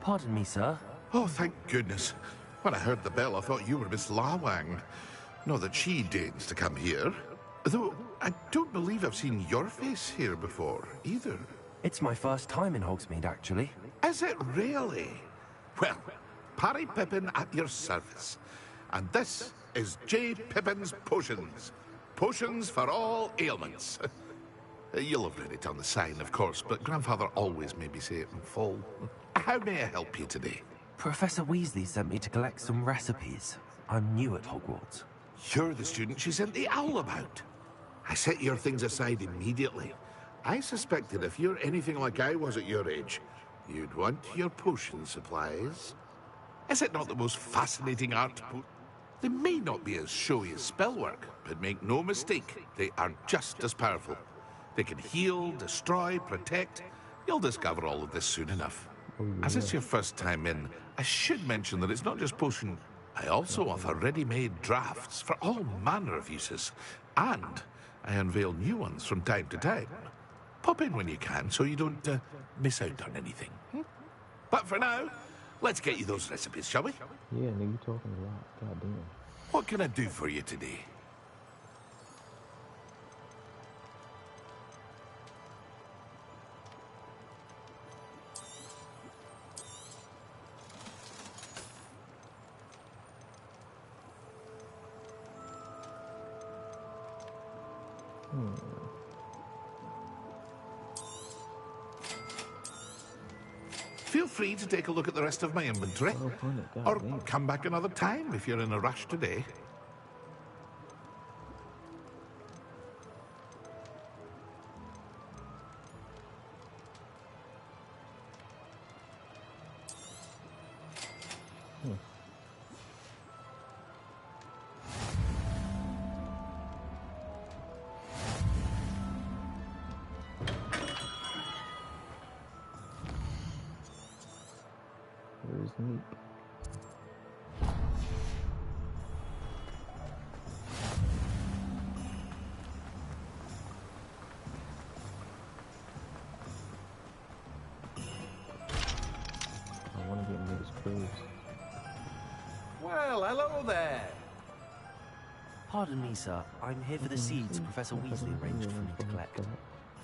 Pardon me, sir. Oh, thank goodness. When I heard the bell, I thought you were Miss Lawang. Not that she deigns to come here. Though, I don't believe I've seen your face here before, either. It's my first time in Hogsmeade, actually. Is it really? Well, Parry Pippin at your service. And this is J. Pippin's Potions. Potions for all ailments. You'll have read it on the sign, of course, but Grandfather always made me say it in full. How may I help you today? Professor Weasley sent me to collect some recipes. I'm new at Hogwarts. You're the student she sent the owl about. I set your things aside immediately. I suspected if you're anything like I was at your age, you'd want your potion supplies. Is it not the most fascinating art book? They may not be as showy as spellwork, but make no mistake, they are just as powerful. They can heal, destroy, protect. You'll discover all of this soon enough. As it's your first time in, I should mention that it's not just potion. I also offer ready-made drafts for all manner of uses, and I unveil new ones from time to time. Pop in when you can so you don't miss out on anything. But for now, let's get you those recipes, shall we? Yeah, nigga, you talking a lot. God damn. What can I do for you today? Feel free to take a look at the rest of my inventory. Or come back another time if you're in a rush today. Where's Neep? I want to get into this cruise. Well, hello there. Pardon me, sir. I'm here for the seeds Professor Weasley arranged for me to collect.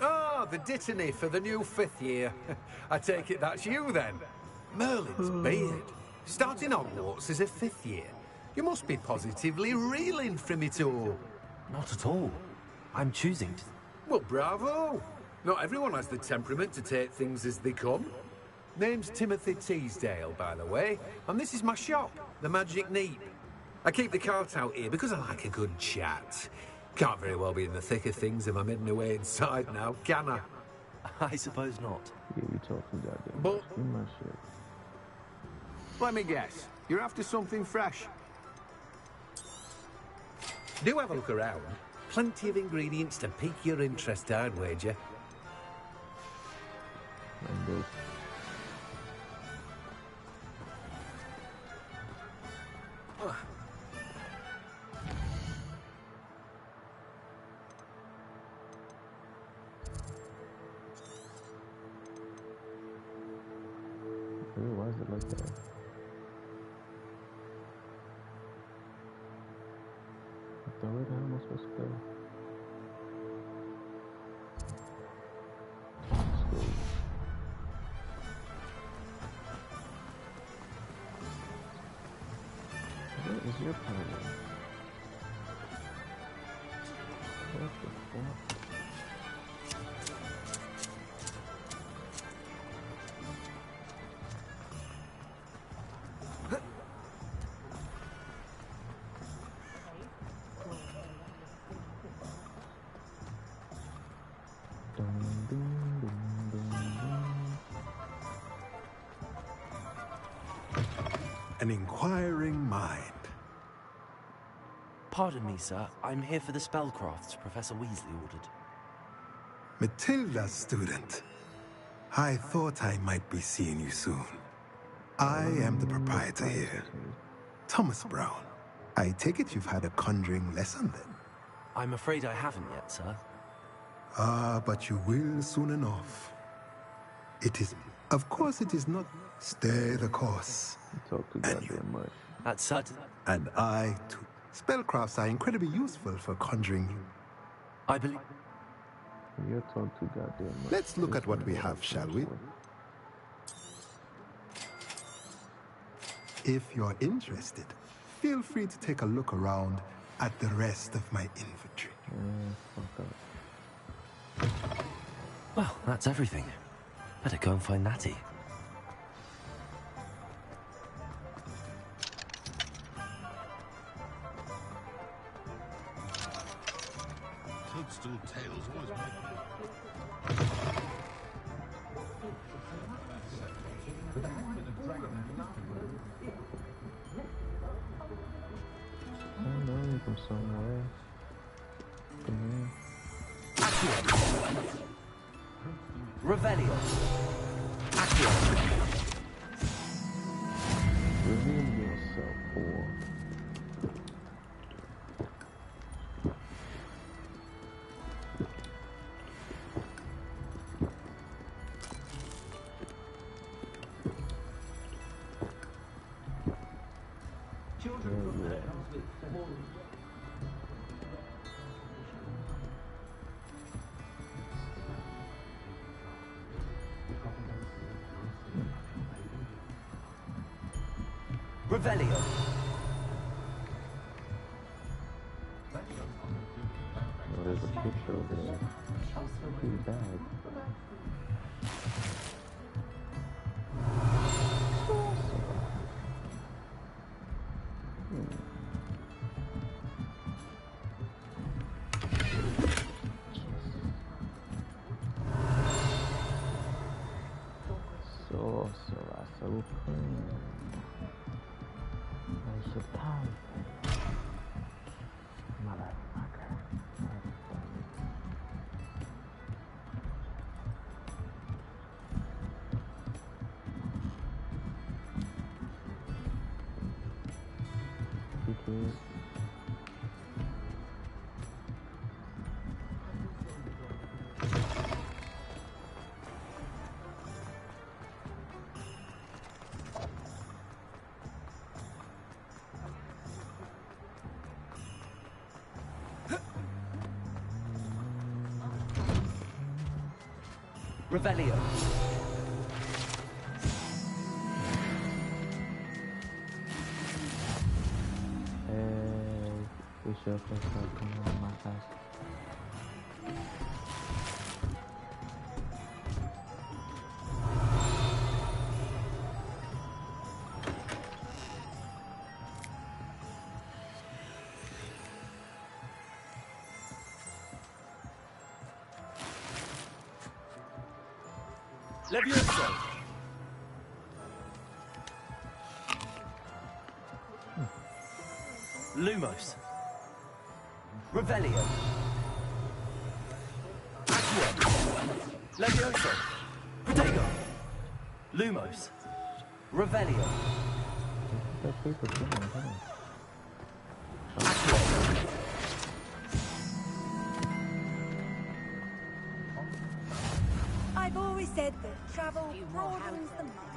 Ah, the dittany for the new 5th year. I take it that's you, then. Merlin's beard. Starting Hogwarts as a 5th year. You must be positively reeling from it all. Not at all. I'm choosing to... Well, bravo. Not everyone has the temperament to take things as they come. Name's Timothy Teasdale, by the way, and this is my shop, the Magic Neep. I keep the cart out here because I like a good chat. Can't very well be in the thick of things if I'm hidden away inside now, can I? I suppose not. Yeah, you talking goddamn. But... Give me my shit. Let me guess. You're after something fresh. Do have a look around. Plenty of ingredients to pique your interest, I'd wager. Why is it like that? Where the hell am I supposed to go? What is your problem? What the fuck? An inquiring mind. Pardon me, sir. I'm here for the spellcrafts Professor Weasley ordered. Matilda, student. I thought I might be seeing you soon. I am the proprietor here, Thomas Brown. I take it you've had a conjuring lesson then? I'm afraid I haven't yet, sir. Ah, but you will soon enough. It is, of course it is not stay the course. Talk too goddamn much. That's certain. And I too. Spellcrafts are incredibly useful for conjuring. I believe. You talk too goddamn much. Let's look at what we have, shall we? If you're interested, feel free to take a look around at the rest of my inventory. Well, that's everything. Better go and find Natty. Toadstool tails always I know you from somewhere. Come Revelio. Reveal yourself, or Revelio. oh, there's a picture over there. Pretty bad. Sorcerer Supreme. I should die. Motherfucker. Because Revelio. we should just come on my house. Levioso. Lumos. Revelio. Levioso. Protego. Lumos. Revelio. That paper thing, I've always said that travel broadens the mind.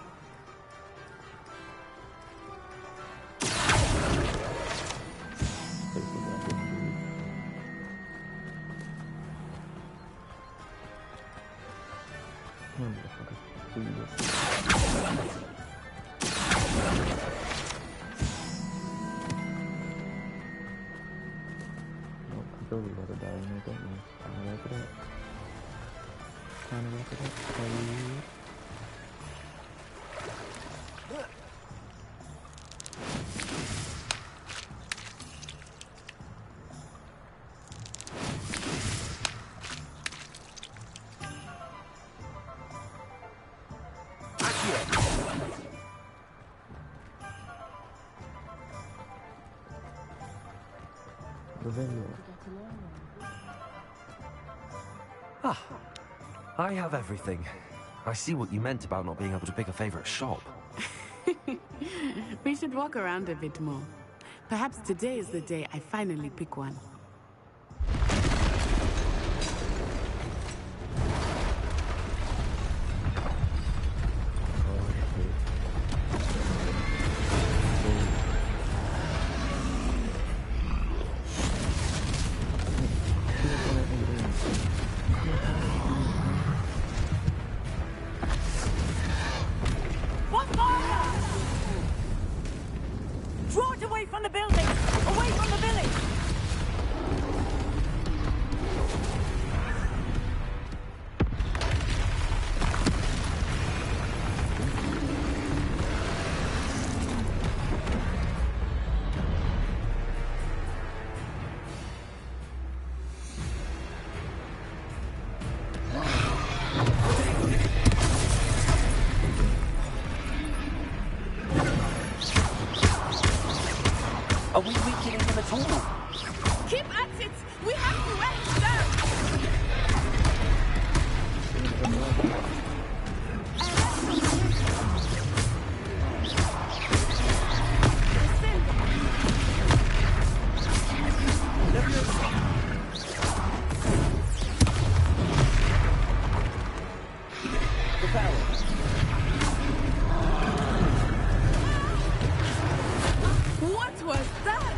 Totally let it die, you know what that means. Time to wrap it up. Time to wrap it up, please. Ah, I have everything. I see what you meant about not being able to pick a favorite shop. We should walk around a bit more. Perhaps today is the day I finally pick one. Draw it away from the building! Away from the village! Are we weakening them at all? Keep at it! We have to end them! What was that?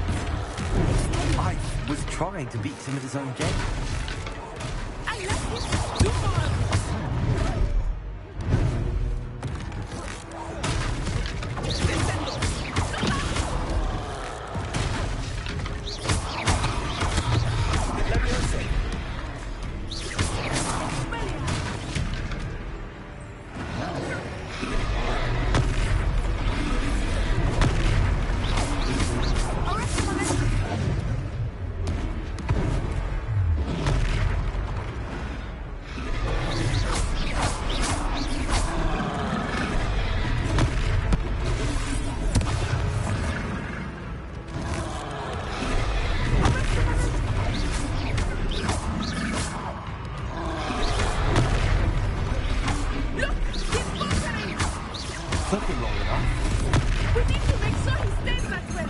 I was trying to beat him at his own game. I left him too much! Took him long enough. We need to make sure he stays that way!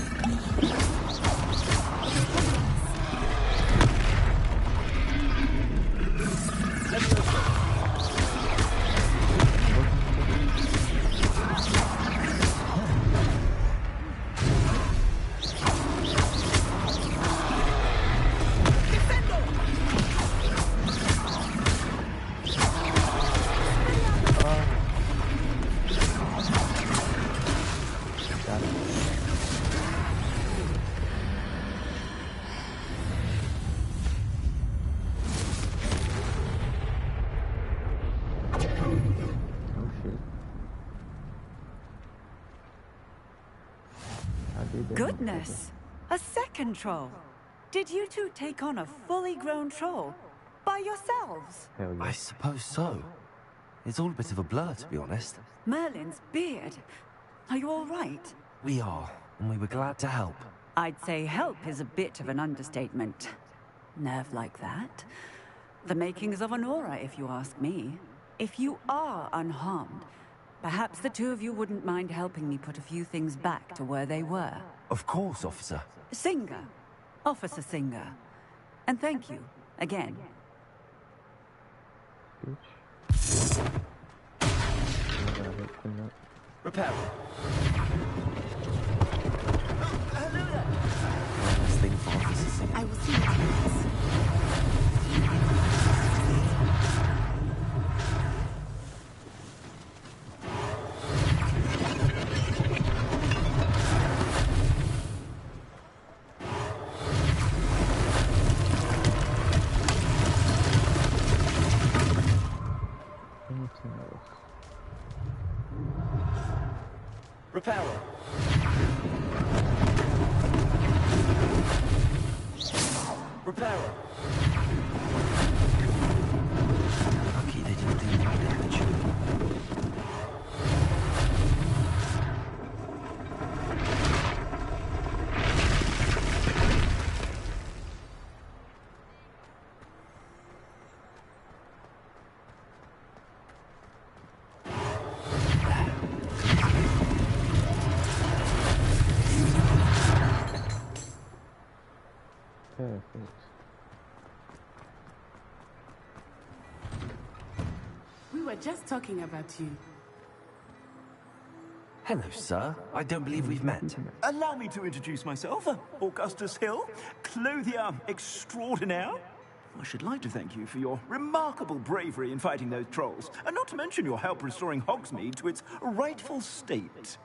Goodness! A second troll! Did you two take on a fully grown troll? By yourselves? I suppose so. It's all a bit of a blur, to be honest. Merlin's beard. Are you all right? We are, and we were glad to help. I'd say help is a bit of an understatement. Nerve like that? The makings of an aura, if you ask me. If you are unharmed, perhaps the two of you wouldn't mind helping me put a few things back to where they were. Of course, officer. Singer. Officer Singer. And thank you, again. Repair. Hello there. Last thing for Officer Singer. I will see you afterwards. Repairer. Repairer. Lucky they didn't do that damage. were just talking about you. Hello, sir. I don't believe we've met. Allow me to introduce myself, Augustus Hill, clothier extraordinaire. I should like to thank you for your remarkable bravery in fighting those trolls, and not to mention your help restoring Hogsmeade to its rightful state.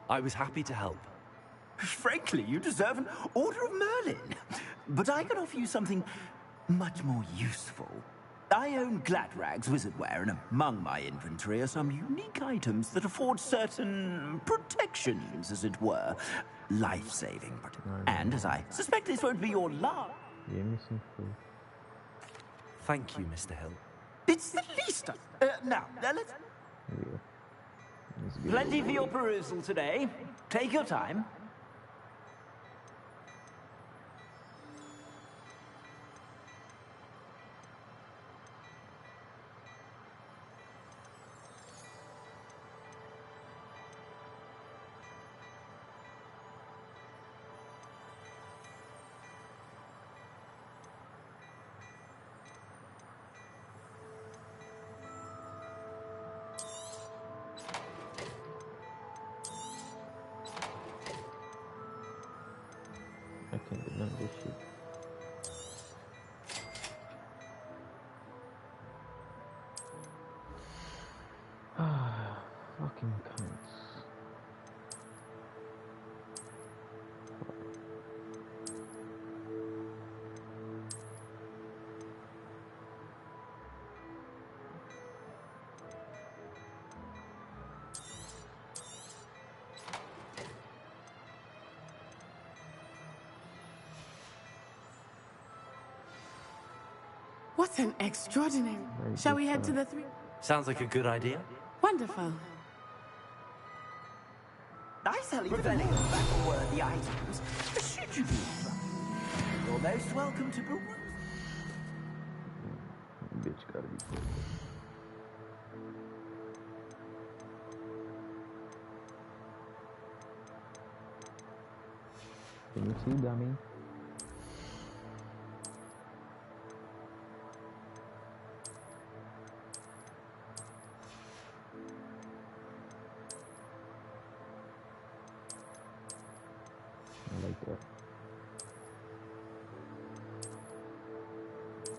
I was happy to help. Frankly, you deserve an Order of Merlin. But I can offer you something much more useful. I own Gladrag's wizardware, and among my inventory are some unique items that afford certain protections, as it were. Life-saving. And as I suspect this won't be your last... Give me some food. Thank you, Mr. Hill. It's the least... now, let's... Plenty for your perusal today. Take your time. I can't get none of this shit. Ah, fucking cunts. What an extraordinary... Shall we head to the three... Sounds like a good idea. Wonderful. I sell even more battle-worthy items. Should you be you're most welcome to peruse. Bitch gotta be cool. Can you see, dummy? I like that.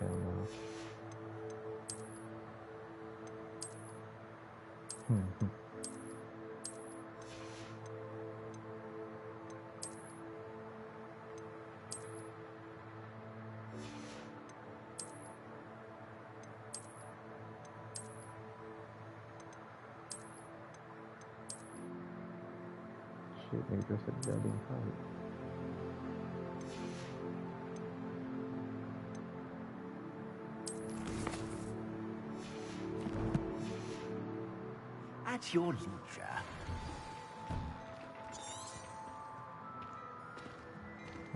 Hell no. Shit, maybe just a goddamn fight. At your leisure.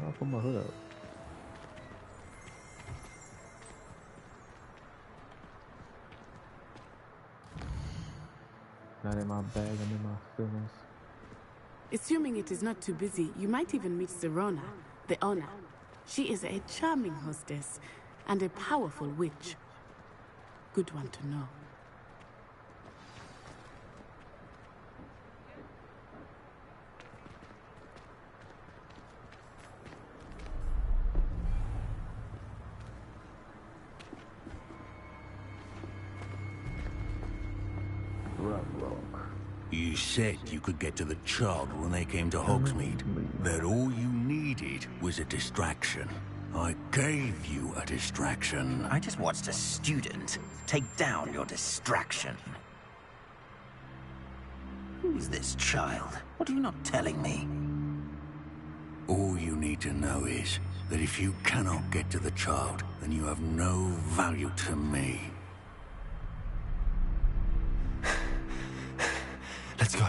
I'll put my hood up. Not in my bag, I'm in my feelings. Assuming it is not too busy, you might even meet Sirona, the owner. She is a charming hostess and a powerful witch. Good one to know. You said you could get to the child when they came to Hogsmeade. That all you needed was a distraction. I gave you a distraction. I just watched a student take down your distraction. Who's this child? What are you not telling me? All you need to know is that if you cannot get to the child, then you have no value to me. Let's go.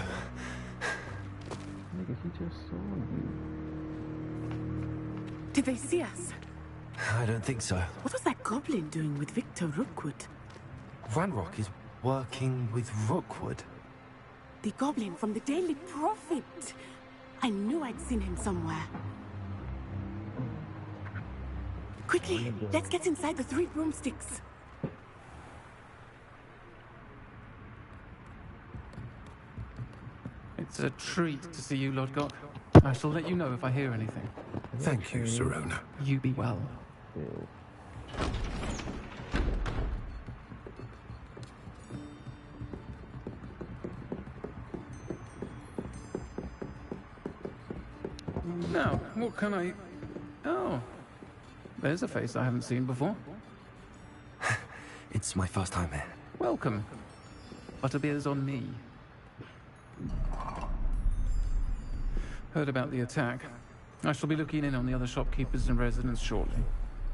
Nigga, he just saw you. Did they see us? I don't think so. What was that goblin doing with Victor Rookwood? Ranrock is working with Rookwood. The goblin from the Daily Prophet. I knew I'd seen him somewhere. Quickly, let's get inside the three broomsticks. It's a treat to see you, Lodgok. I shall let you know if I hear anything. Thank you, Sirona. You be well. Now, what can I... Oh, there's a face I haven't seen before. It's my first time here. Welcome. Butterbeer's on me. Heard about the attack. I shall be looking in on the other shopkeepers and residents shortly.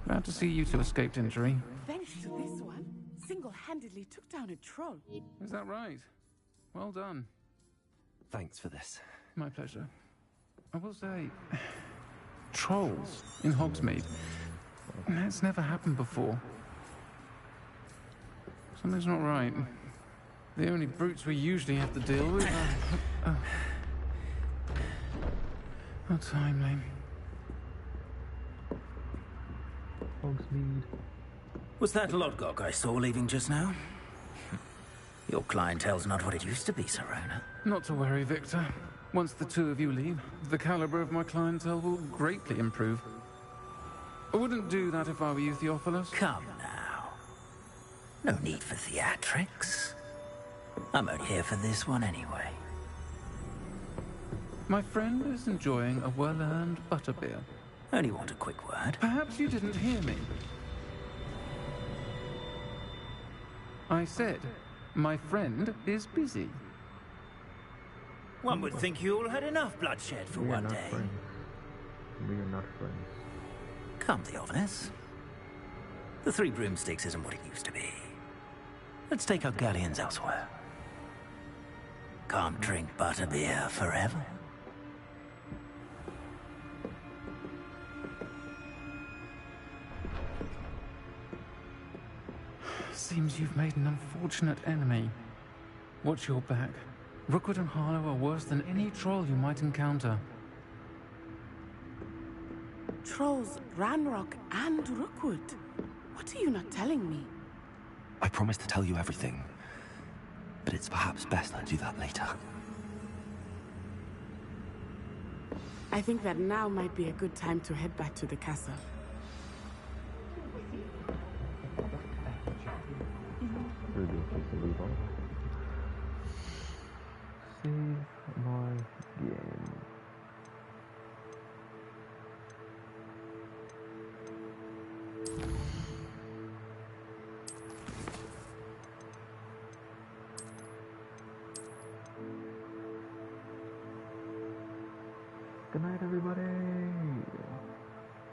Glad to see you two escaped injury. Thanks to this one, single-handedly took down a troll. Is that right? Well done. Thanks for this. My pleasure. I will say, trolls in Hogsmeade. That's never happened before. Something's not right. The only brutes we usually have to deal with are... How timely. Hogsmeade. Was that Lodgok I saw leaving just now? Your clientele's not what it used to be, Sirona. Not to worry, Victor. Once the two of you leave, the caliber of my clientele will greatly improve. I wouldn't do that if I were you, Theophilus. Come now. No need for theatrics. I'm only here for this one anyway. My friend is enjoying a well-earned butterbeer. Only want a quick word. Perhaps you didn't hear me. I said, my friend is busy. One would think you all had enough bloodshed for one day. We are not friends. Come, Theophilus. The Three Broomsticks isn't what it used to be. Let's take our galleons elsewhere. Can't drink butterbeer forever. Seems you've made an unfortunate enemy. Watch your back. Rookwood and Harlow are worse than any troll you might encounter. Trolls, Ranrock, and Rookwood. What are you not telling me? I promise to tell you everything, but it's perhaps best I do that later. I think that now might be a good time to head back to the castle. Save my game. Good night, everybody.